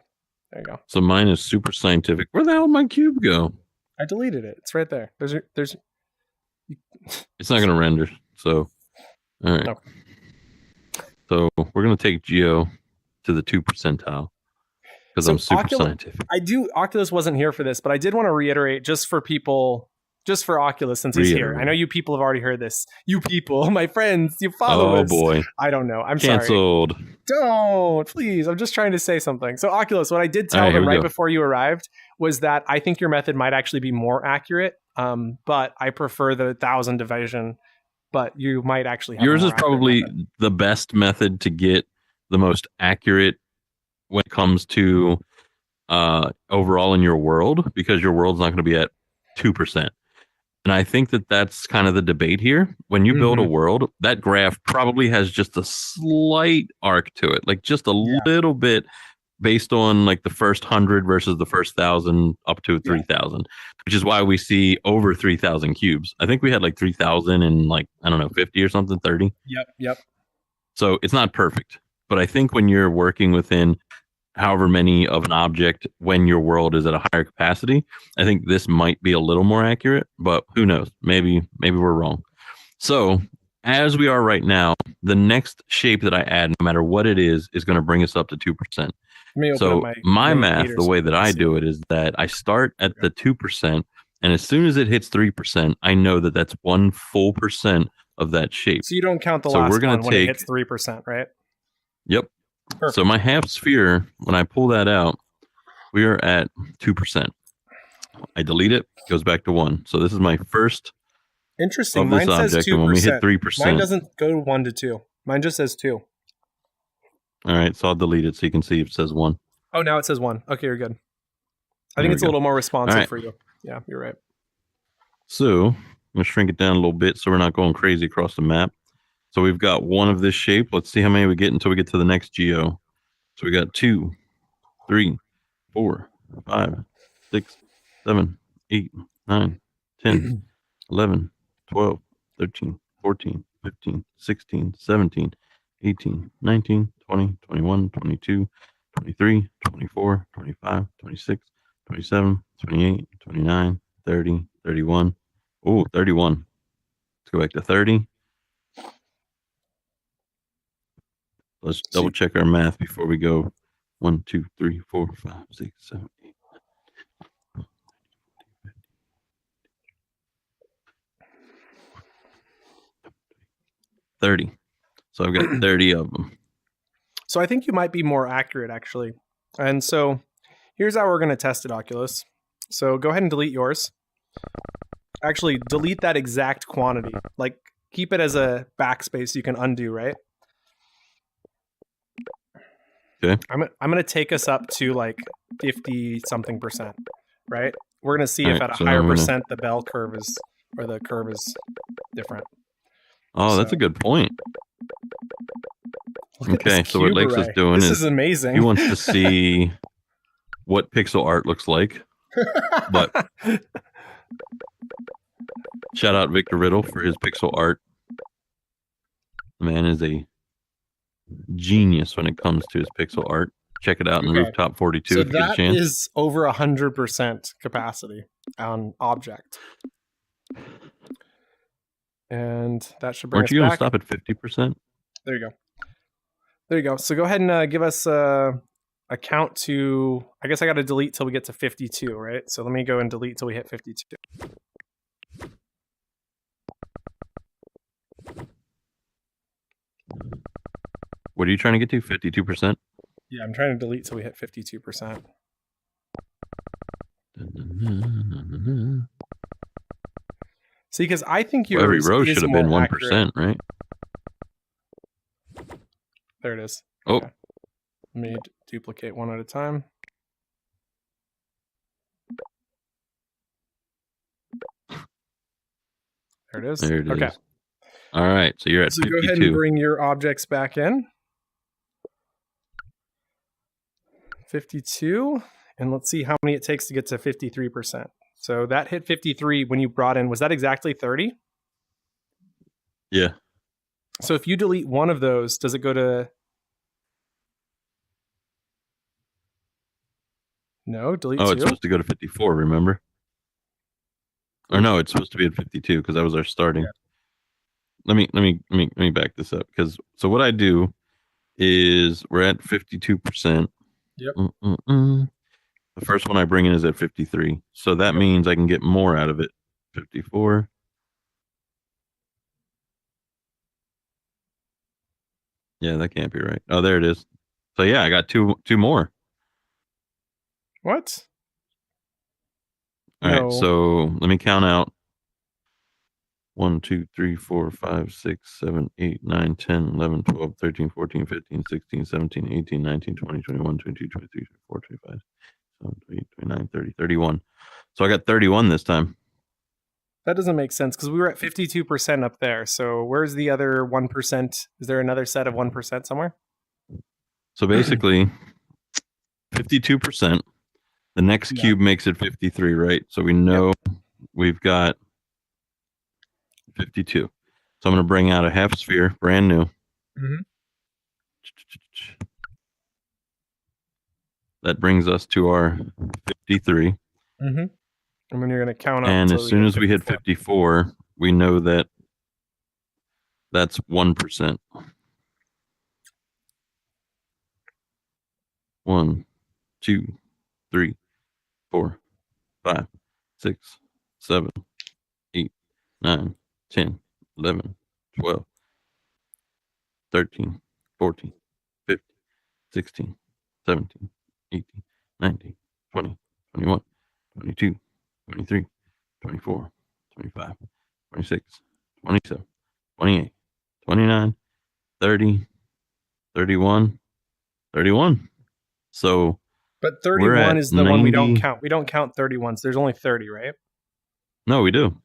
There you go. So mine is super scientific. Where the hell did my cube go? I deleted it. It's right there. There's. It's not going to render. So, all right. Okay. So we're going to take Geo to the 2 percentile because I'm super scientific. Oculus wasn't here for this, but I did want to reiterate just for people, just for Oculus, since he's here. I know you people have already heard this. You people, my friends, you followers. Oh boy. I don't know. I'm Canceled. sorry. Don't, please. I'm just trying to say something. So Oculus, what I did tell him right before you arrived was that I think your method might actually be more accurate, but I prefer the 1,000 division. But you might actually have yours is probably the best method to get the most accurate when it comes to overall in your world, because your world's not going to be at 2%. And I think that that's kind of the debate here. When you build a world, that graph probably has just a slight arc to it, like just a little bit based on like the first 100 versus the first 1,000 up to 3,000, which is why we see over 3,000 cubes. I think we had like 3,000 and like, I don't know, 50 or something, 30. Yep. So it's not perfect. But I think when you're working within however many of an object when your world is at a higher capacity, I think this might be a little more accurate, but who knows? Maybe we're wrong. So as we are right now, the next shape that I add, no matter what it is going to bring us up to 2%. So my math, the way that I do it is that I start at the 2%, and as soon as it hits 3%, I know that that's 1 full percent of that shape. So you don't count the last one when it hits 3%, right? Yep. Perfect. So my half sphere, when I pull that out, we are at 2%. I delete it, goes back to 1. So this is my first. Interesting. Mine says 2%. And when we hit 3%, mine doesn't go 1 to 2. Mine just says 2. All right, so I'll delete it so you can see if it says 1. Oh, now it says 1. Okay, you're good. I think it's a little more responsive for you. Yeah, you're right. So I'm going to shrink it down a little bit so we're not going crazy across the map. So we've got 1 of this shape. Let's see how many we get until we get to the next geo. So we got 2, 3, 4, 5, 6, 7, 8, 9, 10, 11, 12, 13, 14, 15, 16, 17, 18, 19, 20, 21, 22, 23, 24, 25, 26, 27, 28, 29, 30, 31. Oh, 31. Let's go back to 30. Let's double check our math before we go. 1, 2, 3, 4, 5, 6, 7, 8, 9, 30. So I've got 30 of them. So I think you might be more accurate, actually. And so here's how we're going to test it, Oculus. So go ahead and delete yours. Actually, delete that exact quantity. Like, keep it as a backspace you can undo, right? Okay. I'm going to take us up to like 50-something%, right? We're going to see if at a higher percent the bell curve is, or the curve is different. Oh, that's a good point. Okay, so what Lakes is doing is amazing. He wants to see what pixel art looks like. But shout out Victor Riddle for his pixel art. The man is a genius when it comes to his pixel art. Check it out in Rooftop 42 if you get a chance. That is over 100% capacity on object. And that should bring Aren't us you going to back. stop at 50%? There you go. There you go. So go ahead and give us a count to, I guess I got to delete till we get to 52, right? So let me go and delete till we hit 52. What are you trying to get to? 52%? Yeah, I'm trying to delete till we hit 52%. See, because I think yours every row is should have been 1%, accurate. right? There it is. Oh. Okay. Let me duplicate one at a time. There it is. There it okay. is. All right, so you're at 52. So go ahead and bring your objects back in. 52, and let's see how many it takes to get to 53%. So that hit 53 when you brought in, was that exactly 30? Yeah. So if you delete one of those, does it go to... No, delete Oh, it's 2? supposed to go to 54, remember? Or no, it's supposed to be at 52 because that was our starting. Yeah. Let me back this up, because so what I do is we're at 52%. Yep. The first one I bring in is at 53. So that Yep. means I can get more out of it. 54. Yeah, that can't be right. Oh, there it is. So yeah, I got two more. What? All right, No. so let me count out. 1, 2, 3, 4, 5, 6, 7, 8, 9, 10, 11, 12, 13, 14, 15, 16, 17, 18, 19, 20, 21, 22, 23, 24, 25, 28, 29, 30, 31. So I got 31 this time. That doesn't make sense because we were at 52% up there. So where's the other 1%? Is there another set of 1% somewhere? So basically, 52%. The next Yeah. cube makes it 53, right? So we know we've got 52. So I'm going to bring out a half sphere, brand new. Mm-hmm. That brings us to our 53. Mm-hmm. And then you're going to count up And until as we soon hit as we hit 54, we know that that's 1%. 1, 2, 3, 4, 5, 6, 7, 8, 9, 10, 11, 12, 13, 14, 15, 16, 17, 18, 19, 20, 21, 22, 23, 24, 25, 26, 27, 28, 29, 30, 31, 31. So But we're 31 at is the one we don't 90. count. We don't count 31s. There's only 30, right? No, we do.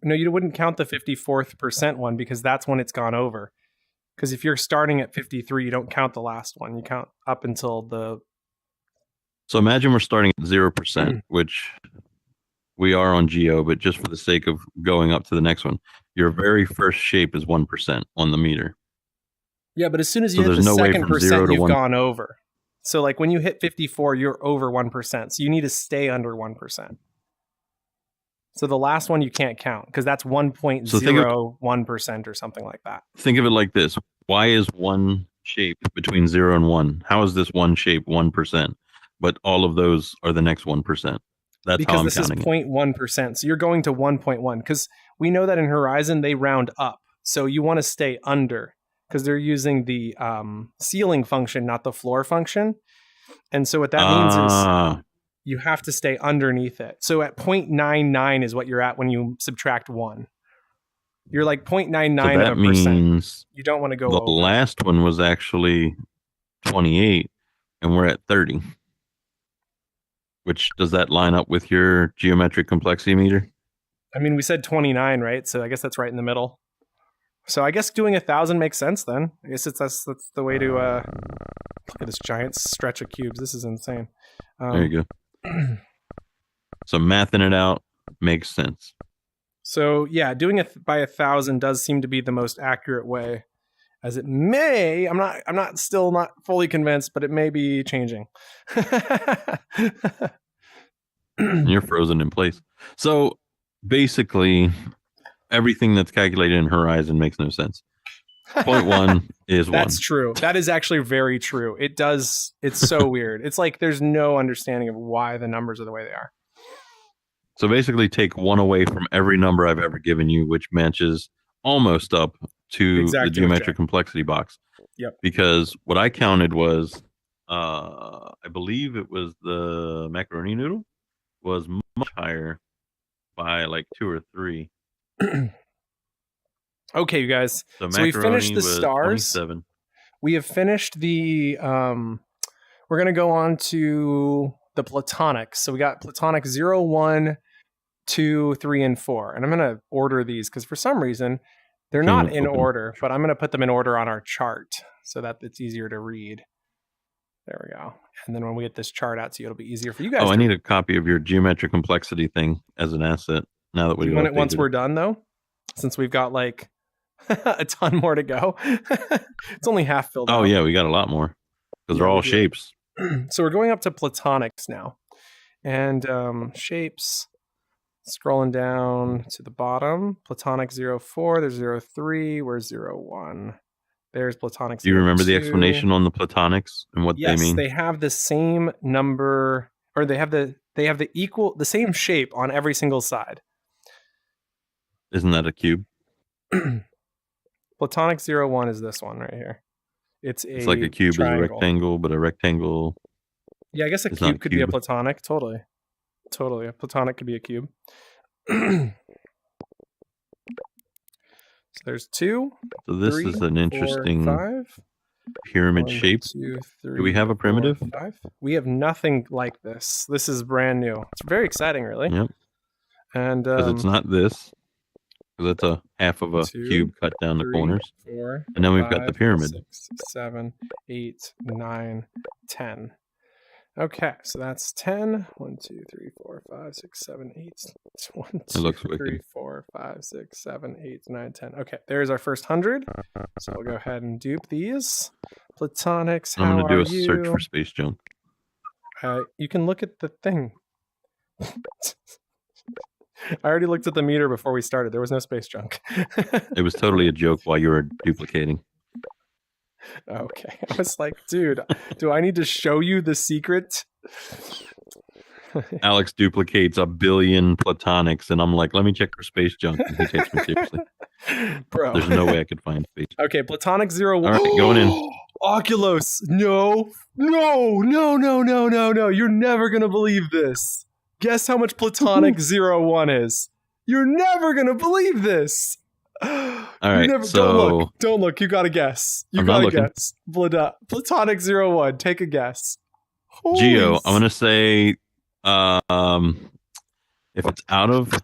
No, you wouldn't count the 54th percent one because that's when it's gone over. Because if you're starting at 53, you don't count the last one. You count up until the... So imagine we're starting at 0%, which we are on Geo, but just for the sake of going up to the next one, your very first shape is 1% on the meter. Yeah, but as soon as you So hit there's the no way second from 0 percent, to you've 1. gone over. So like when you hit 54, you're over 1%. So you need to stay under 1%. So the last one you can't count because that's 1.01% or something like that. Think of it like this. Why is one shape between 0 and 1? How is this one shape 1%? But all of those are the next 1%. That's how Because I'm this is counting it. 0.1%. So you're going to 1.1 because we know that in Horizon they round up. So you want to stay under because they're using the ceiling function, not the floor function. And so what that means is you have to stay underneath it. So at 0.99 is what you're at when you subtract 1. You're like 0.99 so that of a percent. means You don't want to go the over. last one was actually 28 and we're at 30. Which, does that line up with your geometric complexity meter? I mean, we said 29, right? So I guess that's right in the middle. So I guess doing 1,000 makes sense then. I guess that's the way to look at this giant stretch of cubes. This is insane. There you go. So mathing it out makes sense. So yeah, doing it by 1,000 does seem to be the most accurate way. As it may, I'm still not fully convinced, but it may be changing. You're frozen in place. So basically, everything that's calculated in Horizon makes no sense. 0.1 is 1. That's true. That is actually very true. It does. It's so weird. It's like there's no understanding of why the numbers are the way they are. So basically, take 1 away from every number I've ever given you, which matches almost up to the geometric complexity box. Yep. Because what I counted was, I believe it was the macaroni noodle was much higher by like 2 or 3. Okay, you guys. So we finished the stars. 27. We have finished the. We're gonna go on to the platonics. So we got platonic 0, 1, 2, 3, and 4, and I'm gonna order these because for some reason they're not in order, but I'm gonna put them in order on our chart so that it's easier to read. There we go. And then when we get this chart out to you, it'll be easier for you guys. Oh, I need a copy of your geometric complexity thing as an asset. Now that we want it once we're done, though, since we've got like A ton more to go. It's only half filled out. Oh yeah, we got a lot more because they're all shapes. So we're going up to platonics now, and shapes. Scrolling down to the bottom, platonic 04. There's 03. Where's 01? There's platonic 02. Do you remember the explanation on the platonics and what they mean? Yes, they have the same number, or they have the same shape on every single side. Isn't that a cube? Platonic 01 is this one right here. It's like a cube triangle. is a rectangle, but a rectangle. Yeah, I guess a cube could be a platonic. Totally. A platonic could be a cube. So there's 2. So this 3, is an interesting 4, 5. Pyramid 1, shape. 2, 3, do we have a primitive? 4, 5. We have nothing like this. This is brand new. It's very exciting, really. Yep. And because it's not this. Because it's a half of a cube cut down the corners. 4, and then we've 5, got the pyramid. 6, 7, 8, 9, 10. Okay, so that's 10. 1, 2, 3, 4, 5, 6, 7, 8. 1, 2, 3, 4, 5, 6, 7, 8, 9, 10. Okay, there's our first 100. So we'll go ahead and dupe these. Platonics, I'm going to do a you? search for space junk. You can look at the thing. I already looked at the meter before we started. There was no space junk. It was totally a joke while you were duplicating. Okay. I was like, dude, do I need to show you the secret? Alex duplicates 1 billion platonics, and I'm like, let me check for space junk. And he takes me seriously. Bro. There's no way I could find space. Okay, platonic 01. All right, going in. Oculus. No. You're never going to believe this. Guess how much platonic 01 is. You're never going to believe this. All right, so don't look. You gotta guess. You gotta guess. Platonic 01. Take a guess. Geo, I'm gonna say, if it's out of 1,000,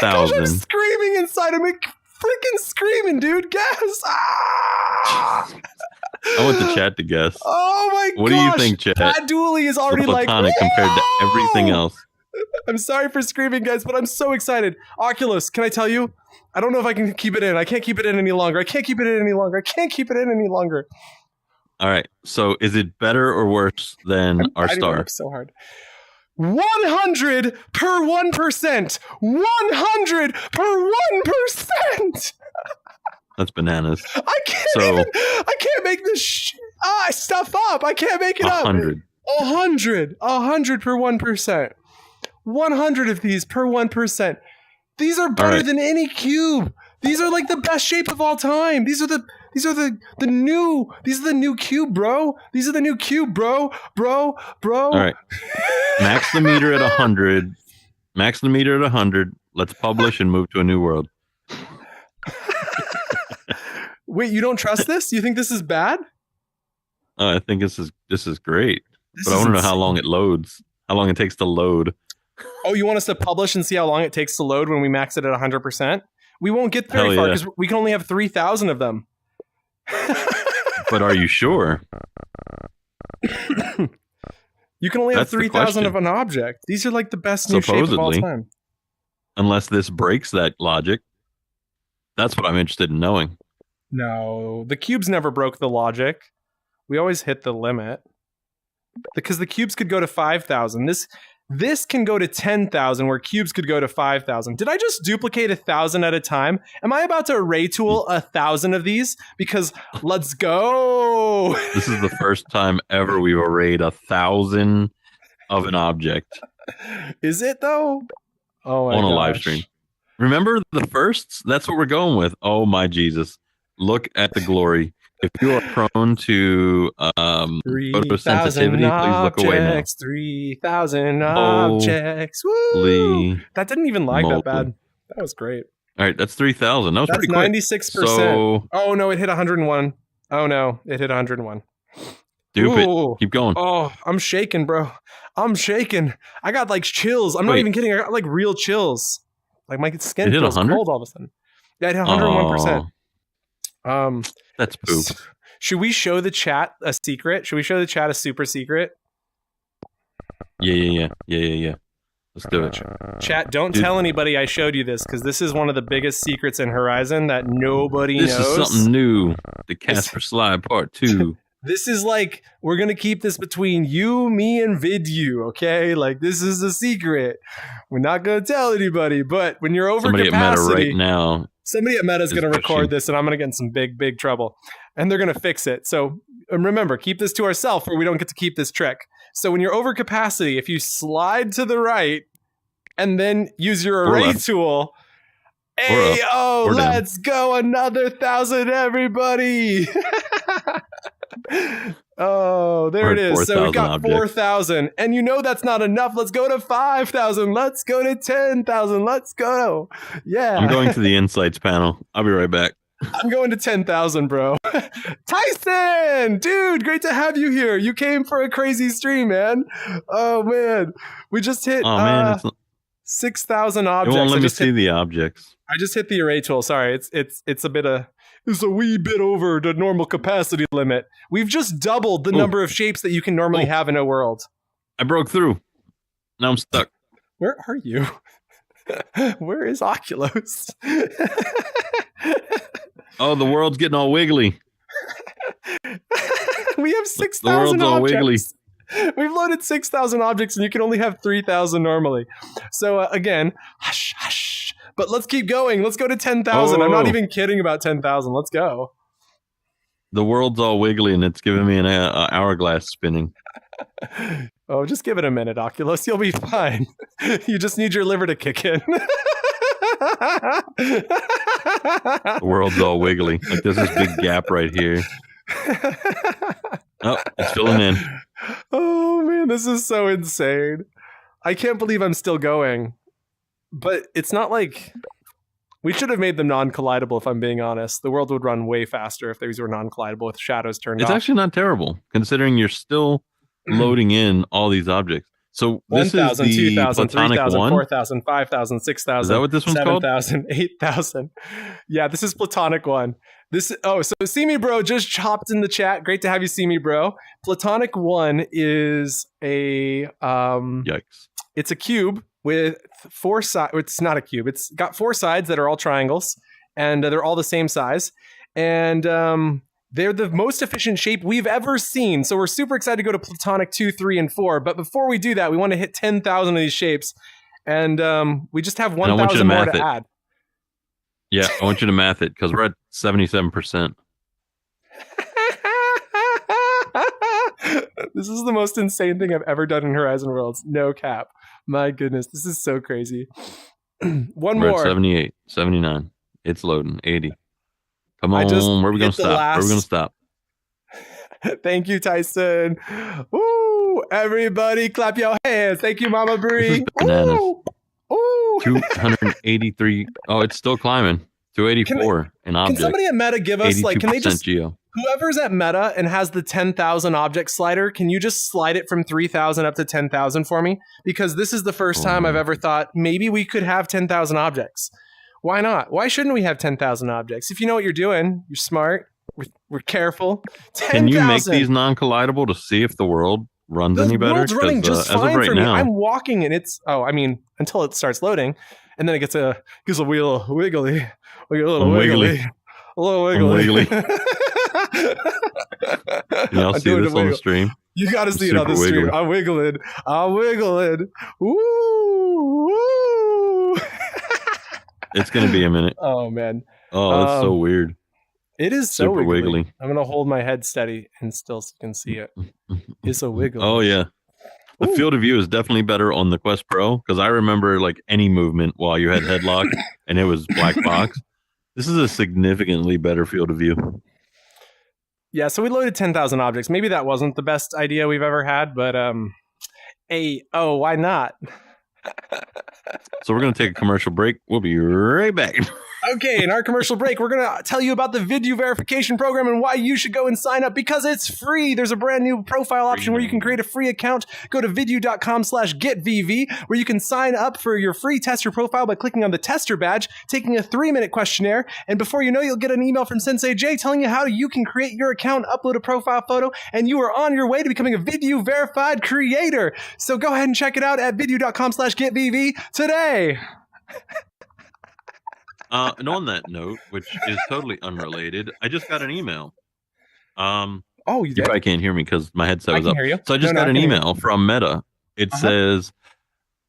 gosh, I'm screaming inside of me, freaking screaming, dude. Guess. Ah! I want the chat to guess. Oh my god! What do you think, chat? Pat Dooley is already platonic compared to everything else. I'm sorry for screaming, guys, but I'm so excited. Oculus, can I tell you? I don't know if I can keep it in. I can't keep it in any longer. All right. So is it better or worse than our star? Work so hard. 100 per 1%. 100 per 1%. That's bananas. I can't make this stuff up. I can't make it 100. up. 100 per 1%. 100 of these per 1%. These are better than any cube. These are like the best shape of all time. These are the new cube, bro. These are the new cube, bro. All right. Max the meter at 100. Max the meter at 100. Let's publish and move to a new world. Wait, you don't trust this? You think this is bad? I think this is great. But I want to know how long it loads. How long it takes to load. Oh, you want us to publish and see how long it takes to load when we max it at 100%? We won't get very far because we can only have 3,000 of them. But are you sure? You can only have 3,000 of an object. These are like the best new shape of all time. Unless this breaks that logic. That's what I'm interested in knowing. No, the cubes never broke the logic. We always hit the limit. Because the cubes could go to 5,000. This can go to 10,000 where cubes could go to 5,000. Did I just duplicate 1,000 at a time? Am I about to array tool 1,000 of these? Because let's go. This is the first time ever we've arrayed 1,000 of an object. Is it though? Oh my on a gosh. live stream. Remember the firsts? That's what we're going with. Oh my Jesus. Look at the glory. If you are prone to photosensitivity, please look away now. 3,000 objects. Woo! That didn't even lag that bad. That was great. All right, that's 3,000. That was pretty quick. 96%. So, oh no, it hit 101. Oh no, it hit 101. Dupe it. Keep going. Oh, I'm shaking, bro. I'm shaking. I got like chills. I'm not even kidding. I got like real chills. Like my skin feels cold all of a sudden. Yeah, it hit 101%. That's poop. Should we show the chat a secret? Should we show the chat a super secret? Yeah. Let's do it. Chat, don't tell anybody I showed you this, because this is one of the biggest secrets in Horizon that nobody knows. This is something new. The Casper Slide Part 2. This is like, we're going to keep this between you, me, and Vidu, okay? Like, this is a secret. We're not going to tell anybody, but when you're over Somebody capacity... at Meta right now. Somebody at Meta is going to record this, and I'm going to get in some big, big trouble. And they're going to fix it. So remember, keep this to ourselves, or we don't get to keep this trick. So when you're over capacity, if you slide to the right and then use your array tool... Hey, oh, let's go. Another 1,000, everybody. Oh, there it is. So we got 4,000. And you know that's not enough. Let's go to 5,000. Let's go to 10,000. Let's go. Yeah. I'm going to the insights panel. I'll be right back. I'm going to 10,000, bro. Tyson! Dude, great to have you here. You came for a crazy stream, man. Oh, man. We just hit 6,000 objects. It won't let me see the objects. I just hit the array tool. Sorry, it's a wee bit over the normal capacity limit. We've just doubled the number of shapes that you can normally have in a world. I broke through. Now I'm stuck. Where are you? Where is Oculus? Oh, the world's getting all wiggly. We have 6,000 objects. The world's all wiggly. We've loaded 6,000 objects, and you can only have 3,000 normally. So again, hush, hush. But let's keep going. Let's go to 10,000. I'm not even kidding about 10,000. Let's go. The world's all wiggly, and it's giving me an hourglass spinning. Oh, just give it a minute, Oculus. You'll be fine. You just need your liver to kick in. The world's all wiggly. Like there's this big gap right here. Oh, it's filling in. Oh, man, this is so insane. I can't believe I'm still going. But it's not like... We should have made them non-collidable, if I'm being honest. The world would run way faster if these were non-collidable with shadows turned off. It's actually not terrible, considering you're still loading in all these objects. So this 1,000, is the 2,000, platonic 3,000, one? 4,000, 5,000, 6,000. Is that what this one's called? 7,000, 8,000. Yeah, this is platonic one. So See Me Bro just chopped in the chat. Great to have you, See Me Bro. Platonic one is a... Yikes. It's a cube with 4 sides. It's not a cube. It's got 4 sides that are all triangles, and they're all the same size. And they're the most efficient shape we've ever seen. So we're super excited to go to Platonic 2, 3, and 4. But before we do that, we want to hit 10,000 of these shapes. And we just have 1,000 more to add. Yeah, I want you to math it, because we're at 77%. This is the most insane thing I've ever done in Horizon Worlds. No cap. My goodness, this is so crazy. One we're more. At 78, 79. It's loading. 80. Come on, where are we going to stop? Where are we going to stop? Thank you, Tyson. Woo! Everybody clap your hands. Thank you, Mama Bree. Bananas. Ooh. 283. Oh, it's still climbing. 284 in object. Can somebody at Meta give us, like, can they just... Geo. Whoever's at Meta and has the 10,000 object slider, can you just slide it from 3,000 up to 10,000 for me? Because this is the first time I've ever thought maybe we could have 10,000 objects. Why not? Why shouldn't we have 10,000 objects? If you know what you're doing, you're smart, we're careful. 10, can you make these non-collidable to see if the world runs any better? The world's running just fine for me. Now, I'm walking and it's, until it starts loading. And then it gets a wheel wiggly. We get a little wiggly. A little wiggly. Y'all see this on the stream? You got to see it on the stream. I'm wiggling. Woo! It's going to be a minute. Oh, man. Oh, that's so weird. It is so super wiggly. I'm going to hold my head steady and still can see it. It's a wiggle. Oh, yeah. The field of view is definitely better on the Quest Pro, because I remember like any movement while you had headlock and it was black box. This is a significantly better field of view. Yeah, so we loaded 10,000 objects. Maybe that wasn't the best idea we've ever had, but why not? So we're going to take a commercial break. We'll be right back. Okay, in our commercial break, we're going to tell you about the video verification program and why you should go and sign up because it's free. There's a brand new profile option where you can create a free account. Go to video.com/getvv where you can sign up for your free tester profile by clicking on the tester badge, taking a 3-minute questionnaire, and before you know, you'll get an email from Sensei Jay telling you how you can create your account, upload a profile photo, and you are on your way to becoming a video verified creator. So go ahead and check it out at video.com/getvv today. And on that note, which is totally unrelated, I just got an email. You You did? probably can't hear me because my headset I was can up. hear you. So I just No, got I an can hear email from Meta. It says,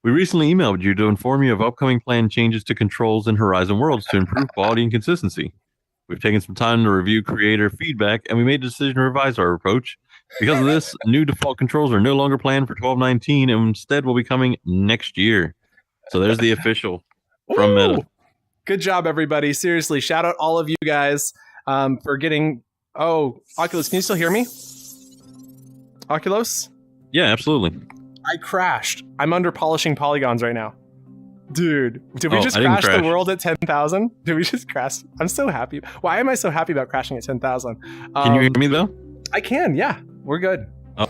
we recently emailed you to inform you of upcoming planned changes to controls in Horizon Worlds to improve quality and consistency. We've taken some time to review creator feedback, and we made a decision to revise our approach. Because of this, new default controls are no longer planned for 12/19 and instead will be coming next year. So there's the official from Meta. Good job, everybody. Seriously, shout out all of you guys for getting... Oh, Oculus, can you still hear me? Oculus? Yeah, absolutely. I crashed. I'm under polishing polygons right now. Dude, did we just I didn't crash the crash. world at 10,000? Did we just crash? I'm so happy. Why am I so happy about crashing at 10,000? Can you hear me, though? I can, yeah. We're good. I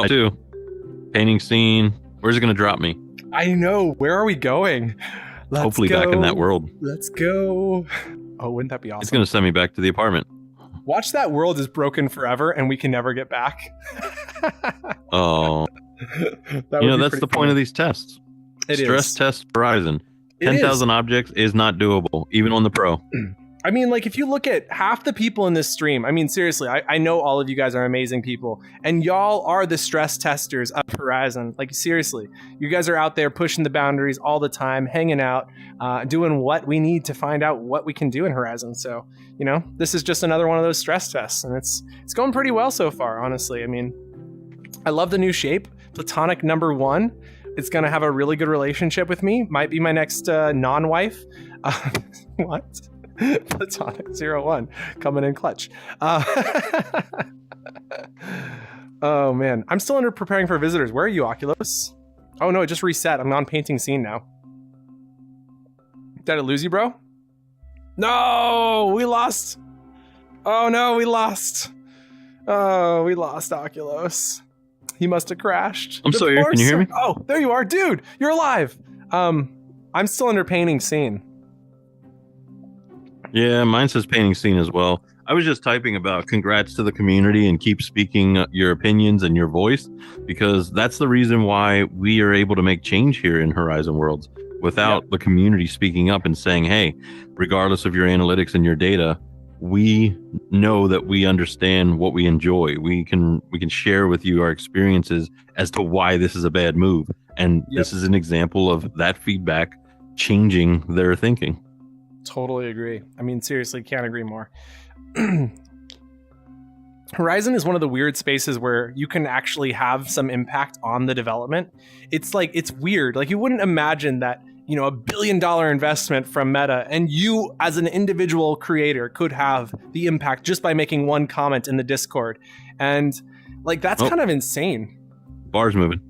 do. Painting scene. Where's it going to drop me? I know. Where are we going? Let's Hopefully back in that world. Let's go. Oh, wouldn't that be awesome? It's going to send me back to the apartment. Watch that world is broken forever and we can never get back. Oh. That's the point of these tests. Stress test Horizon. 10,000 objects is not doable, even on the Pro. I mean, like, if you look at half the people in this stream, I mean, seriously, I know all of you guys are amazing people, and y'all are the stress testers of Horizon. Like, seriously, you guys are out there pushing the boundaries all the time, hanging out, doing what we need to find out what we can do in Horizon. So, this is just another one of those stress tests, and it's going pretty well so far, honestly. I mean, I love the new shape. Platonic #1. It's going to have a really good relationship with me. Might be my next non-wife. What? Platonic 01 coming in clutch. Oh man, I'm still under preparing for visitors. Where are you, Oculus? Oh no, it just reset. I'm on painting scene now. Did I lose you, bro? No, we lost. Oh no, we lost. Oh, we lost Oculus. He must have crashed. I'm still here. Can you hear me? Oh, there you are, dude. You're alive. I'm still under painting scene. Yeah, mine says painting scene as well. I was just typing about congrats to the community and keep speaking your opinions and your voice, because that's the reason why we are able to make change here in Horizon Worlds. Without the community speaking up and saying, hey, regardless of your analytics and your data, we know that we understand what we enjoy. We can share with you our experiences as to why this is a bad move. And this is an example of that feedback changing their thinking. Totally agree. I mean, seriously, can't agree more. Horizon is one of the weird spaces where you can actually have some impact on the development. It's weird. Like, you wouldn't imagine that, $1 billion investment from Meta and you as an individual creator could have the impact just by making one comment in the Discord. And like, that's kind of insane. Bar's moving.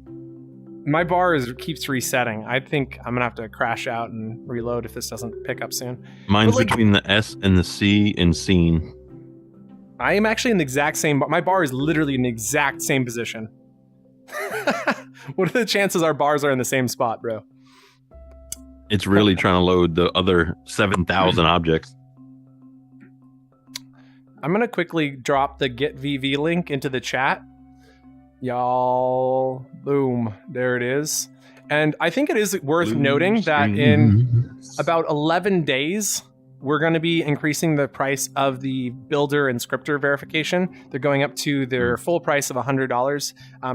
My bar keeps resetting. I think I'm gonna have to crash out and reload if this doesn't pick up soon. Mine's between the S and the C in scene. I am actually in the exact same bar. My bar is literally in the exact same position. What are the chances our bars are in the same spot, bro? It's really trying to load the other 7,000 objects. I'm gonna quickly drop the GetVV link into the chat. Y'all, boom, there it is. And I think it is worth noting that in about 11 days, we're going to be increasing the price of the builder and scripter verification. They're going up to their full price of $100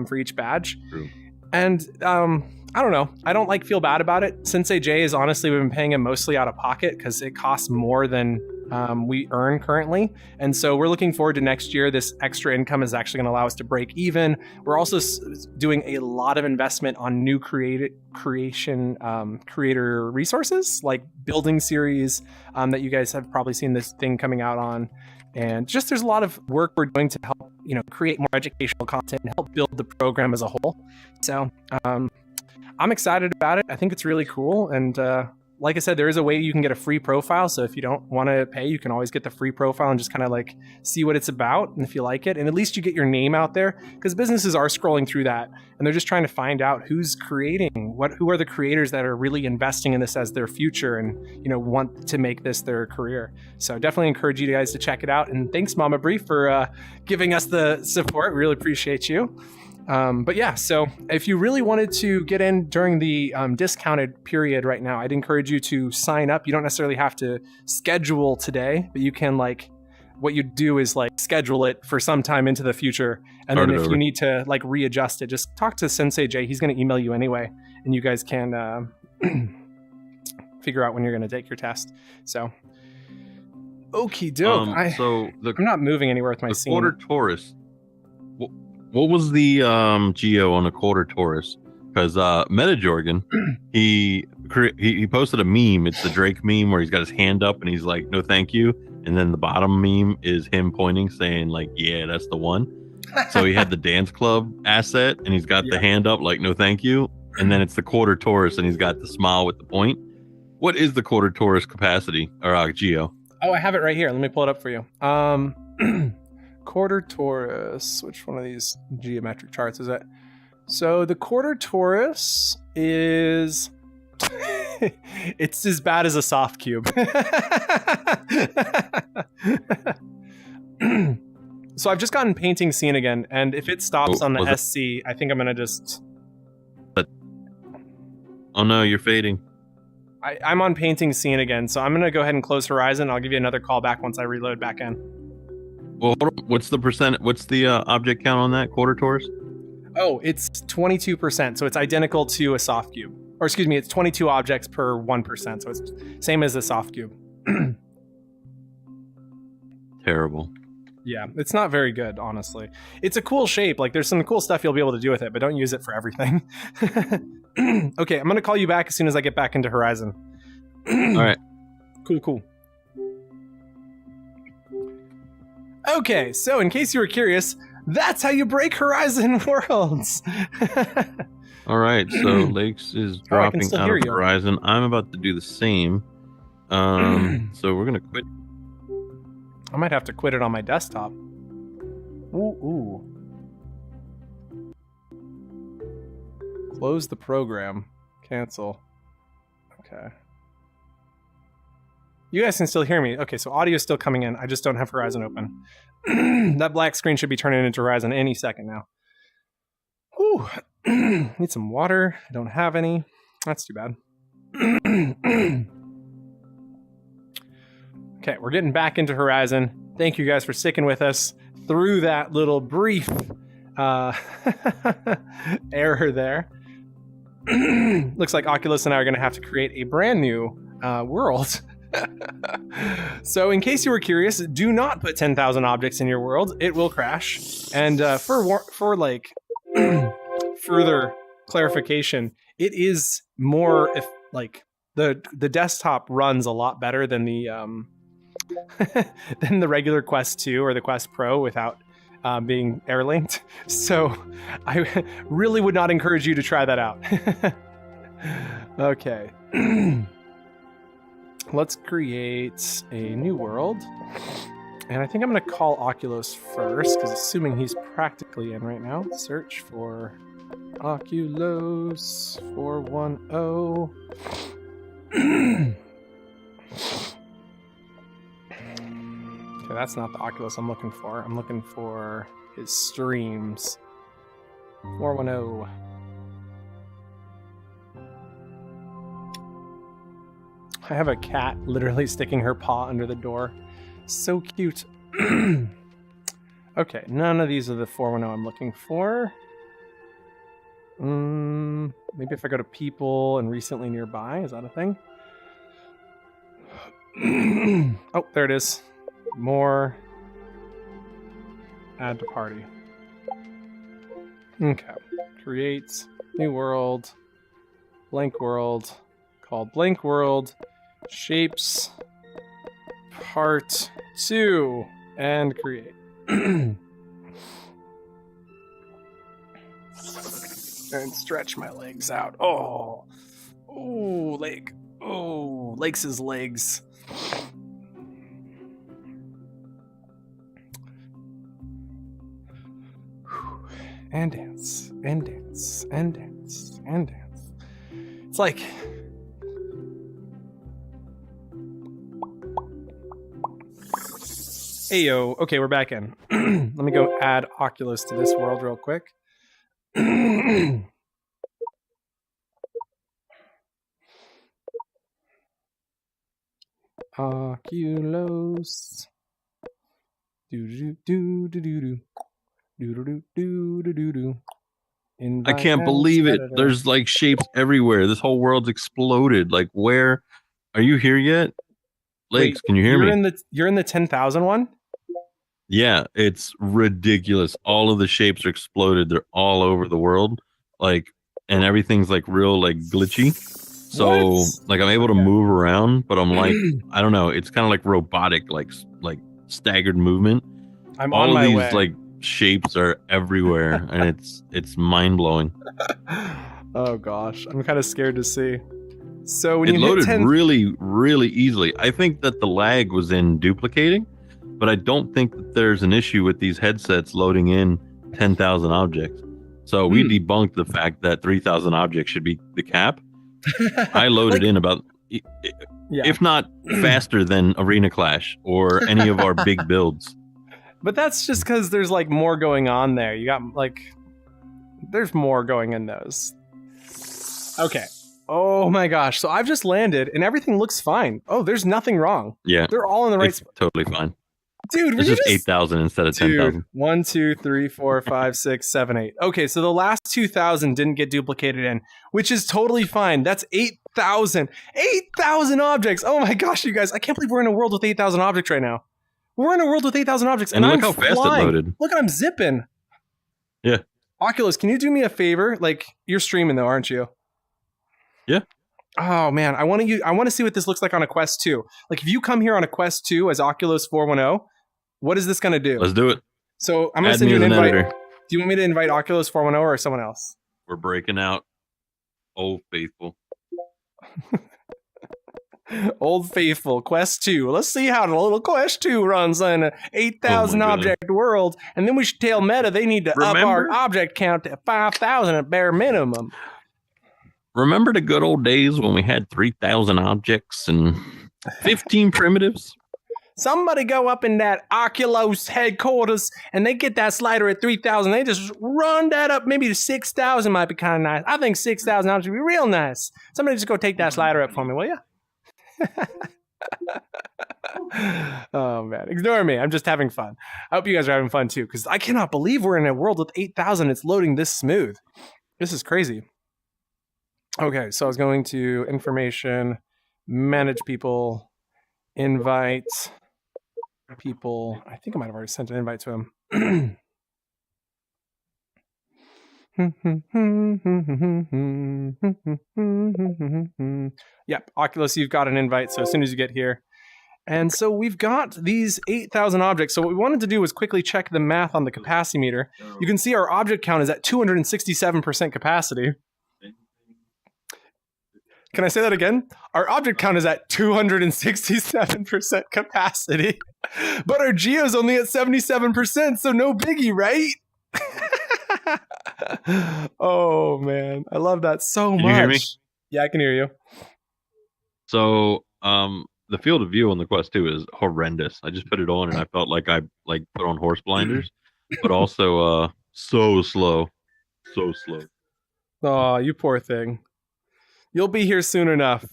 for each badge. True. And I don't know. I don't feel bad about it. Sensei Jay is honestly, we've been paying him mostly out of pocket because it costs more than we earn currently. And so we're looking forward to next year. This extra income is actually going to allow us to break even. We're also doing a lot of investment on new creator resources, like building series that you guys have probably seen this thing coming out on. And just there's a lot of work we're doing to help, create more educational content and help build the program as a whole. So I'm excited about it. I think it's really cool. And like I said, there is a way you can get a free profile. So if you don't want to pay, you can always get the free profile and just kind of like see what it's about and if you like it. And at least you get your name out there, because businesses are scrolling through that and they're just trying to find out who's creating who are the creators that are really investing in this as their future and, you know, want to make this their career. So definitely encourage you guys to check it out. And thanks, Mama Brie, for giving us the support. We really appreciate you. But yeah, so if you really wanted to get in during the discounted period right now, I'd encourage you to sign up. You don't necessarily have to schedule today, but you can, like, what you do is like schedule it for some time into the future. And then if you need to like readjust it, just talk to Sensei Jay. He's going to email you anyway, and you guys can figure out when you're going to take your test. So, okie doke. I'm not moving anywhere with my scene. Quarter Taurus. What was the geo on a quarter Taurus? Because Metajorgan, he posted a meme. It's the Drake meme where he's got his hand up and he's like, "No, thank you." And then the bottom meme is him pointing, saying like, "Yeah, that's the one." So he had the dance club asset, and he's got the hand up like, "No, thank you." And then it's the quarter Taurus, and he's got the smile with the point. What is the quarter Taurus capacity or geo? Oh, I have it right here. Let me pull it up for you. Quarter Taurus. Which one of these geometric charts is it? So the quarter Taurus is it's as bad as a soft cube. So I've just gotten painting scene again, and if it stops on the SC, I think I'm gonna just. Oh no, you're fading. I'm on painting scene again, so I'm gonna go ahead and close Horizon. I'll give you another call back once I reload back in. Well, what's the percent? What's the object count on that quarter Taurus? Oh, it's 22%, so it's identical to a soft cube. Or excuse me, it's 22 objects per 1%, so it's same as a soft cube. Terrible. Yeah, it's not very good, honestly. It's a cool shape. Like, there's some cool stuff you'll be able to do with it, but don't use it for everything. Okay, I'm going to call you back as soon as I get back into Horizon. All right. Cool. Okay, so in case you were curious, that's how you break Horizon Worlds. All right, so Lakes is dropping out of Horizon. I'm about to do the same. So we're gonna quit. I might have to quit it on my desktop. Ooh. Close the program. Cancel. Okay. You guys can still hear me. Okay, so audio is still coming in. I just don't have Horizon open. That black screen should be turning into Horizon any second now. Ooh. Need some water. I don't have any. That's too bad. Okay, we're getting back into Horizon. Thank you guys for sticking with us through that little brief error there. Looks like Oculus and I are going to have to create a brand new world. So in case you were curious, do not put 10,000 objects in your world. It will crash. And for like further clarification, it is more if like the desktop runs a lot better than the than the regular Quest 2 or the Quest Pro without being air linked. So I really would not encourage you to try that out. Okay. Let's create a new world. And I think I'm going to call Oculus first, because assuming he's practically in right now. Search for Oculus 410. Okay, that's not the Oculus I'm looking for. I'm looking for his streams. 410. I have a cat literally sticking her paw under the door. So cute. Okay, none of these are the 410 I'm looking for. Maybe if I go to people and recently nearby, is that a thing? Oh, there it is. More. Add to party. Okay. Create new world. Blank world. Called blank world. Shapes. Part 2. And create. And stretch my legs out. Oh. Ooh, leg. Oh, Lakes' legs. And dance, and dance, and dance, and dance. It's like... Ayo. Okay, we're back in. Let me go add Oculus to this world real quick. Oculus. I can't believe it. There's like shapes everywhere. This whole world's exploded. Like, where are you here yet? Lakes, can you hear me? You're in the 10,000 one? Yeah, it's ridiculous. All of the shapes are exploded. They're all over the world. Like, and everything's like real, like glitchy. So, like, I'm able to move around, but I'm like, I don't know. It's kind of like robotic, like staggered movement. I'm all on of my these way. Like shapes are everywhere, and it's mind blowing. Oh gosh, I'm kind of scared to see. So when it loaded really, really easily. I think that the lag was in duplicating, but I don't think that there's an issue with these headsets loading in 10,000 objects. So we debunked the fact that 3,000 objects should be the cap. I loaded in about, if not faster than Arena Clash or any of our big builds. But that's just because there's like more going on there. You got like, there's more going in those. Okay. Oh my gosh. So I've just landed and everything looks fine. Oh, there's nothing wrong. Yeah. They're all in the right spot. Totally fine. Dude, it's just 8,000 instead of 10,000. 1, 2, 3, 4, 5, 6, 7, 8. Okay, so the last 2,000 didn't get duplicated in, which is totally fine. That's 8,000. 8,000 objects. Oh my gosh, you guys. I can't believe we're in a world with 8,000 objects right now. We're in a world with 8,000 objects. And look I'm how fast flying. It loaded. Look, I'm zipping. Yeah. Oculus, can you do me a favor? Like, you're streaming though, aren't you? Yeah. Oh man, I want to see what this looks like on a Quest 2. Like, if you come here on a Quest 2 as Oculus 410, what is this going to do? Let's do it. So I'm going to send you an invite. Do you want me to invite Oculus 410 or someone else? We're breaking out. Old Faithful. Old Faithful, Quest 2. Let's see how the little Quest 2 runs in an 8,000 object world. And then we should tell Meta they need to up our object count to 5,000 at bare minimum. Remember the good old days when we had 3,000 objects and 15 primitives? Somebody go up in that Oculus headquarters and they get that slider at 3,000. They just run that up. Maybe to 6,000 might be kind of nice. I think 6,000 would be real nice. Somebody just go take that slider up for me, will you? Oh man, ignore me. I'm just having fun. I hope you guys are having fun too, because I cannot believe we're in a world with 8,000. It's loading this smooth. This is crazy. Okay, so I was going to information, manage people, invite people. I think I might have already sent an invite to him. Yep, Oculus, you've got an invite, so as soon as you get here. And so we've got these 8,000 objects. So what we wanted to do was quickly check the math on the capacity meter. You can see our object count is at 267% capacity. Can I say that again? Our object count is at 267% capacity, but our geo's only at 77%, so no biggie, right? Oh man, I love that so much. Can you hear me? Yeah, I can hear you. So, the field of view on the Quest 2 is horrendous. I just put it on and I felt like I put on horse blinders, but also so slow. So slow. Oh, you poor thing. You'll be here soon enough.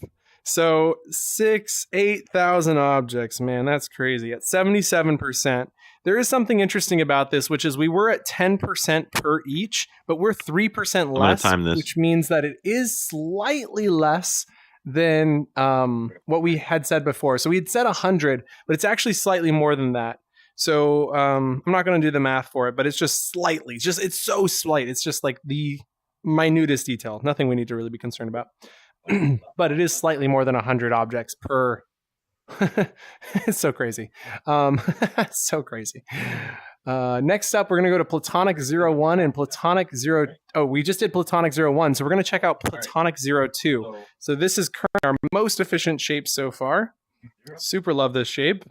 So 8,000 objects, man, that's crazy. At 77%. There is something interesting about this, which is we were at 10% per each, but we're 3% less, which means that it is slightly less than what we had said before. So we had said 100, but it's actually slightly more than that. So I'm not going to do the math for it, but it's just slightly. It's so slight. It's just like the minutest detail. Nothing we need to really be concerned about. But it is slightly more than 100 objects per. It's so crazy. So crazy. Next up, we're going to go to Platonic 01 and Platonic 0. Oh, we just did Platonic 01, so we're going to check out Platonic 02. So this is currently our most efficient shape so far. Super love this shape.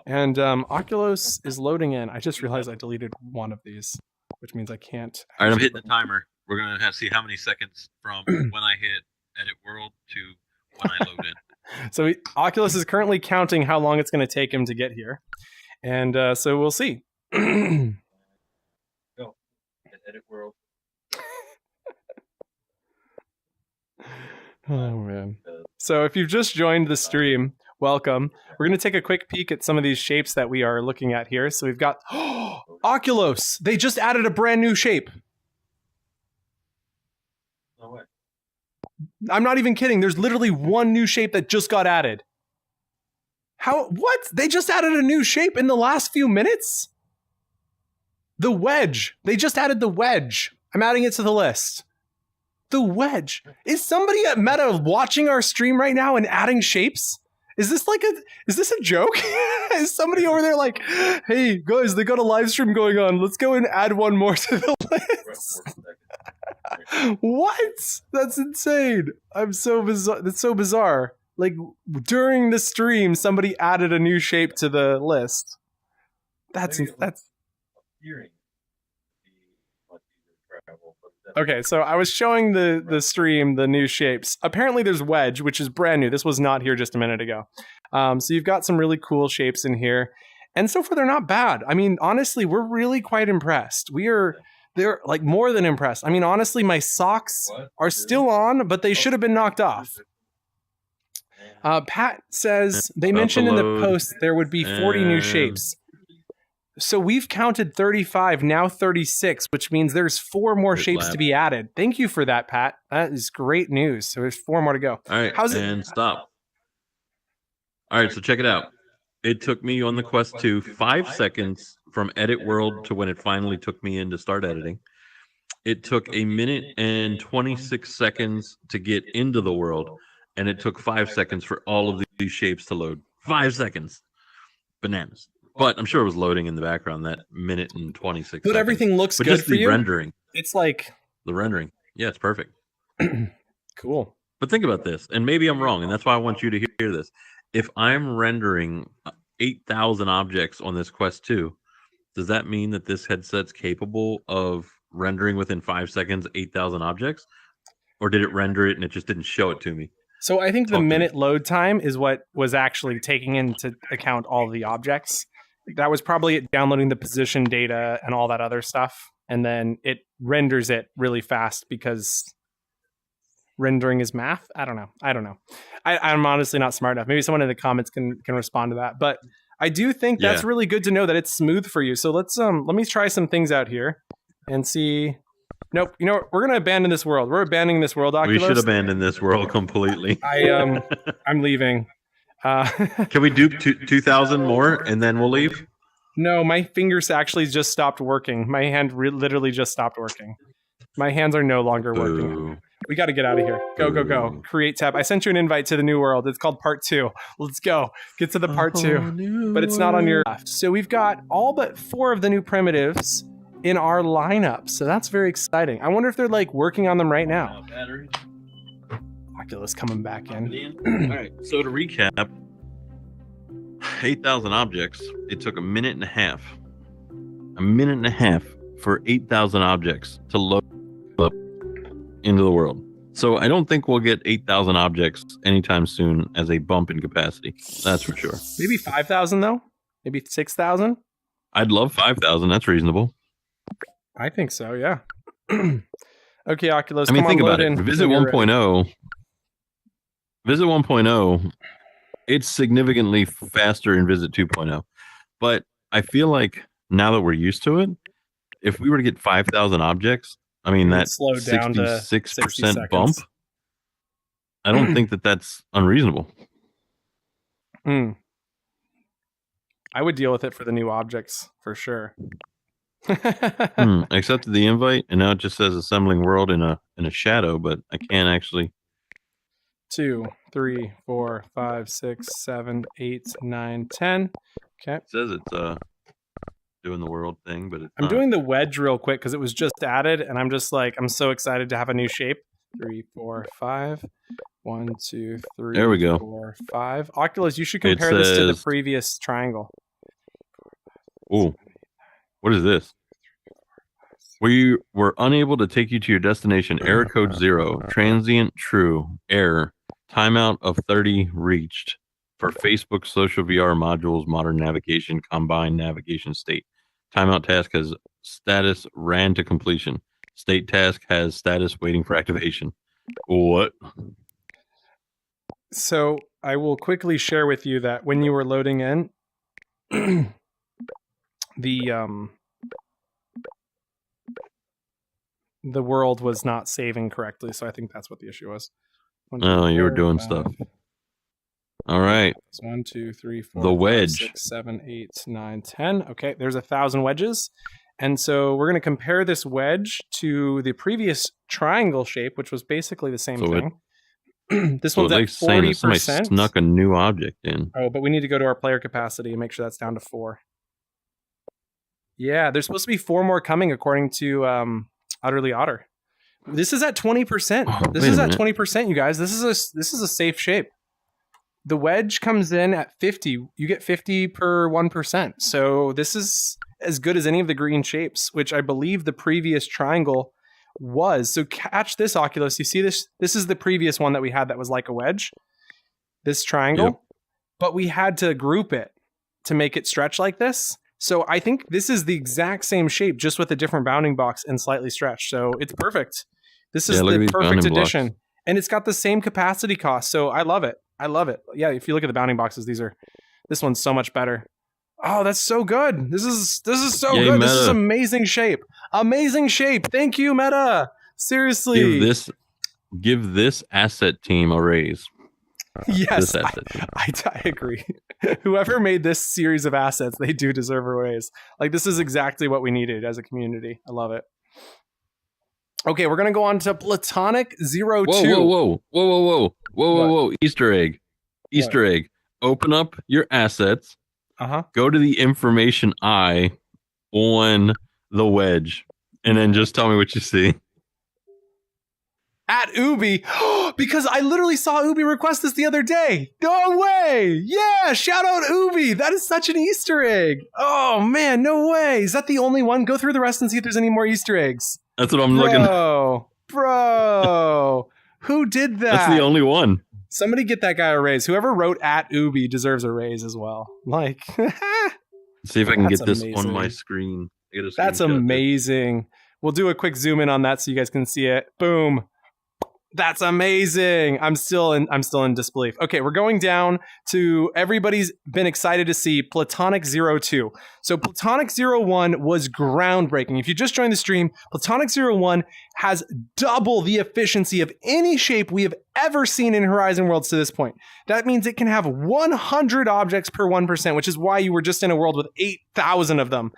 And Oculus is loading in. I just realized I deleted one of these, which means I can't. All right, I'm hitting the timer. We're going to see how many seconds from when I hit edit world to when I load in. So Oculus is currently counting how long it's going to take him to get here. And so we'll see. Go. Edit world. Oh, man. So if you've just joined the stream, welcome. We're going to take a quick peek at some of these shapes that we are looking at here. So we've got Oculus. They just added a brand new shape. No way. I'm not even kidding. There's literally one new shape that just got added. How? What? They just added a new shape in the last few minutes? The wedge. They just added the wedge. I'm adding it to the list. The wedge. Is somebody at Meta watching our stream right now and adding shapes? Is this a joke? Is somebody over there like, hey guys, they got a live stream going on. Let's go and add one more to the list. What? That's insane. I'm so bizarre. That's so bizarre. Like during the stream, somebody added a new shape to the list. That's okay. So I was showing the stream the new shapes. Apparently, there's wedge, which is brand new. This was not here just a minute ago. So you've got some really cool shapes in here, and so far they're not bad. I mean, honestly, we're really quite impressed. They're like more than impressed. I mean, honestly, my socks are still on, but they should have been knocked off. Pat says they mentioned in the post there would be 40 new shapes. So we've counted 35, now 36, which means there's 4 more shapes to be added. Thank you for that, Pat. That is great news. So there's 4 more to go. All right, stop. All right, so check it out. It took me on the Quest 2 5 seconds from edit world to when it finally took me in to start editing. It took 1 minute and 26 seconds to get into the world, and it took 5 seconds for all of these shapes to load. 5 seconds. Bananas. But I'm sure it was loading in the background that minute and 26 seconds. But everything looks good for you? Rendering. It's like... The rendering. Yeah, it's perfect. Cool. But think about this, and maybe I'm wrong, and that's why I want you to hear this. If I'm rendering 8,000 objects on this Quest 2, does that mean that this headset's capable of rendering within 5 seconds 8,000 objects? Or did it render it and it just didn't show it to me? So I think the minute load time is what was actually taking into account all the objects. That was probably it downloading the position data and all that other stuff. And then it renders it really fast because rendering is math. I don't know. I'm honestly not smart enough. Maybe someone in the comments can respond to that. But I do think that's really good to know that it's smooth for you. So let me try some things out here and see. Nope. You know what? We're going to abandon this world. We're abandoning this world, Oculus. We should abandon this world completely. I'm leaving. Can we do 2,000 more and then we'll leave? No, my fingers actually just stopped working. My hand literally just stopped working. My hands are no longer working. Ooh. We got to get out of here. Go. Create tab. I sent you an invite to the new world. It's called part 2. Let's go. Get to the part 2. But it's not on your left. So we've got all but 4 of the new primitives in our lineup. So that's very exciting. I wonder if they're like working on them right now. Oculus coming back in. All right. So to recap, 8,000 objects. It took 1.5 minutes. 1.5 minutes for 8,000 objects to load up into the world. So I don't think we'll get 8,000 objects anytime soon as a bump in capacity. That's for sure. Maybe 5,000 though? Maybe 6,000? I'd love 5,000. That's reasonable. I think so, yeah. Okay, Oculus, I mean, come think on, about load it. in. Visit 1.0. Visit 1.0. It's significantly faster in Visit 2.0. But I feel like now that we're used to it, if we were to get 5,000 objects, I mean, that 66% bump, I don't think that that's unreasonable. I would deal with it for the new objects, for sure. I accepted the invite, and now it just says assembling world in a shadow, but I can't actually. 2, 3, 4, 5, 6, 7, 8, 9, 10. Okay. It says doing the world thing, but it's I'm doing the wedge real quick because it was just added, and I'm just like, I'm so excited to have a new shape. 3, 4, 5. 1, 2, 3. There we go. 4, 5. Oculus, you should compare this to the previous triangle. Oh, what is this? We were unable to take you to your destination. Error code 0. Transient true. Error. Timeout of 30 reached. For Facebook social VR modules, modern navigation, combined navigation state. Timeout task has status ran to completion. State task has status waiting for activation. What? So I will quickly share with you that when you were loading in, the world was not saving correctly. So I think that's what the issue was. 1, 2, Oh, you were 4, doing 5. stuff. All right. 1, 2, 3, 4. The 5, wedge. 6, 7, 8, 9, 10. Okay, there's 1,000 wedges. And so we're going to compare this wedge to the previous triangle shape, which was basically the same thing. This one's at 40%. Somebody snuck a new object in. Oh, but we need to go to our player capacity and make sure that's down to 4. Yeah, there's supposed to be 4 more coming according to Utterly Otter. This is at 20%. This is at 20%, you guys. This is a safe shape. The wedge comes in at 50. You get 50 per 1%. So this is as good as any of the green shapes, which I believe the previous triangle was. So catch this, Oculus. You see this? This is the previous one that we had that was like a wedge. This triangle. Yep. But we had to group it to make it stretch like this. So I think this is the exact same shape, just with a different bounding box and slightly stretched. So it's perfect. This is the perfect addition. Blocks. And it's got the same capacity cost. So I love it. I love it. Yeah, if you look at the bounding boxes, this one's so much better. Oh, that's so good. This is so good. Meta. This is amazing shape. Amazing shape. Thank you, Meta. Seriously. Give this asset team a raise. Yes, I agree. Whoever made this series of assets, they do deserve a raise. Like, this is exactly what we needed as a community. I love it. Okay, we're going to go on to Platonic 02. Whoa. Easter egg. Open up your assets. Go to the information eye on the wedge, and then just tell me what you see. At Ubi, because I literally saw Ubi request this the other day. No way! Yeah, shout out Ubi. That is such an Easter egg. Oh man, no way. Is that the only one? Go through the rest and see if there's any more Easter eggs. That's what I'm looking at. Bro, who did that? That's the only one. Somebody get that guy a raise. Whoever wrote at Ubi deserves a raise as well. Like, see if I can get this on my screen. That's amazing. We'll do a quick zoom in on that so you guys can see it. Boom. That's amazing. I'm still in disbelief. Okay, we're going down to everybody's been excited to see Platonic 02. So Platonic 01 was groundbreaking. If you just joined the stream, Platonic 01 has double the efficiency of any shape we have ever seen in Horizon Worlds to this point. That means it can have 100 objects per 1%, which is why you were just in a world with 8,000 of them.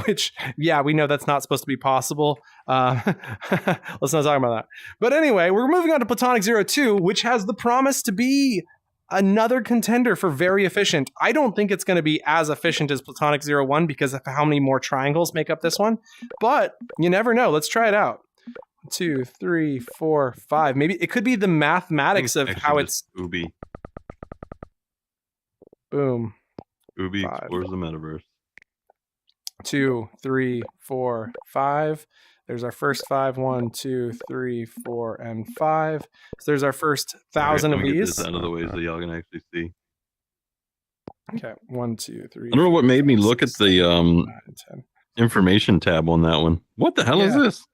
Which, yeah, we know that's not supposed to be possible. Let's not talk about that. But anyway, we're moving on to Platonic 02, which has the promise to be another contender for very efficient. I don't think it's going to be as efficient as Platonic 01 because of how many more triangles make up this one. But you never know. Let's try it out. 2, 3, 4, 5. Maybe it could be the mathematics of how it's Ubi. Boom. Ubi explores the metaverse. 2, 3, 4, 5. There's our first 5. 1, 2, 3, 4, and 5. So there's our first 1,000 of these. Get this out of the way so y'all can actually see. Okay, 1, 2, 3. I don't know what made me look at the information tab on that one. What the hell is this?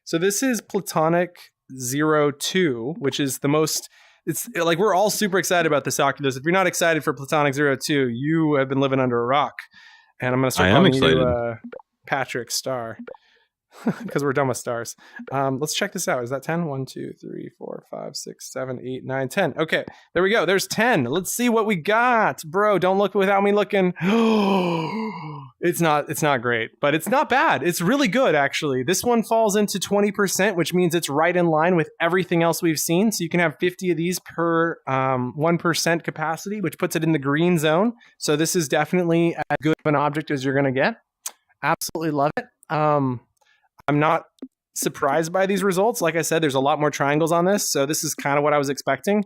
So this is Platonic 02, which is the most. It's like we're all super excited about this Oculus. If you're not excited for Platonic 02, you have been living under a rock. And I'm going to start calling you Patrick Star because we're done with stars. Let's check this out. Is that 10? 1, 2, 3, 4, 5, 6, 7, 8, 9, 10. Okay, there we go. There's 10. Let's see what we got. Bro, don't look without me looking. It's not great, but it's not bad. It's really good, actually. This one falls into 20%, which means it's right in line with everything else we've seen. So you can have 50 of these per 1% capacity, which puts it in the green zone. So this is definitely as good of an object as you're going to get. Absolutely love it. I'm not surprised by these results. Like I said, there's a lot more triangles on this, so this is kind of what I was expecting.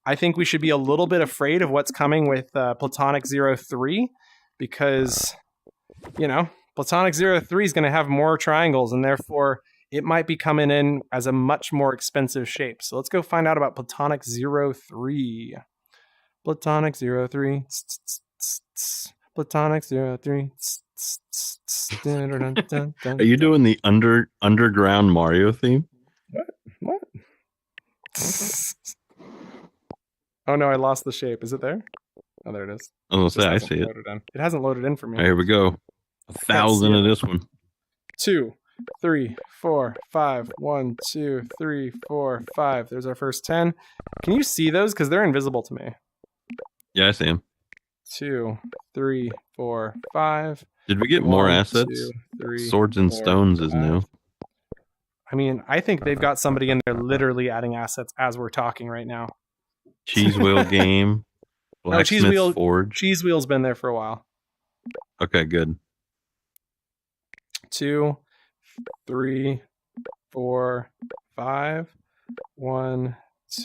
I think we should be a little bit afraid of what's coming with Platonic 03 because, Platonic 03 is going to have more triangles, and therefore it might be coming in as a much more expensive shape. So let's go find out about Platonic 03. Platonic 03. Platonic 03. Are you doing the underground Mario theme? What? Oh no, I lost the shape. Is it there? Oh, there it is. I was gonna say, I see it. It hasn't loaded in for me. Right, here we go. 1,000 of this one. 2, 3, 4, 5. 1, 2, 3, 4, 5. There's our first 10. Can you see those? Because they're invisible to me. Yeah, I see them. 2, 3, 4, 5. Did we get more assets? 2, 3, Swords and 4, Stones 5. is new. I mean, I think they've got somebody in there literally adding assets as we're talking right now. Cheese Wheel game. Blacksmith's Forge. Cheese Wheel's been there for a while. Okay, good. 2, 3, 4, 5. 1,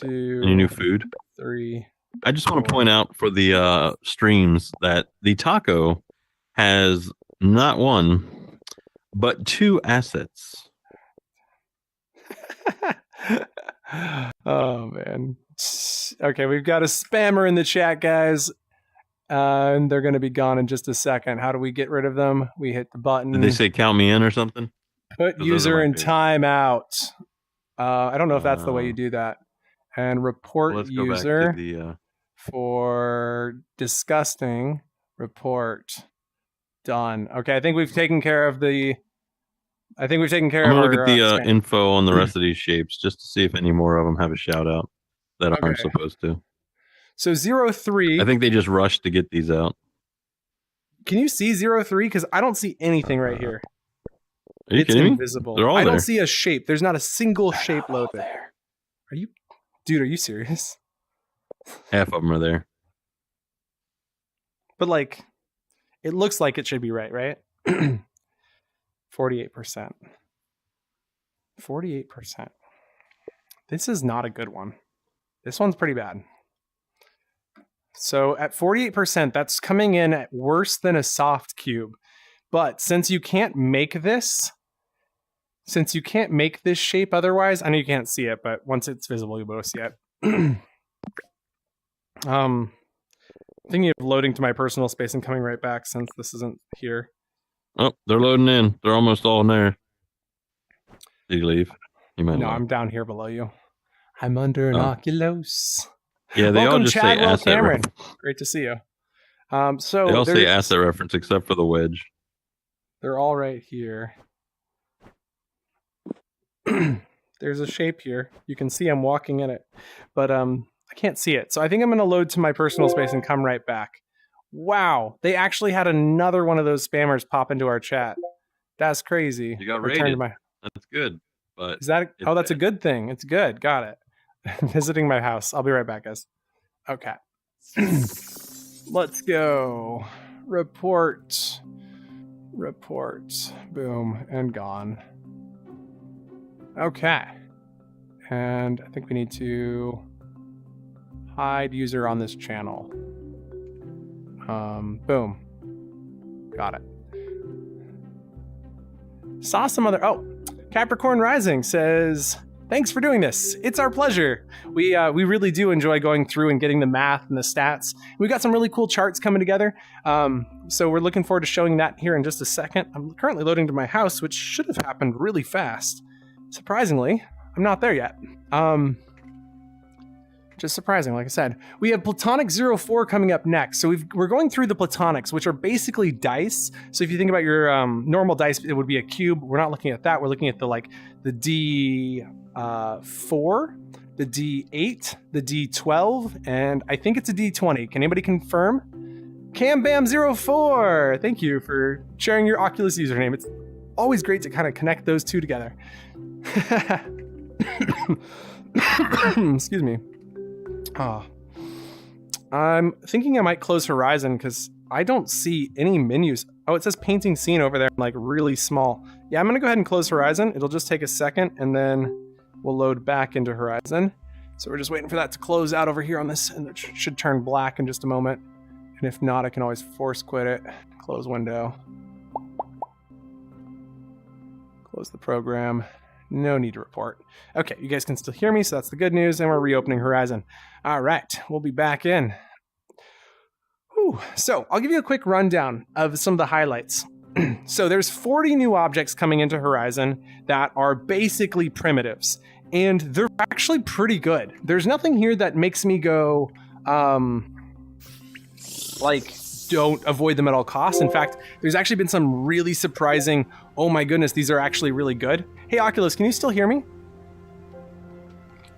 2. Any new food? 3. I just want to point out for the streams that the taco has not one, but 2 assets. Oh, man. Okay, we've got a spammer in the chat, guys. And they're going to be gone in just a second. How do we get rid of them? We hit the button. Did they say count me in or something? Put user in timeout. I don't know if that's the way you do that. And report let's user go back to the, for disgusting. Report. Done. Okay, I think we've taken care of the... I'm going to look at the info on the rest of these shapes just to see if any more of them have a shout out that aren't supposed to. So 03... I think they just rushed to get these out. Can you see 03? Because I don't see anything right here. Are you kidding invisible. me? They're all I there. don't see a shape. There's not a single shape loaded. Are you... Dude, are you serious? Half of them are there. But like, it looks like it should be right? 48%. 48%. This is not a good one. This one's pretty bad. So at 48%, that's coming in at worse than a soft cube. But since you can't make this shape otherwise, I know you can't see it, but once it's visible, you'll be able to see it. Thinking of loading to my personal space and coming right back since this isn't here. Oh, they're loading in. They're almost all in there. Did you leave? You might. No, I'm down here below you. I'm under an Oculus. Yeah, they all just say asset Cameron. Great to see you. So they all say asset reference except for the wedge. They're all right here. There's a shape here. You can see I'm walking in it, but I can't see it. So I think I'm going to load to my personal space and come right back. Wow, they actually had another one of those spammers pop into our chat. That's crazy. You got rated. That's good. But is that? Oh, that's a good thing. It's good. Got it. Visiting my house. I'll be right back, guys. Okay. Let's go. Report. Boom. And gone. Okay. And I think we need to hide user on this channel. Boom. Got it. Saw some other... Oh, Capricorn Rising says... Thanks for doing this. It's our pleasure. We really do enjoy going through and getting the math and the stats. We've got some really cool charts coming together. So we're looking forward to showing that here in just a second. I'm currently loading to my house, which should have happened really fast. Surprisingly, I'm not there yet. Just surprising, like I said. We have Platonic 04 coming up next. So we're going through the Platonics, which are basically dice. So if you think about your normal dice, it would be a cube. We're not looking at that. We're looking at the D4, the D8, the D12, and I think it's a D20. Can anybody confirm? CamBam04, thank you for sharing your Oculus username. It's always great to kind of connect those two together. Excuse me. Oh. I'm thinking I might close Horizon because I don't see any menus. Oh, it says painting scene over there, like really small. Yeah, I'm gonna go ahead and close Horizon. It'll just take a second, and then we'll load back into Horizon. So we're just waiting for that to close out over here on this, and it should turn black in just a moment. And if not, I can always force quit it. Close window. Close the program. No need to report. Okay, you guys can still hear me, so that's the good news, and we're reopening Horizon. All right, we'll be back in. Whew. So I'll give you a quick rundown of some of the highlights. So there's 40 new objects coming into Horizon that are basically primitives, and they're actually pretty good. There's nothing here that makes me go, like, don't avoid them at all costs. In fact, there's actually been some really surprising, oh my goodness, these are actually really good. Hey, Oculus, can you still hear me?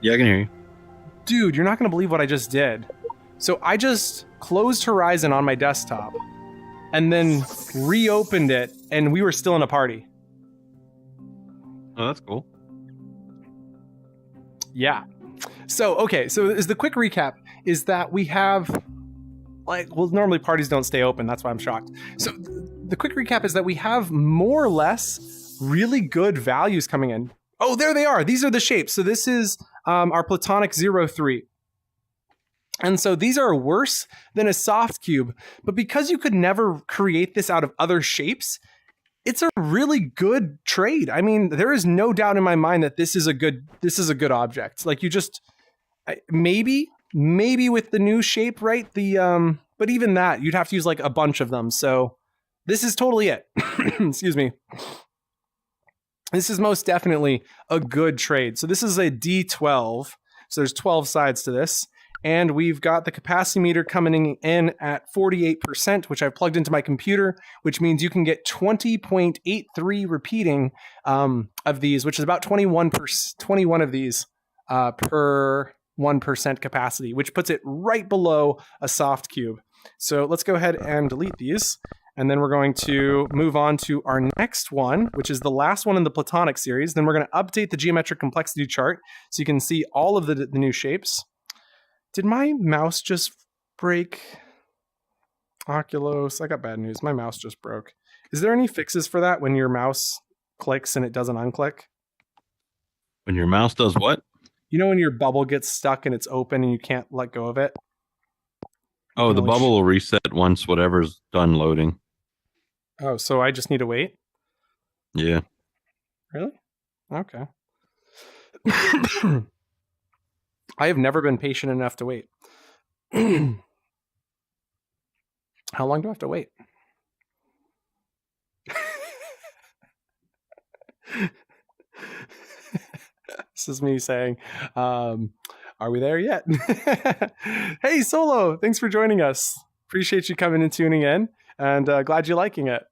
Yeah, I can hear you. Dude, you're not going to believe what I just did. So I just closed Horizon on my desktop and then reopened it, and we were still in a party. Oh, that's cool. Yeah. So, okay, so as the quick recap is that we have, like, well, normally parties don't stay open. That's why I'm shocked. So the quick recap is that we have more or less really good values coming in. Oh, there they are. These are the shapes. So this is our platonic 03. And so these are worse than a soft cube. But because you could never create this out of other shapes, it's a really good trade. I mean, there is no doubt in my mind that this is a good object. Like, you just maybe with the new shape, right? But even that, you'd have to use like a bunch of them. So this is totally it. Excuse me. This is most definitely a good trade. So this is a D12. So there's 12 sides to this. And we've got the capacity meter coming in at 48%, which I've plugged into my computer, which means you can get 20.83 repeating of these, which is about 21 of these per 1% capacity, which puts it right below a soft cube. So let's go ahead and delete these. And then we're going to move on to our next one, which is the last one in the Platonic series. Then we're going to update the geometric complexity chart so you can see all of the new shapes. Did my mouse just break? Oculus, I got bad news. My mouse just broke. Is there any fixes for that when your mouse clicks and it doesn't unclick? When your mouse does what? You know when your bubble gets stuck and it's open and you can't let go of it? Oh, the bubble will reset once whatever's done loading. Oh, so I just need to wait? Yeah. Really? Okay. I have never been patient enough to wait. How long do I have to wait? This is me saying, are we there yet? Hey, Solo, thanks for joining us. Appreciate you coming and tuning in, and glad you're liking it.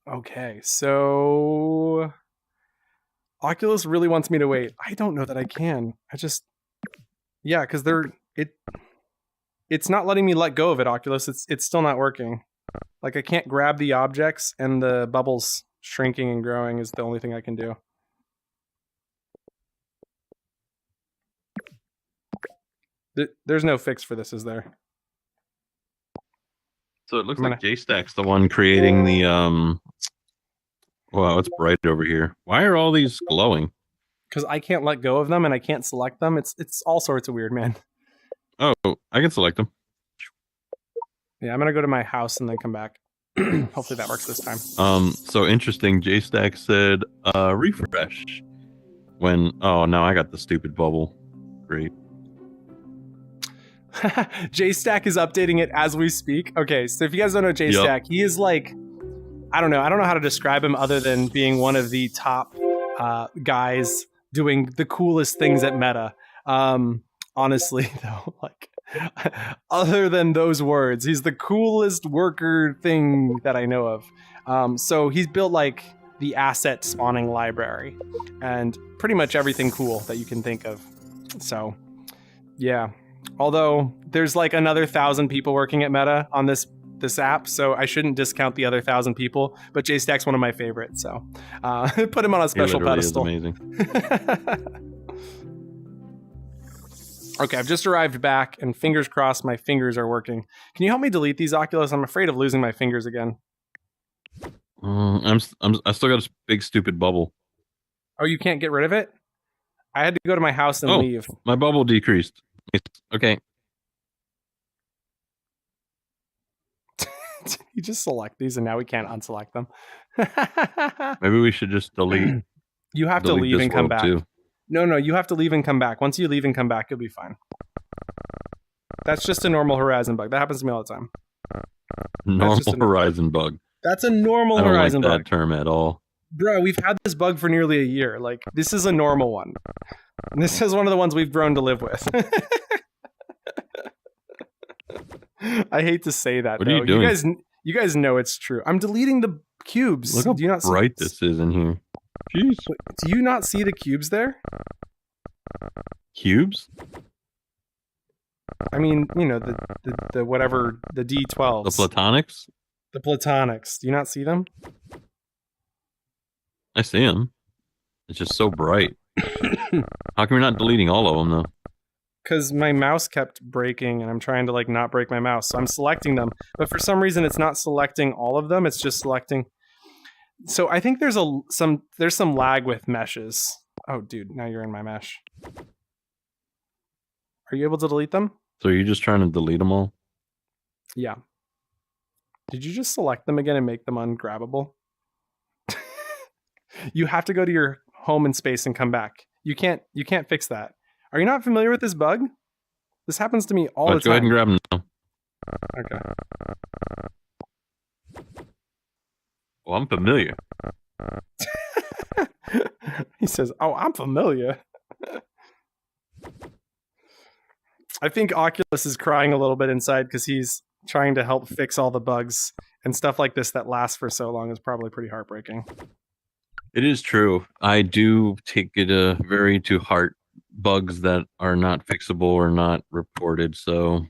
Okay, so Oculus really wants me to wait. I don't know that I can. Yeah, because it's not letting me let go of it, Oculus. It's still not working. Like, I can't grab the objects, and the bubbles shrinking and growing is the only thing I can do. There's no fix for this, is there? So it looks like JStack's the one creating the wow, it's bright over here. Why are all these glowing? Because I can't let go of them and I can't select them. It's all sorts of weird, man. Oh, I can select them. Yeah, I'm gonna go to my house and then come back. Hopefully that works this time. So interesting. JStack said refresh when no, I got the stupid bubble. Great. JStack is updating it as we speak. Okay, so if you guys don't know JStack, he is like, I don't know how to describe him other than being one of the top guys doing the coolest things at Meta. Honestly, though, like, other than those words, he's the coolest worker thing that I know of. So he's built like the asset spawning library and pretty much everything cool that you can think of. So yeah, although there's like another 1,000 people working at Meta on this app, so I shouldn't discount the other 1,000 people, but JStack's one of my favorites, so put him on a special pedestal. Is amazing. Okay, I've just arrived back, and fingers crossed my fingers are working. Can you help me delete these, Oculus? I'm afraid of losing my fingers again. I still got a big stupid bubble. Oh, you can't get rid of it? I had to go to my house and leave. My bubble decreased. Okay. You just select these, and now we can't unselect them. Maybe we should just delete. You have to leave and come back. Too. No, you have to leave and come back. Once you leave and come back, you'll be fine. That's just a normal Horizon bug. That happens to me all the time. Normal Horizon bug. That's a normal Horizon bug. I don't like that term at all. Bro, we've had this bug for nearly a year. Like, this is a normal one. This is one of the ones we've grown to live with. I hate to say that. What are you doing? You guys know it's true. I'm deleting the cubes. Look how bright this is in here. Jeez. Do you not see the cubes there? Cubes? I mean, you know, the whatever, the D12s. The platonics? The platonics. Do you not see them? I see them. It's just so bright. How come you're not deleting all of them, though? Because my mouse kept breaking, and I'm trying to, like, not break my mouse. So I'm selecting them. But for some reason, it's not selecting all of them. It's just selecting. So I think there's some lag with meshes. Oh, dude, now you're in my mesh. Are you able to delete them? So are you just trying to delete them all? Yeah. Did you just select them again and make them ungrabbable? You have to go to your home and space and come back. You can't fix that. Are you not familiar with this bug? This happens to me all the time. Go ahead and grab them now. Okay. Well, I'm familiar. He says, "Oh, I'm familiar." I think Oculus is crying a little bit inside because he's trying to help fix all the bugs, and stuff like this that lasts for so long is probably pretty heartbreaking. It is true. I do take it very to heart bugs that are not fixable or not reported. So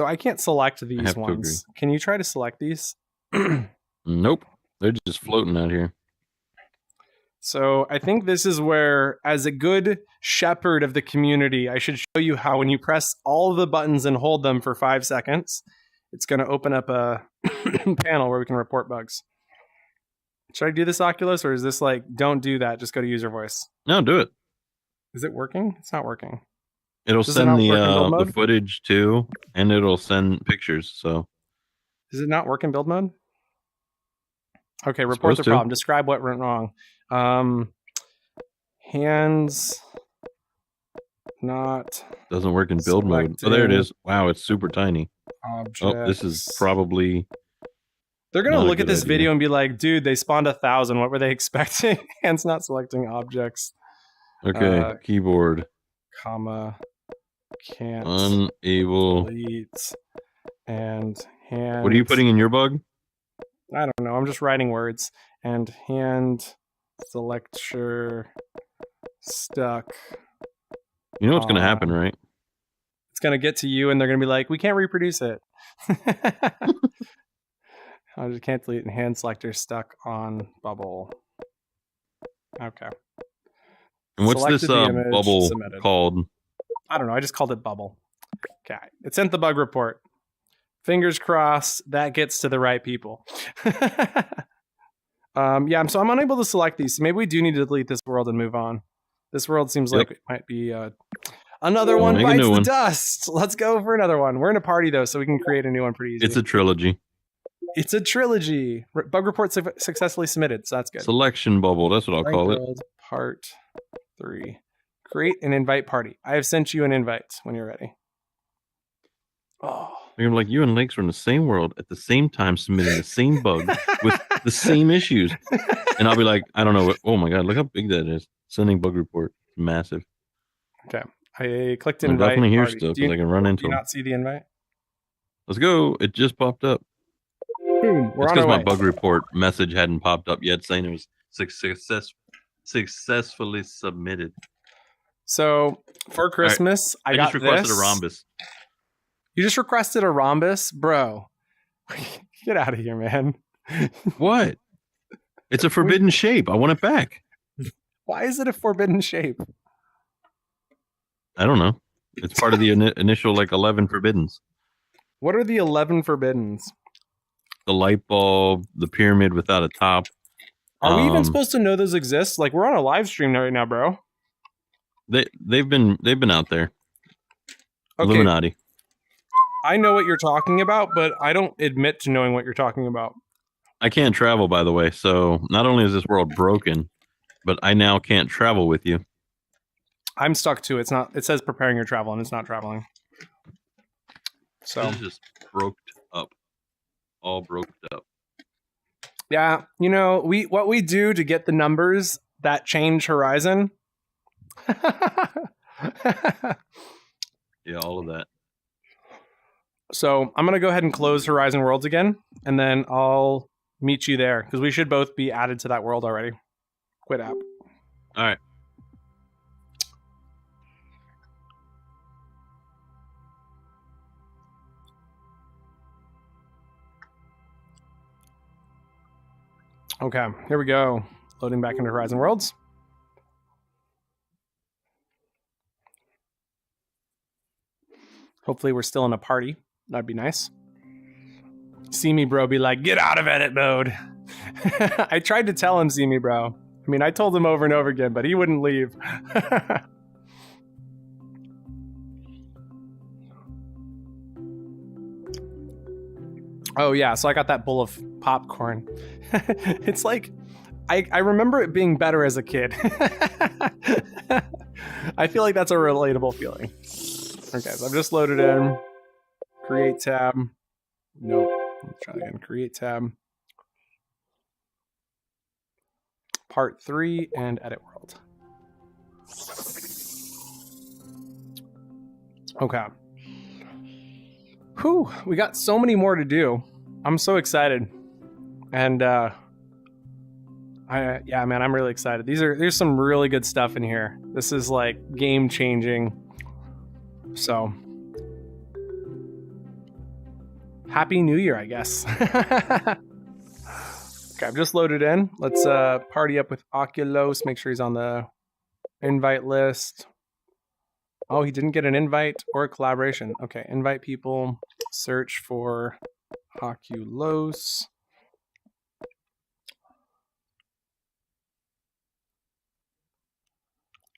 I can't select these ones. Can you try to select these? Nope. They're just floating out here. So I think this is where, as a good shepherd of the community, I should show you how when you press all the buttons and hold them for 5 seconds, it's going to open up a panel where we can report bugs. Should I do this, Oculus, or is this like, don't do that, just go to user voice? No, do it. Is it working? It's not working. It'll send the footage too, and it'll send pictures. So does it not work in build mode? Okay, report the problem. Describe what went wrong. Hands not doesn't work in build mode. Oh, there it is. Wow, it's super tiny. Objects. Oh, this is probably. They're gonna look at this video and be like, "Dude, they spawned 1,000. What were they expecting?" Hands not selecting objects. Okay, keyboard. Comma. Can't. Unable. Delete. And hand. What are you putting in your bug? I don't know. I'm just writing words. And hand selector stuck. You know what's going to happen, right? It's going to get to you, and they're going to be like, "We can't reproduce it." I just can't delete and hand selector stuck on bubble. Okay. And what's this bubble called? I don't know. I just called it bubble. Okay. It sent the bug report. Fingers crossed that gets to the right people. Yeah, so I'm unable to select these. So maybe we do need to delete this world and move on. This world seems like it might be another one bites the dust. Let's go for another one. We're in a party though, so we can create a new one pretty easy. It's a trilogy. It's a trilogy. Bug report successfully submitted, so that's good. Selection bubble. That's what I'll call it. Part 3. Create an invite party. I have sent you an invite when you're ready. Oh. You're like, you and Lakes were in the same world at the same time submitting the same bug with the same issues. And I'll be like, I don't know. Oh my God, look how big that is. Sending bug report. It's massive. Okay. I clicked invite. I'm definitely here still because I can run into them. Do you not see the invite? Let's go. It just popped up. Boom. We're it's on our because my way. Bug report message hadn't popped up yet saying it was successfully submitted. So for Christmas, I got just requested this. a rhombus. You just requested a rhombus? Bro, get out of here, man. What? It's a forbidden shape. I want it back. Why is it a forbidden shape? I don't know. It's part of the initial like 11 forbiddens. What are the 11 forbiddens? The light bulb, the pyramid without a top. Are we even supposed to know those exist? Like, we're on a live stream right now, bro. They've been out there. Okay. Illuminati. I know what you're talking about, but I don't admit to knowing what you're talking about. I can't travel, by the way. So not only is this world broken, but I now can't travel with you. I'm stuck too. It's not. It says preparing your travel, and it's not traveling. So This is just broke up, all broke up. Yeah, you know, what we do to get the numbers that change Horizon. Yeah, all of that. So I'm gonna go ahead and close Horizon Worlds again, and then I'll meet you there because we should both be added to that world already. Quit app. All right. Okay, here we go. Loading back into Horizon Worlds. Hopefully we're still in a party. That'd be nice. See me, bro, be like, get out of edit mode. I tried to tell him, see me, bro. I mean, I told him over and over again, but he wouldn't leave. Oh, yeah, so I got that bowl of popcorn. It's like, I remember it being better as a kid. I feel like that's a relatable feeling. Okay, so I've just loaded in. Create tab. Nope. Let's try again. Create tab. Part 3 and edit world. Okay. Whew, we got so many more to do. I'm so excited. And yeah, man, I'm really excited. There's some really good stuff in here. This is like game changing. So Happy New Year, I guess. Okay, I've just loaded in. Let's party up with Oculos. Make sure he's on the invite list. Oh, he didn't get an invite or a collaboration. Okay, invite people. Search for Oculos.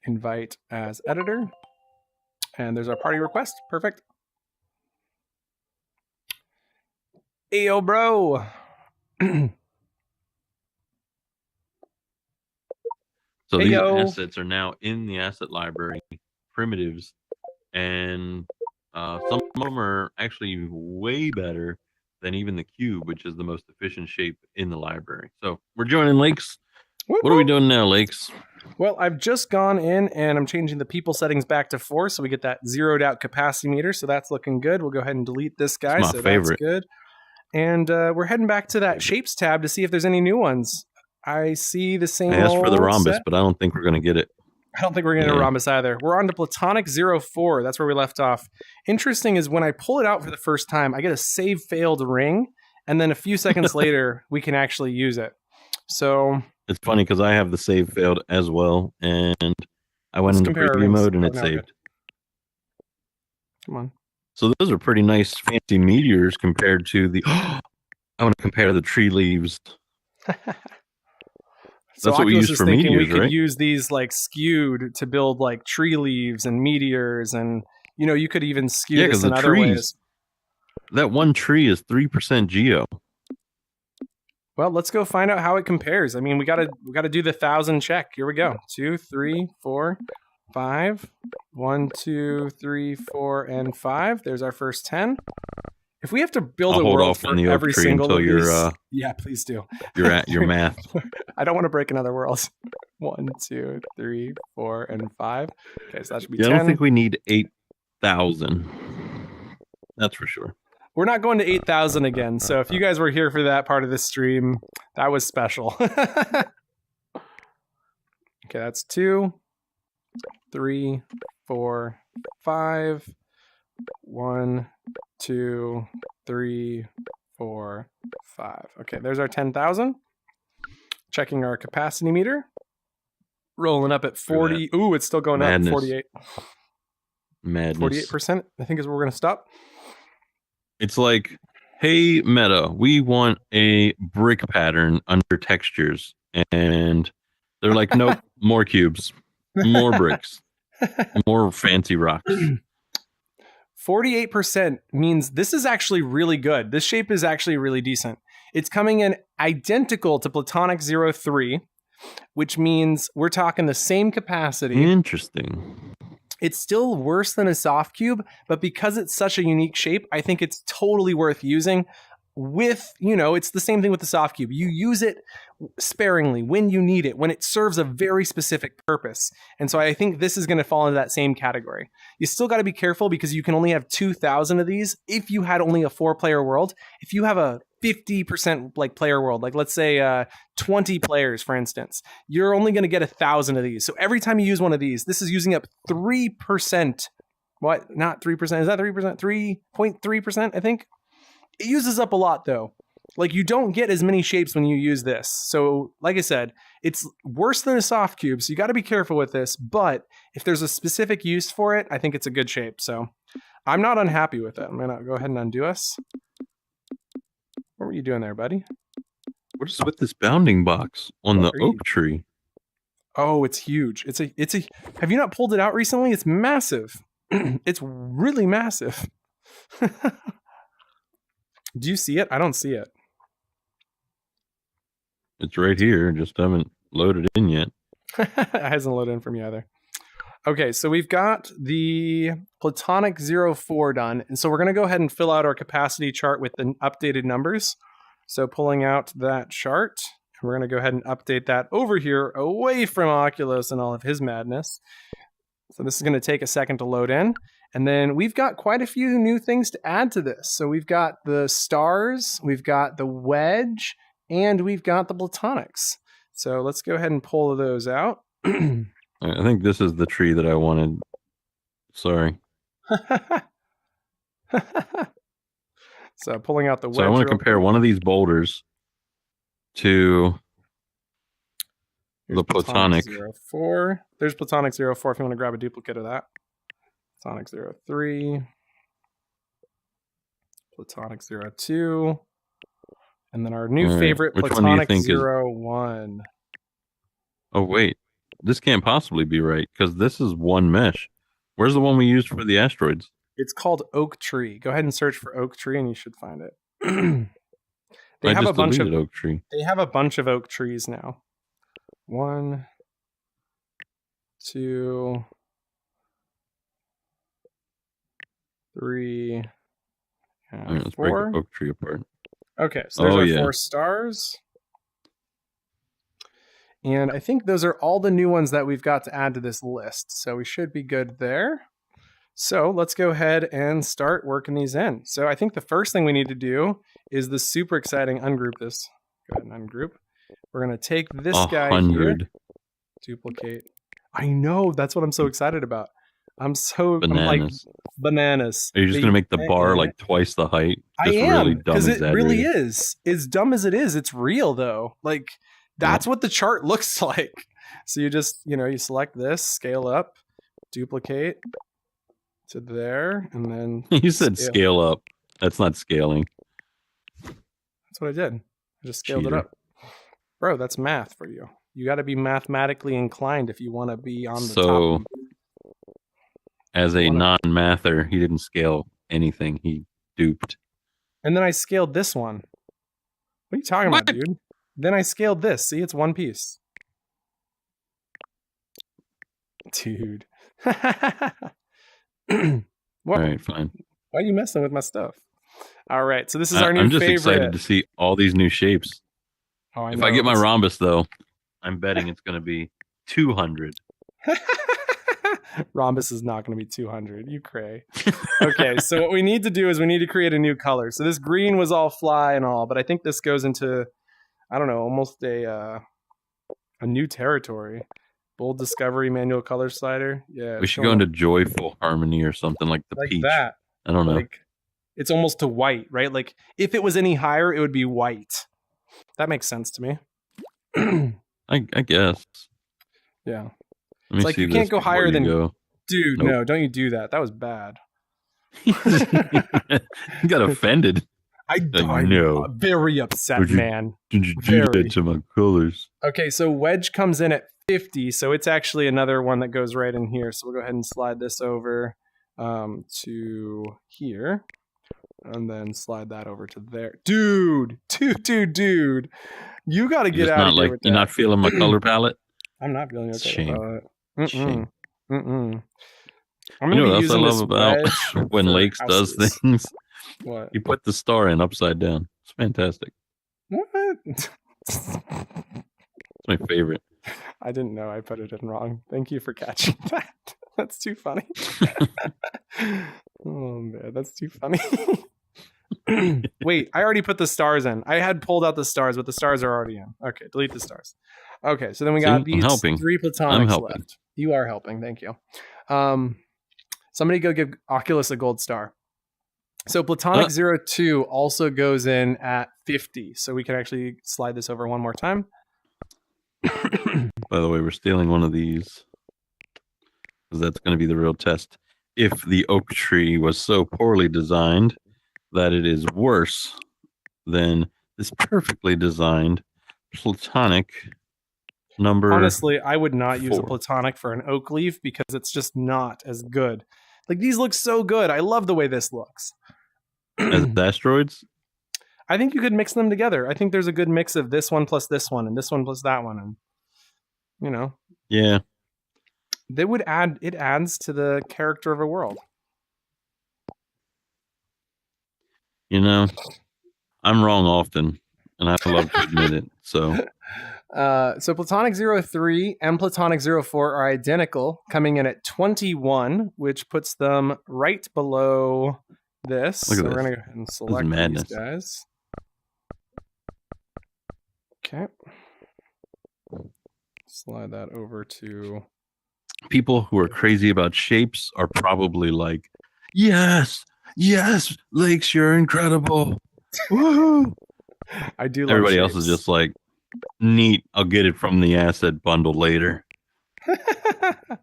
Invite as editor. And there's our party request. Perfect. Ayo, bro. So these Heyo. assets are now in the asset library, primitives, and some of them are actually way better than even the cube, which is the most efficient shape in the library. So we're joining Lakes. Whoop, What are we whoop. doing now, Lakes? Well, I've just gone in and I'm changing the people settings back to 4 so we get that zeroed out capacity meter. So that's looking good. We'll go ahead and delete this guy. It's my so favorite. That's good. And we're heading back to that shapes tab to see if there's any new ones. I see the same. I asked for the old rhombus, set. but I don't think we're going to get it. I don't think we're going to Yeah. rhombus either. We're on to platonic 04. That's where we left off. Interesting is when I pull it out for the first time, I get a save failed ring. And then a few seconds later, we can actually use it. So It's funny because I have the save failed as well, and I went Let's into compare our preview rings. mode and Oh, it no, saved. good. Come on. So those are pretty nice, fancy meteors compared to the. I want to compare the tree leaves. So That's what we Oculus use is for thinking meteors, we could right? use these like skewed to build like tree leaves and meteors, and you know you could even skew Yeah, this 'cause in the other trees- ways. That one tree is 3% geo. Well, let's go find out how it compares. I mean, we gotta do the 1,000 check. Here we go. 2, 3, 4, 5. 1, 2, 3, 4, and 5. There's our first 10. If we have to build I'll a hold world off for on the oak every tree single until of you're, these, yeah, please do. You're at your math. I don't want to break another world. 1, 2, 3, 4, and 5. Okay, so that should be Yeah, 10. I don't think we need 8,000. That's for sure. We're not going to 8,000 again. So if you guys were here for that part of the stream, that was special. Okay, that's 2, 3, 4, 5. 1, 2, 3, 4, 5. Okay, there's our 10,000. Checking our capacity meter. Rolling up at 40. Ooh, it's still going Madness. up. 48. Madness. 48%, I think, is where we're going to stop. It's like, hey, Meta, we want a brick pattern under textures. And they're like, nope, more cubes, more bricks, more fancy rocks. 48% means this is actually really good. This shape is actually really decent. It's coming in identical to Platonic 03, which means we're talking the same capacity. Interesting. It's still worse than a soft cube, but because it's such a unique shape, I think it's totally worth using. With, it's the same thing with the soft cube. You use it sparingly when you need it, when it serves a very specific purpose. And so I think this is going to fall into that same category. You still got to be careful because you can only have 2,000 of these if you had only a 4-player world. If you have a 50% like player world, like let's say 20 players, for instance, you're only going to get 1,000 of these. So every time you use one of these, this is using up 3%. What? Not 3%. Is that 3%? 3.3%, I think. It uses up a lot though. Like you don't get as many shapes when you use this. So like I said, it's worse than a soft cube. So you got to be careful with this. But if there's a specific use for it, I think it's a good shape. So I'm not unhappy with it. I'm going to go ahead and undo us. What were you doing there, buddy? What is with this bounding box on the oak tree? Oh, it's huge. It's a, have you not pulled it out recently? It's massive. It's really massive. Do you see it? I don't see it. It's right here. Just haven't loaded in yet. It hasn't loaded in for me either. Okay, so we've got the Platonic 04 done. And so we're going to go ahead and fill out our capacity chart with the updated numbers. So pulling out that chart, we're going to go ahead and update that over here away from Oculus and all of his madness. So this is going to take a second to load in. And then we've got quite a few new things to add to this. So we've got the stars, we've got the wedge, and we've got the platonics. So let's go ahead and pull those out. I think this is the tree that I wanted. Sorry. So pulling out the wedge. So I want to compare one of these boulders to the platonic. 04. There's platonic 04 if you want to grab a duplicate of that. Platonic 03. Platonic 02. And then our new favorite, which Platonic one do you think 01. Oh, wait. This can't possibly be right because this is one mesh. Where's the one we used for the asteroids? It's called Oak Tree. Go ahead and search for Oak Tree and you should find it. I have a bunch of oak tree. They have a bunch of oak trees now. 1, 2, 3, and Let's 4. break the oak tree apart. Okay, so there's our 4 stars. And I think those are all the new ones that we've got to add to this list. So we should be good there. So let's go ahead and start working these in. So I think the first thing we need to do is the super exciting ungroup this. Go ahead and ungroup. We're going to take this guy here. Duplicate. I know. That's what I'm so excited about. I'm like bananas. Are you just going to make the bar like twice the height? I am, because it really is. As dumb as it is, it's real though. Like that's what the chart looks like. So you just, you select this, scale up, duplicate to there, and then you said scale up. That's not scaling. That's what I did. I just scaled it up. Bro, that's math for you. You got to be mathematically inclined if you want to be on the top. So, as a non-mather, he didn't scale anything. He duped. And then I scaled this one. What are you talking about, dude? Then I scaled this. See, it's one piece. Dude. All right, fine. Why are you messing with my stuff? All right, so this is our new favorite. I'm just excited to see all these new shapes. Oh, I know. If I get my rhombus, though, I'm betting it's going to be 200. Rhombus is not going to be 200. You cray. Okay, so what we need to do is we need to create a new color. So this green was all fly and all, but I think this goes into, I don't know, almost a new territory. Bold Discovery manual color slider. Yeah. We should go into Joyful Harmony or something like the peach. That. I don't know. Like, it's almost to white, right? Like if it was any higher, it would be white. That makes sense to me. I guess. Yeah. Let me like see you can't go higher than Dude, Nope. no, don't you do that. That was bad. He got offended. I'm no. very upset, man. Did you do Very. that to my colors? Okay, so wedge comes in at 50, so it's actually another one that goes right in here. So we'll go ahead and slide this over to here, and then slide that over to there. Dude. You got to get out of here with that. You're not feeling my color palette? I'm not feeling your color Shame. palette. Shame. I'm You know gonna what be else I using love this about wedge when for Lakes does houses. things? What? You put the star in upside down. It's fantastic. What? It's my favorite. I didn't know I put it in wrong. Thank you for catching that. That's too funny. Oh man, that's too funny. Wait, I already put the stars in. I had pulled out the stars, but the stars are already in. Okay, delete the stars. Okay, so then we got these 3 platonics left. You are helping. Thank you. Somebody go give Oculus a gold star. So platonic 02 also goes in at 50. So we can actually slide this over one more time. By the way, we're stealing one of these because that's going to be the real test. If the oak tree was so poorly designed that it is worse than this perfectly designed platonic number. Honestly, I would not 4. use a platonic for an oak leaf because it's just not as good. Like these look so good. I love the way this looks. As asteroids? I think you could mix them together. I think there's a good mix of this one plus this one and this one plus that one, and you know. Yeah. They would add. It adds to the character of a world. You know, I'm wrong often, and I love to admit it. So Platonic 03 and Platonic 04 are identical, coming in at 21, which puts them right below this. Look at so this. We're gonna go ahead and select these guys. Okay. Slide that over to... People who are crazy about shapes are probably like, yes, Lakes, you're incredible. Woohoo! I do love Everybody shapes. else is just like, neat, I'll get it from the asset bundle later. I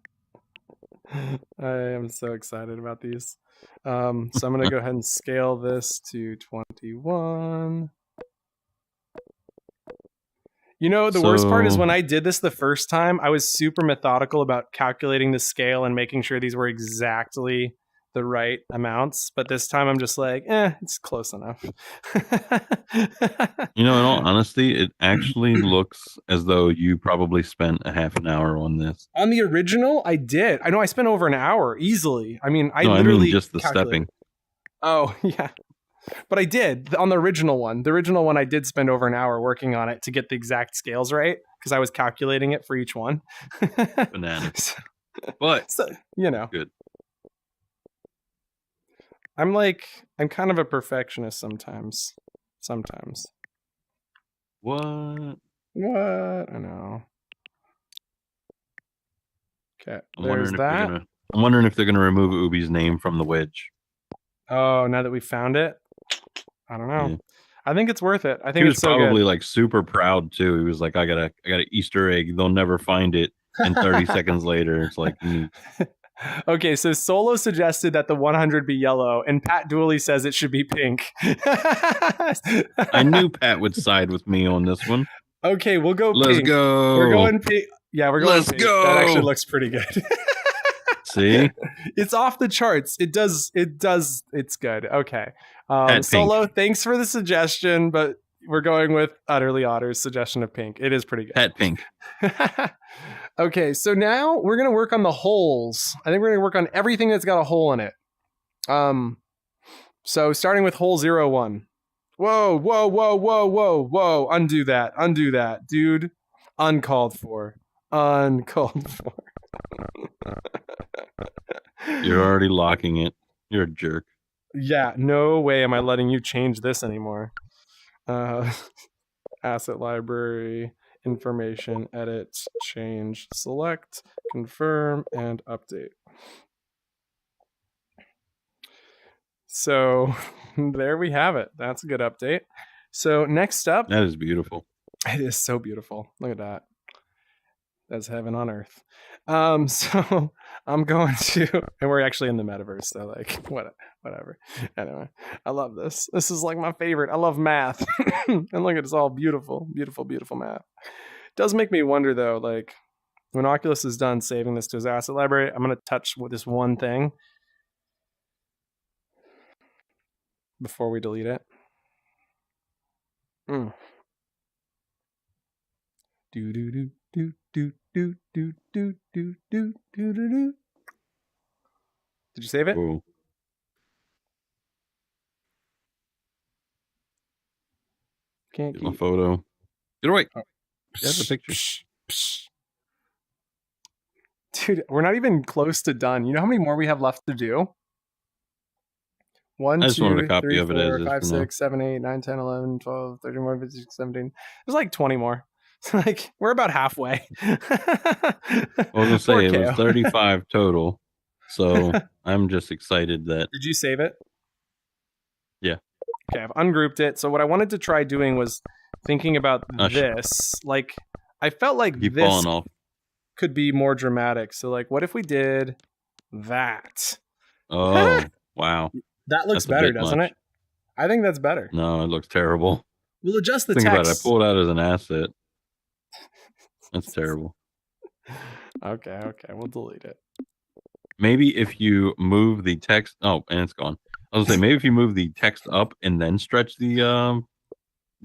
am so excited about these. So I'm going to go ahead and scale this to 21. You know, the worst part is when I did this the first time, I was super methodical about calculating the scale and making sure these were exactly the right amounts. But this time I'm just like, it's close enough. You know, in all honesty, it actually looks as though you probably spent a half an hour on this. On the original, I did. I know I spent over an hour easily. I mean, I literally just the stepping. Oh, yeah. But I did on the original one. The original one, I did spend over an hour working on it to get the exact scales right because I was calculating it for each one. Bananas. But, you know. Good. I'm kind of a perfectionist sometimes. What? I know. Okay, I'm wondering if they're going to remove Ubi's name from the wedge. Oh, now that we found it? I don't know. Yeah. I think it's worth it. I think he was it's so probably good. Like super proud too. He was like, I got an Easter egg. They'll never find it. And 30 seconds later, it's like, Okay, so Solo suggested that the 100 be yellow, and Pat Dooley says it should be pink. I knew Pat would side with me on this one. Okay, we'll go Let's pink. go. We're going pink. Yeah, we're going Let's pink. go. That actually looks pretty good. See? It's off the charts. It does. It's good. Okay. Solo, Solo, thanks for the suggestion, but we're going with Utterly Otter's suggestion of pink. It is pretty good. Pat pink. Okay, so now we're going to work on the holes. I think we're going to work on everything that's got a hole in it. So starting with hole 01. Whoa. Undo that. Dude. Uncalled for. You're already locking it. You're a jerk. Yeah, no way am I letting you change this anymore. Asset library, information, edit, change, select, confirm, and update. So there we have it. That's a good update. So next up. That is beautiful. It is so beautiful. Look at that. That's heaven on earth. So I'm going to, and we're actually in the metaverse, so like, whatever. Anyway, I love this. This is like my favorite. I love math, and look, it's all beautiful, beautiful, beautiful math. It does make me wonder though, like when Oculus is done saving this to his asset library, I'm going to touch this one thing before we delete it. Do do do do do do do do do do do do. Did you save it? Cool. Can't Get my keep. photo. Get away. Oh. There's a picture. Dude, we're not even close to done. You know how many more we have left to do? 1, I just wanted 2, a copy 3, of it as 4, is 5, for now. 6, 7, 8, 9, 10, 11, 12, 13, 14, 15, 16, 17. There's like 20 more. Like we're about halfway. I was gonna say it was 35 total. So I'm just excited that. Did you save it? Yeah. Okay, I've ungrouped it. So what I wanted to try doing was thinking about this. Like I felt like Keep this falling off. could be more dramatic. So like what if we did that? Oh, wow. That looks That's a better, bit doesn't much. it? I think that's better. No, it looks terrible. We'll adjust the Think about it. I text. pulled it out as an asset. That's terrible. Okay, we'll delete it. Maybe if you move the text. Oh, and it's gone. I was gonna say maybe if you move the text up and then stretch the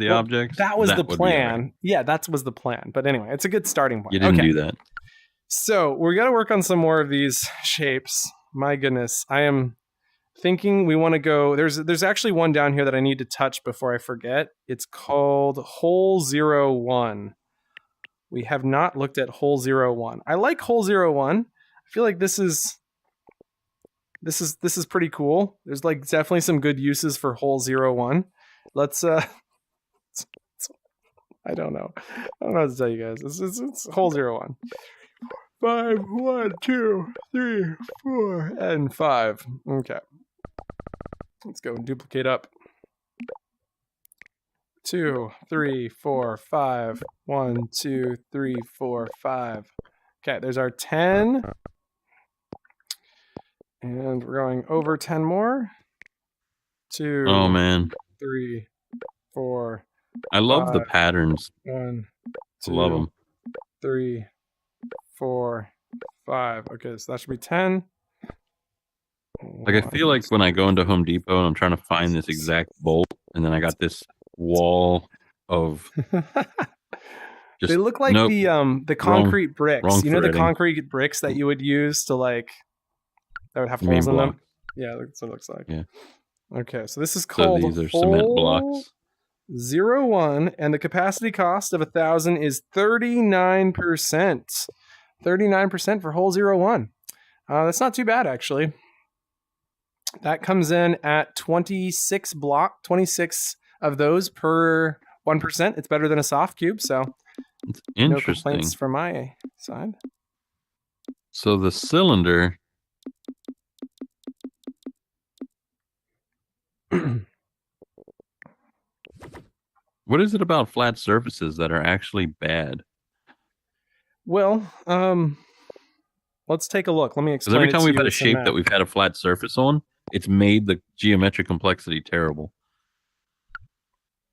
objects. That was the would be all plan. right. Yeah, that was the plan. But anyway, it's a good starting point. You didn't do that. So we're gonna work on some more of these shapes. My goodness, I am thinking we want to go. There's actually one down here that I need to touch before I forget. It's called hole 01. We have not looked at hole 01. I like hole 01. I feel like this is pretty cool. There's like definitely some good uses for hole 01. Let's I don't know. I don't know what to tell you guys. It's hole 01. 5, 1, 2, 3, 4, and 5. Okay. Let's go and duplicate up. 2, 3, 4, 5. 1, 2, 3, 4, 5. Okay, there's our 10. And we're going over 10 more. 2. Oh man. 3, 4. I love 5, the patterns. 1, 2, I love them. 3, 4, 5. Okay, so that should be 10. Like I feel like when I go into Home Depot and I'm trying to find this exact bolt, and then I got this wall of just they look like the concrete bricks. wrong You know the threading. concrete bricks that you would use to like that would have You mean holes in them. blocks? Yeah, that's what it looks like. Yeah. Okay, so this is So called these are cement hole blocks. 01, and the capacity cost of 1,000 is 39%. 39% for hole 01. That's not too bad actually. That comes in at 26 of those per 1%. It's better than a soft cube, so It's no interesting. complaints from my side. So the cylinder. What is it about flat surfaces that are actually bad? Well, let's take a look. Let me Because explain. every it time to we've you had a with some shape math. that we've had a flat surface on, it's made the geometric complexity terrible.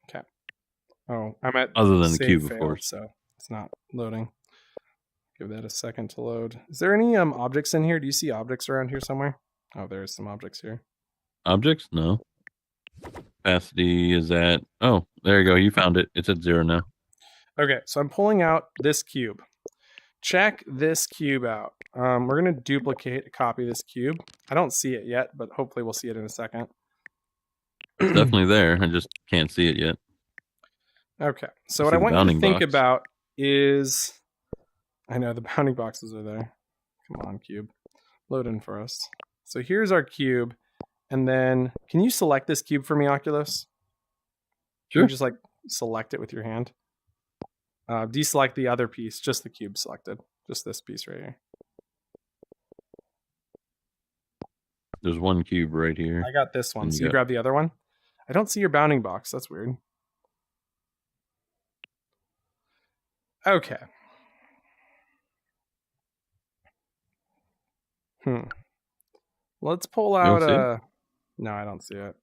Okay. Oh, I'm at Other than the save cube, of failed, course. so it's not loading. Give that a second to load. Is there any objects in here? Do you see objects around here somewhere? Oh, there's some objects here. Objects? No. Capacity is at... Oh, there you go. You found it. It's at 0 now. Okay, so I'm pulling out this cube. Check this cube out. We're going to duplicate a copy of this cube. I don't see it yet, but hopefully we'll see it in a second. It's definitely there. I just can't see it yet. Okay, so I what see I the want you to bounding think box. about is... I know, the bounding boxes are there. Come on, cube. Load in for us. So here's our cube. And then, can you select this cube for me, Oculus? Can Sure. you just like select it with your hand? Deselect the other piece, just the cube selected. Just this piece right here. There's one cube right here. I got this one. And So you you got- grab the other one? I don't see your bounding box. That's weird. Okay. Let's pull You don't out see it? a... No, I don't see it.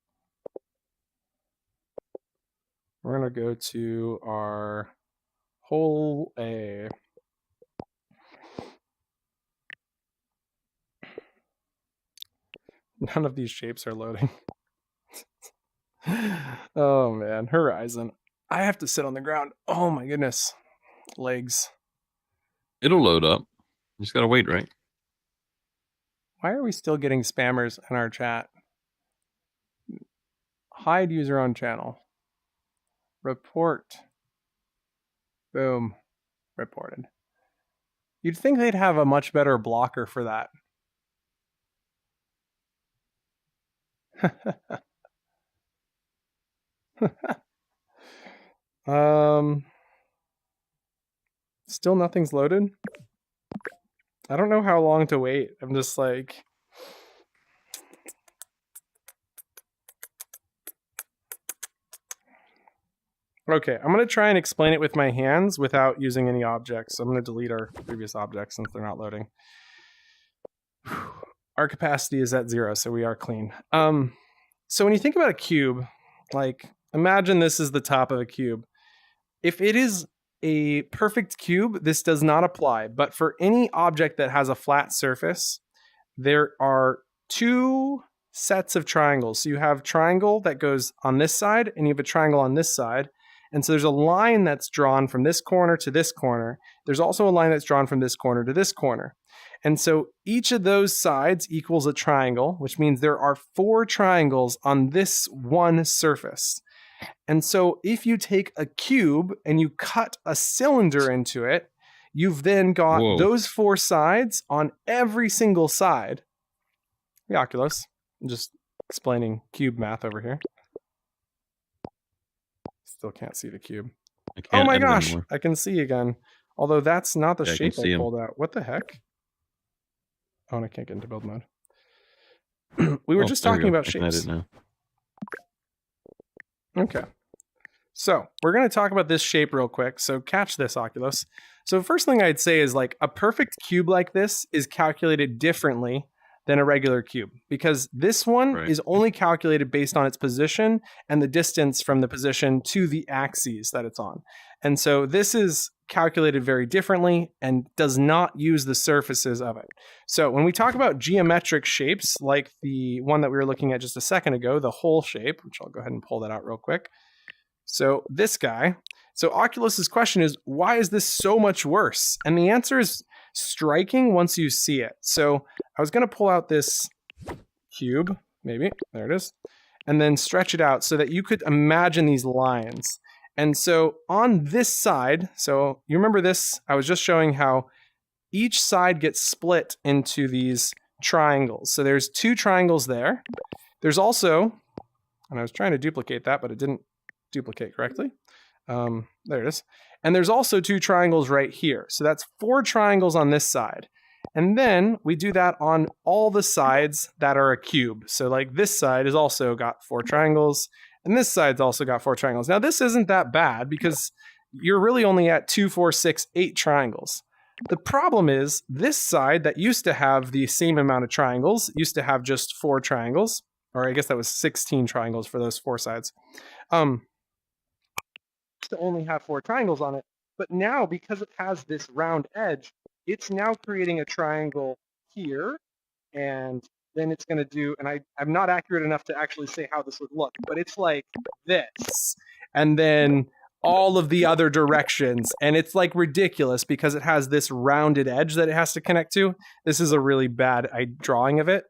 We're going to go to our whole A. None of these shapes are loading. Oh man, horizon. I have to sit on the ground. Oh my goodness. Legs. It'll load up. You just gotta wait, right? Why are we still getting spammers in our chat? Hide user on channel. Report. Boom. Reported. You'd think they'd have a much better blocker for that. Still nothing's loaded. I don't know how long to wait. I'm just like... Okay, I'm going to try and explain it with my hands without using any objects. So I'm going to delete our previous objects since they're not loading. Our capacity is at 0, so we are clean. So when you think about a cube, like imagine this is the top of a cube. If it is a perfect cube, this does not apply. But for any object that has a flat surface, there are 2 sets of triangles. So you have triangle that goes on this side, and you have a triangle on this side. And so there's a line that's drawn from this corner to this corner. There's also a line that's drawn from this corner to this corner. And so each of those sides equals a triangle, which means there are 4 triangles on this one surface. And so if you take a cube and you cut a cylinder into it, you've then got those 4 sides on every single side. The Oculus. I'm just explaining cube math over here. Still can't see the cube. Oh my gosh, I can see again. Although that's not the shape I pulled out. What the heck? Oh, and I can't get into build mode. We were just talking about shapes. Okay. So we're going to talk about this shape real quick. So catch this, Oculus. So first thing I'd say is like a perfect cube like this is calculated differently than a regular cube, because this one is only calculated based on its position and the distance from the position to the axes that it's on. And so this is calculated very differently and does not use the surfaces of it. So when we talk about geometric shapes, like the one that we were looking at just a second ago, the whole shape, which I'll go ahead and pull that out real quick. So this guy, so Oculus's question is, why is this so much worse? And the answer is striking once you see it. So I was going to pull out this cube, maybe, there it is, and then stretch it out so that you could imagine these lines. And so on this side, so you remember this, I was just showing how each side gets split into these triangles. So there's 2 triangles there. There's also, and I was trying to duplicate that, but it didn't duplicate correctly. There it is. And there's also 2 triangles right here. So that's 4 triangles on this side. And then we do that on all the sides that are a cube. So like this side has also got 4 triangles, and this side's also got 4 triangles. Now this isn't that bad because you're really only at 2, 4, 6, 8 triangles. The problem is this side that used to have the same amount of triangles used to have just 4 triangles, or I guess that was 16 triangles for those 4 sides. To only have 4 triangles on it, but now because it has this round edge, it's now creating a triangle here, and then it's going to do, and I'm not accurate enough to actually say how this would look, but it's like this, and then all of the other directions, and it's like ridiculous because it has this rounded edge that it has to connect to. This is a really bad drawing of it.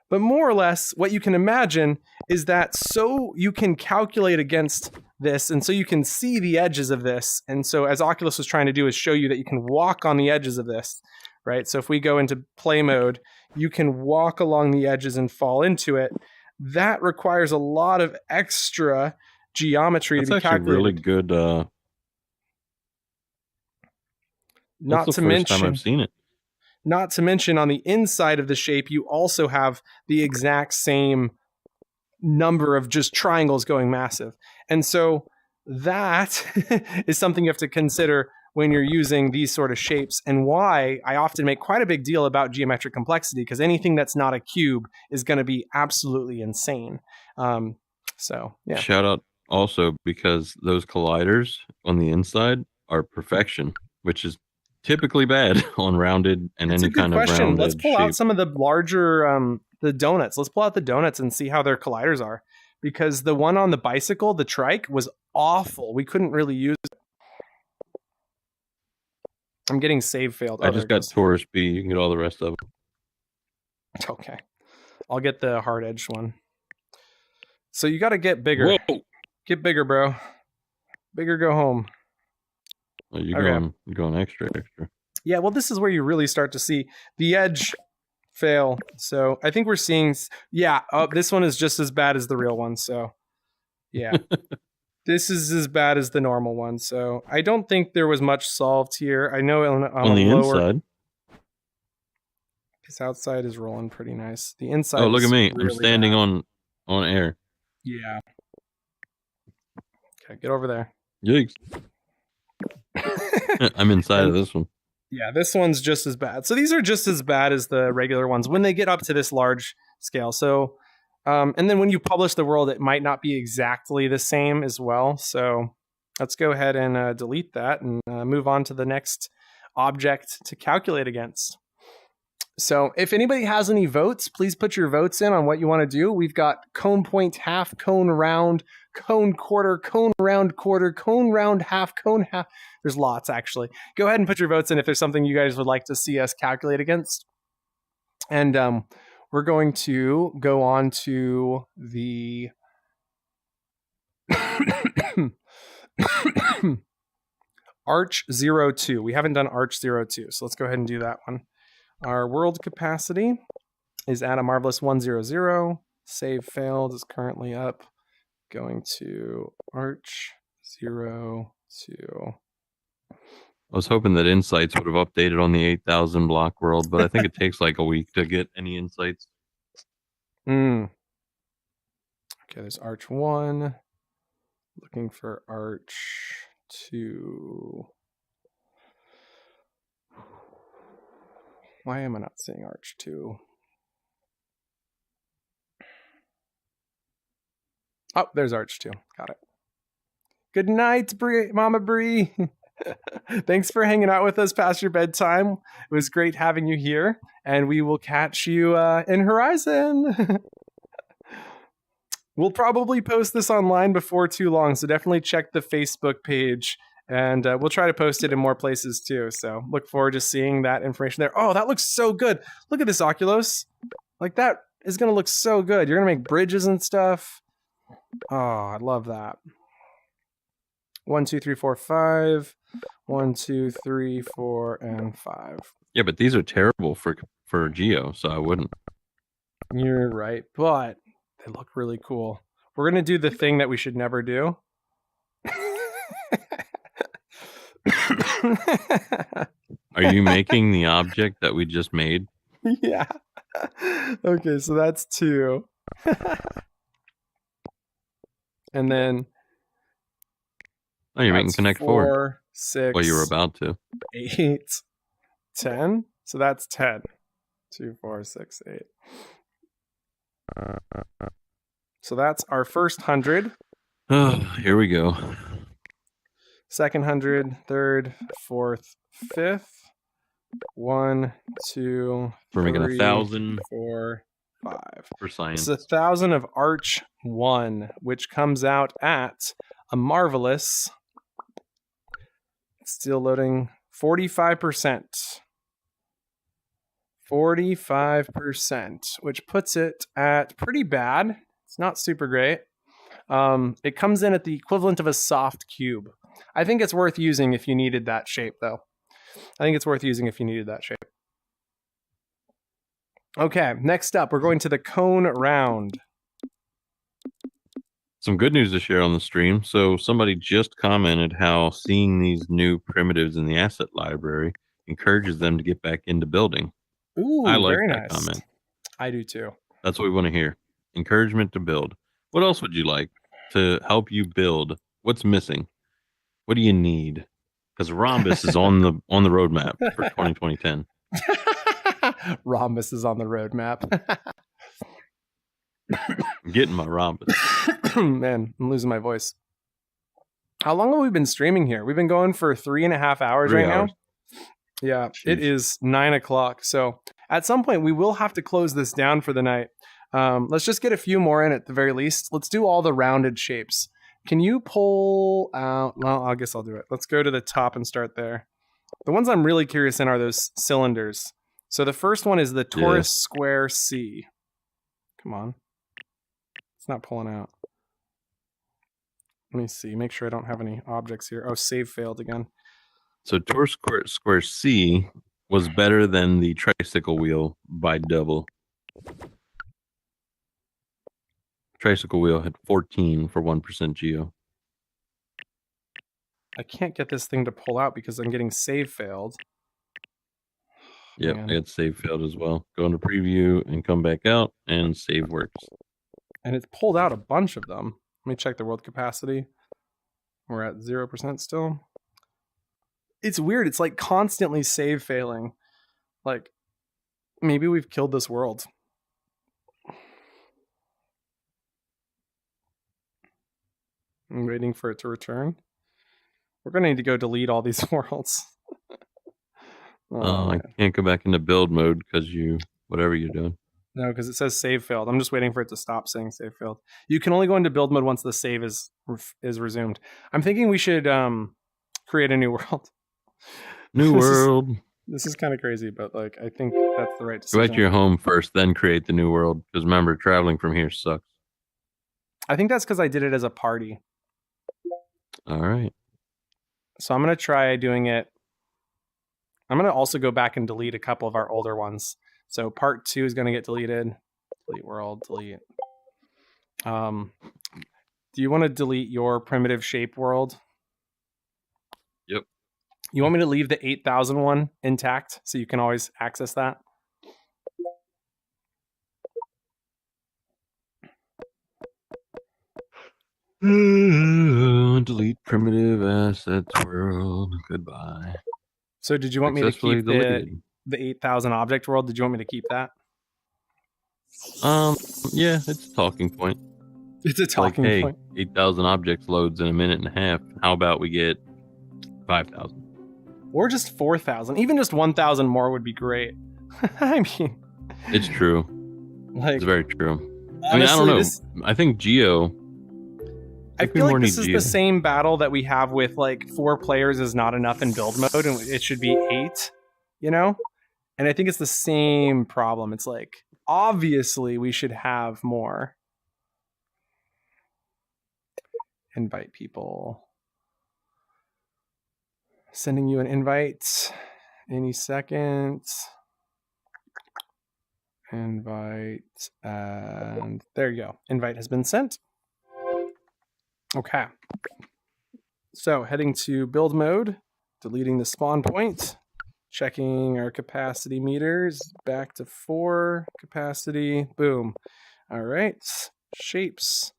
But more or less, what you can imagine is that so you can calculate against this, and so you can see the edges of this. And so as Oculus was trying to do is show you that you can walk on the edges of this, right? So if we go into play mode, you can walk along the edges and fall into it. That requires a lot of extra geometry to be calculated. That's actually really good. Not to mention, first time I've seen it. Not to mention on the inside of the shape, you also have the exact same number of just triangles going massive. And so that is something you have to consider when you're using these sort of shapes, and why I often make quite a big deal about geometric complexity, because anything that's not a cube is going to be absolutely insane. So yeah. Shout out also because those colliders on the inside are perfection, which is typically bad on rounded and It's any a good kind of question. rounded Let's pull shape. out some of the larger the donuts. Let's pull out the donuts and see how their colliders are, because the one on the bicycle, the trike, was awful. We couldn't really use it. I'm getting save failed. I just got Taurus B. You can get all the rest of them. Okay. I'll get the hard edge one. So you got to get bigger. Whoa! Get bigger, bro. Bigger, go home. Oh, you're going extra. Yeah, well, this is where you really start to see the edge fail. So I think we're seeing, this one is just as bad as the real one. So yeah, this is as bad as the normal one. So I don't think there was much solved here. I know on the inside. This outside is rolling pretty nice. The inside. Oh, look at me! Really I'm standing bad. on air. Yeah. Okay, get over there. Yikes! I'm inside of this one. Yeah, this one's just as bad. So these are just as bad as the regular ones when they get up to this large scale. So, and then when you publish the world, it might not be exactly the same as well. So let's go ahead and delete that and move on to the next object to calculate against. So if anybody has any votes, please put your votes in on what you want to do. We've got cone point half, cone round, cone quarter, cone round quarter, cone round half, cone half. There's lots, actually. Go ahead and put your votes in if there's something you guys would like to see us calculate against. And we're going to go on to the Arch 02. We haven't done Arch 02, so let's go ahead and do that one. Our world capacity is at a marvelous 100. Save failed is currently up. Going to Arch 02. I was hoping that insights would have updated on the 8,000 block world, but I think it takes like a week to get any insights. Okay, there's Arch 1. Looking for Arch 2. Why am I not seeing Arch 2? Oh, there's Arch 2. Got it. Good night, Mama Bree. Thanks for hanging out with us past your bedtime. It was great having you here, and we will catch you in Horizon. We'll probably post this online before too long, so definitely check the Facebook page. And we'll try to post it in more places too. So look forward to seeing that information there. Oh, that looks so good. Look at this, Oculus. Like, that is going to look so good. You're going to make bridges and stuff. Oh, I love that. 1, 2, 3, 4, 5. 1, 2, 3, 4, and 5. Yeah, but these are terrible for Geo, so I wouldn't. You're right, but they look really cool. We're going to do the thing that we should never do. Are you making the object that we just made? Yeah. Okay, so that's 2. And then Oh, you're making Connect 4. 6. Well, you were about to. 8, 10. So that's 10. 2, 4, 6, 8. So that's our first 100. Oh, here we go. Second 100, third, fourth, fifth. 1, 2, We're making 1,000 4, 5 for science. It's 1,000 of Arch 1, which comes out at a marvelous. Still loading. 45%. 45%, which puts it at pretty bad. It's not super great. It comes in at the equivalent of a soft cube. I think it's worth using if you needed that shape, though. Okay, next up, we're going to the cone round. Some good news to share on the stream. So somebody just commented how seeing these new primitives in the asset library encourages them to get back into building. Ooh, I like very that nice. comment. I do too. That's what we want to hear. Encouragement to build. What else would you like to help you build? What's missing? What do you need? because rhombus is on the roadmap for 2010. Rhombus is on the roadmap. I'm getting my rhombus. Man, I'm losing my voice. How long have we been streaming here? We've been going for 3.5 hours 3 right hours. now. Yeah, Jeez. It is 9 o'clock. So at some point we will have to close this down for the night. Let's just get a few more in at the very least. Let's do all the rounded shapes. Can you pull out? Well, I guess I'll do it. Let's go to the top and start there. The ones I'm really curious in are those cylinders. So the first one is the torus square C. Come on. It's not pulling out. Let me see. Make sure I don't have any objects here. Oh, save failed again. So torus square C was better than the tricycle wheel by double. Tricycle wheel had 14 for 1% geo. I can't get this thing to pull out because I'm getting save failed. Yep, Man. I had save failed as well. Go into preview and come back out, and save works. And it's pulled out a bunch of them. Let me check the world capacity. We're at 0% still. It's weird. It's like constantly save failing. Like, maybe we've killed this world. I'm waiting for it to return. We're going to need to go delete all these worlds. I can't go back into build mode because whatever you're doing. No, because it says save failed. I'm just waiting for it to stop saying save failed. You can only go into build mode once the save is resumed. I'm thinking we should create a new world. New world. This is kind of crazy, but like I think that's the right Go decision. back to your home first, then create the new world. Because remember, traveling from here sucks. I think that's because I did it as a party. All right. So I'm going to try doing it. I'm going to also go back and delete a couple of our older ones. So part 2 is going to get deleted. Delete world, delete. Do you want to delete your primitive shape world? Yep. You want me to leave the 8,000 one intact so you can always access that? Delete primitive assets world. Goodbye. So did you want me to Successfully keep deleted. the 8,000 object world? Did you want me to keep that? Yeah, it's a talking point. It's a talking like, hey, point. 8,000 objects loads in a minute and a half. How about we get 5,000? Or just 4,000. Even just 1,000 more would be great. I mean, it's true. Like, it's very true. Honestly, I mean, I don't know. I think Geo. I feel like this is the same battle that we have with like 4 players is not enough in build mode, and it should be 8. You know, and I think it's the same problem. It's like obviously we should have more. Invite people. Sending you an invite any second. Invite, and there you go. Invite has been sent. Okay. So heading to build mode, deleting the spawn point, checking our capacity meters, back to 4 capacity, boom. All right, shapes,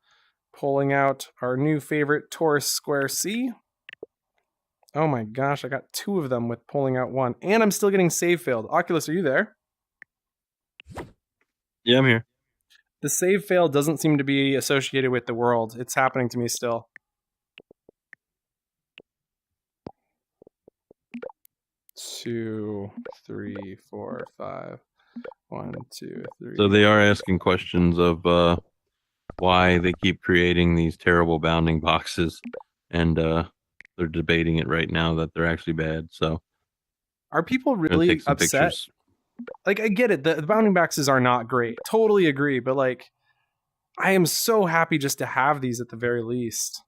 pulling out our new favorite torus square C. Oh my gosh, I got 2 of them with pulling out 1, and I'm still getting save failed. Oculus, are you there? Yeah, I'm here. The save fail doesn't seem to be associated with the world. It's happening to me still. Two, 3, 4, 5. 1, 2, 3. So they are asking questions of why they keep creating these terrible bounding boxes, and they're debating it right now that they're actually bad. So are people really upset? Pictures. Like, I get it. The bounding boxes are not great. Totally agree. But like, I am so happy just to have these at the very least.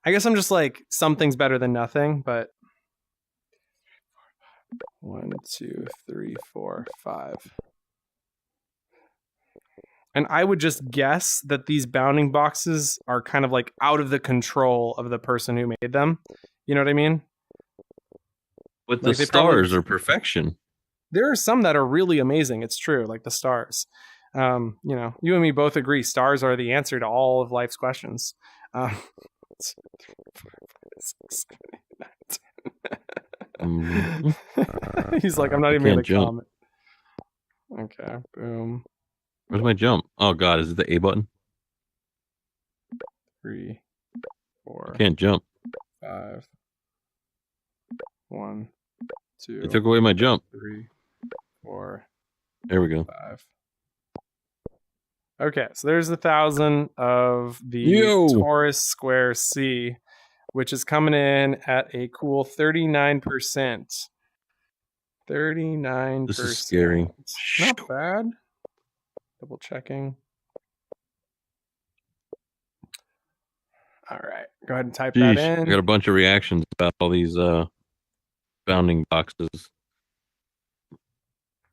I guess I'm just like, something's better than nothing, but 1, 2, 3, 4, 5. And I would just guess that these bounding boxes are kind of like out of the control of the person who made them. You know what I mean? But like the stars are perfection. There are some that are really amazing. It's true, like the stars. You know, you and me both agree stars are the answer to all of life's questions. He's like, I'm not even going to comment. Okay, boom. Where's my jump? Oh God, is it the A button? 3, 4. I can't jump. 5. 1, 2. They took away my jump. 3, 4. There we go. 5. Okay, so there's 1,000 of the Taurus square C, which is coming in at a cool 39%. 39%. This is scary. Not bad. Double checking. All right, go ahead and type that in. I got a bunch of reactions about all these bounding boxes.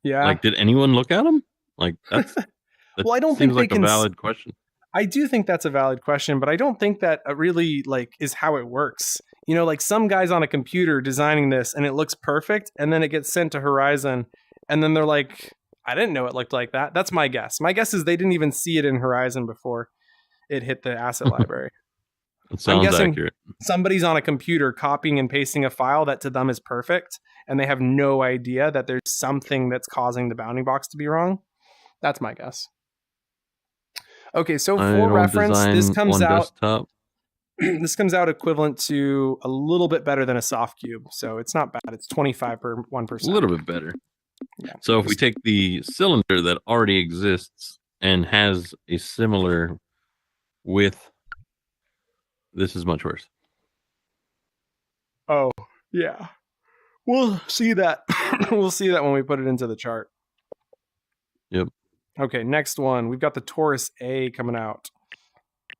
Yeah. Like, did anyone look at them? Like, that's well, I don't think like a valid question. I do think that's a valid question, but I don't think that really like is how it works. You know, like some guys on a computer designing this and it looks perfect, and then it gets sent to Horizon, and then they're like, I didn't know it looked like that. That's my guess. My guess is they didn't even see it in Horizon before it hit the asset library. It sounds accurate. Somebody's on a computer copying and pasting a file that to them is perfect, and they have no idea that there's something that's causing the bounding box to be wrong. That's my guess. Okay, so for reference, this comes out this comes out equivalent to a little bit better than a soft cube. So it's not bad. It's 25 per 1%. A little bit better. Yeah, so if we take the cylinder that already exists and has a similar width, this is much worse. Oh, yeah. We'll see that. We'll see that when we put it into the chart. Yep. Okay, next one. We've got the Taurus A coming out.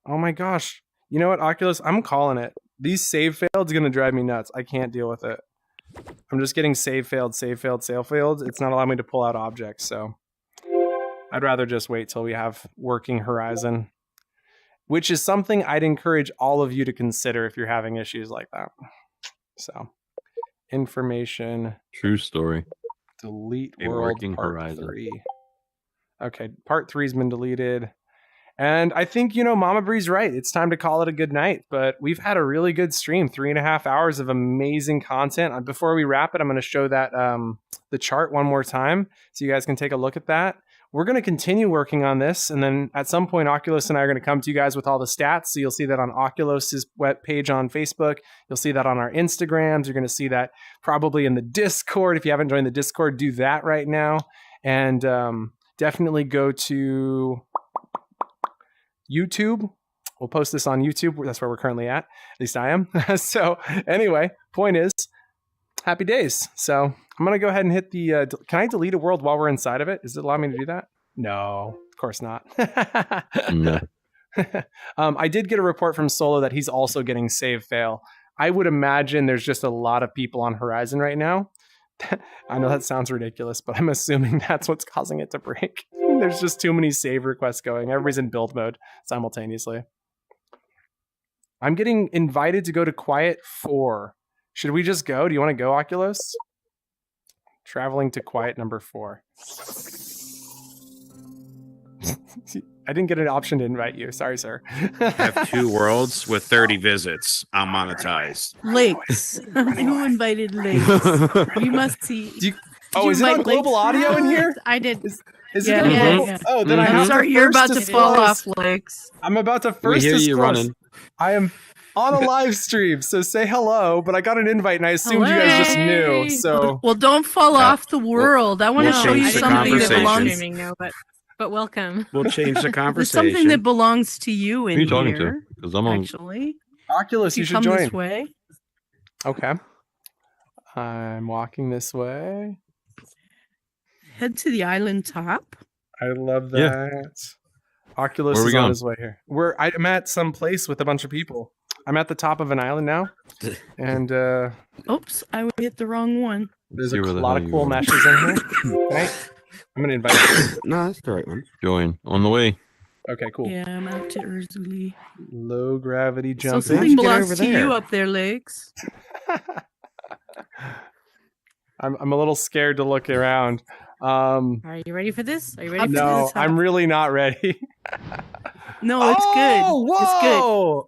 Oh my gosh. You know what, Oculus? I'm calling it. These save faileds are going to drive me nuts. I can't deal with it. I'm just getting save failed, save failed, save failed. It's not allowing me to pull out objects, so I'd rather just wait till we have working Horizon, which is something I'd encourage all of you to consider if you're having issues like that. So, information. True story. Delete world part Horizon. 3. Okay, part 3's been deleted. And I think, you know, Mama Bree's right. It's time to call it a good night. But we've had a really good stream, 3.5 hours of amazing content. Before we wrap it, I'm going to show that the chart one more time so you guys can take a look at that. We're going to continue working on this. And then at some point, Oculus and I are going to come to you guys with all the stats. So you'll see that on Oculus's web page on Facebook. You'll see that on our Instagrams. You're going to see that probably in the Discord. If you haven't joined the Discord, do that right now. And definitely go to YouTube. We'll post this on YouTube. That's where we're currently at. At least I am. So anyway, point is, happy days. So I'm going to go ahead and hit the... can I delete a world while we're inside of it? Does it allow me to do that? No, of course not. No. I did get a report from Solo that he's also getting save fail. I would imagine there's just a lot of people on Horizon right now. I know that sounds ridiculous, but I'm assuming that's what's causing it to break. There's just too many save requests going. Everybody's in build mode simultaneously. I'm getting invited to go to Quiet 4. Should we just go? Do you want to go, Oculus? Traveling to Quiet number 4. I didn't get an option to invite you. Sorry, sir. I have 2 worlds with 30 visits. I'm monetized. Lakes. Who invited Lakes? You must see. Is it on global audio in here? I did. Is it on global? Yeah. Oh, then I have sorry, to you're about to disclose. fall off, Lakes. I'm about to first hear disclose. you running. I am on a live stream, so say hello. But I got an invite, and I assumed you guys just knew. So well, don't fall off the world. I want to show you something that belongs. No, but welcome. We'll change the There's conversation. something that belongs to you in Who are you talking here. to? Because I'm on. Actually, Oculus, you should come join. this way. Okay. I'm walking this way. Head to the island top. I love that. Yeah. Oculus Where are we is on going? his way here. I'm at some place with a bunch of people. I'm at the top of an island now, and Oops, I hit the wrong one. there's See a where the lot hell of you cool are. meshes in here. Okay. I'm gonna invite you. No, that's the right one. Join on the way. Okay, cool. Yeah, I'm out to Urzuli. Low gravity So jumping. something belongs over to there. you up there, Lakes. I'm a little scared to look around. Are you ready for this? Are you ready for No, this? I'm really not ready. No, it's good. Whoa! It's good.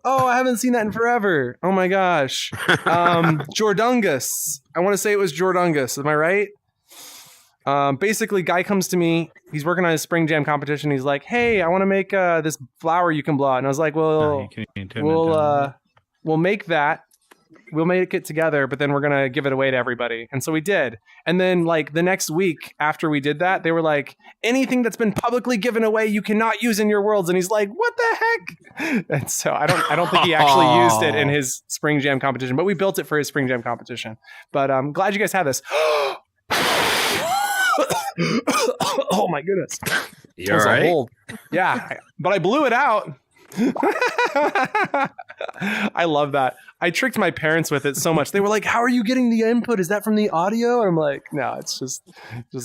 Oh, I haven't seen that in forever. Oh my gosh. Jordungus. I want to say it was Jordungus. Am I right? Basically, guy comes to me. He's working on his spring jam competition. He's like, "Hey, I want to make this flower you can blow out." And I was like, "Well, we'll make that. We'll make it together, but then we're gonna give it away to everybody." And so we did. And then like the next week after we did that, they were like, "Anything that's been publicly given away, you cannot use in your worlds." And he's like, "What the heck?" And so I don't think he actually used it in his spring jam competition, but we built it for his spring jam competition. But I'm glad you guys have this. Oh my goodness. You all right? Yeah, but I blew it out. I love that. I tricked my parents with it so much. They were like, "How are you getting the input? Is that from the audio?" And I'm like, "No, it's just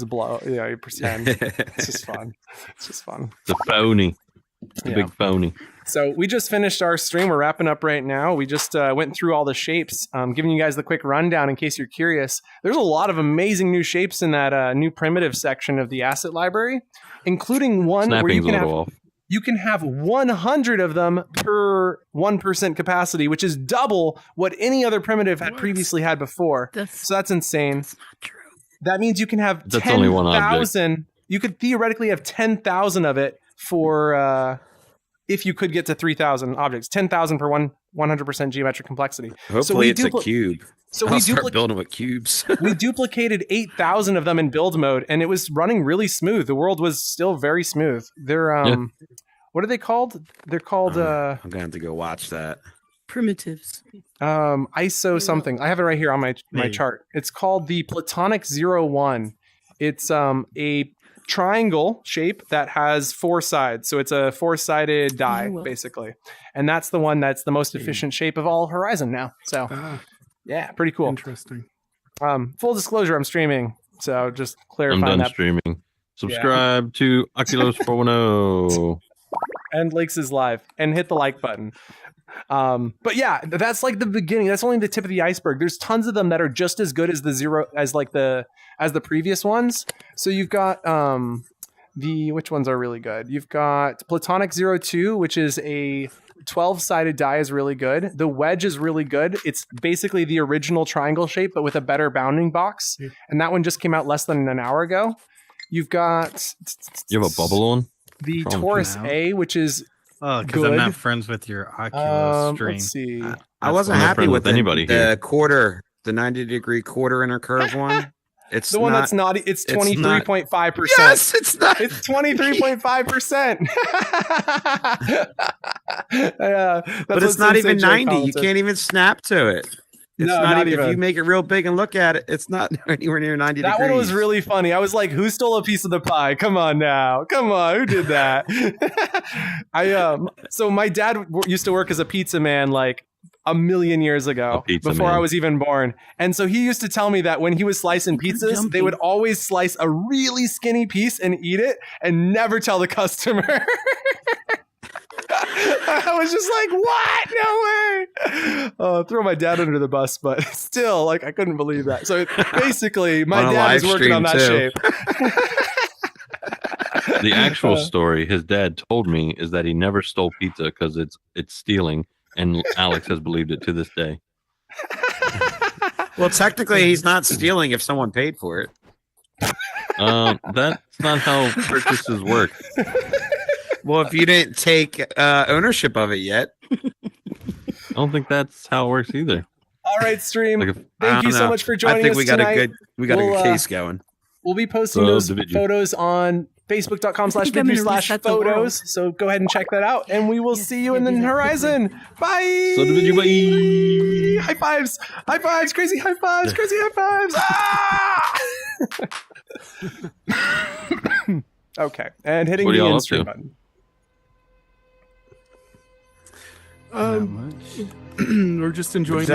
a blow. You know, you pretend. It's just fun. It's just fun." The phony. The big phony. So we just finished our stream. We're wrapping up right now. We just went through all the shapes, giving you guys the quick rundown in case you're curious. There's a lot of amazing new shapes in that new primitive section of the asset library, including one where you can have 100 of them per 1% capacity, which is double what any other primitive had previously had before. So that's insane. That's not true. That means you can have That's only one object. 10,000. You could theoretically have 10,000 of it for if you could get to 3,000 objects. 10,000 per 100% geometric complexity. Hopefully it's a cube. So I'll start building with cubes. We duplicated 8,000 of them in build mode, and it was running really smooth. The world was still very smooth. They're what are they called? They're called I'm gonna have to go watch that. Primitives. ISO something. I have it right here on my chart. It's called the Platonics 01. It's a triangle shape that has 4 sides. So it's a 4-sided die, basically. And that's the one that's the most efficient shape of all Horizon now. So yeah, pretty cool. Interesting. Full disclosure, I'm streaming. So just clarifying I'm done that. streaming. Subscribe to Oculus 410. And Lakes is live. And hit the like button. But yeah, that's like the beginning. That's only the tip of the iceberg. There's tons of them that are just as good as the previous ones. So you've got which ones are really good? You've got Platonic 02, which is a 12-sided die, is really good. The wedge is really good. It's basically the original triangle shape, but with a better bounding box. And that one just came out less than an hour ago. You've got You have a bubble on? the Taurus A, which is because I'm not friends with your Oculus stream. Let's see. I wasn't I'm not happy friends with with anybody here. the quarter, the 90-degree quarter inner curve one. It's The one not, that's not. It's 23.5%. Yes, it's not. It's 23.5%. But it's not even 90. You can't even snap to it. It's No, not not even. If even. you make it real big and look at it, it's not anywhere near 90 That degrees. one was really funny. I was like, "Who stole a piece of the pie? Come on now, come on, who did that?" So my dad used to work as a pizza man like a million years ago, before I was even born. And so he used to tell me that when he was slicing pizzas, they would always slice a really skinny piece and eat it, and never tell the customer. I was just like, "What? No way!" Throw my dad under the bus, but still, like, I couldn't believe that. So basically, my dad is working on that shape. The actual story his dad told me is that he never stole pizza because it's stealing, and Alex has believed it to this day. Well, technically, he's not stealing if someone paid for it. That's not how purchases work. Well, if you didn't take ownership of it yet. I don't think that's how it works either. All right, stream. Like Thank you so much for joining us. I think we got tonight. a good case going. We'll be posting those photos on facebook.com/vidview/photos. So go ahead and check that out, and we will see you in the horizon. Bye. So bye. High fives. High fives. Crazy high fives. Crazy high fives. Ah! Okay, and hitting the end stream button. We're just enjoying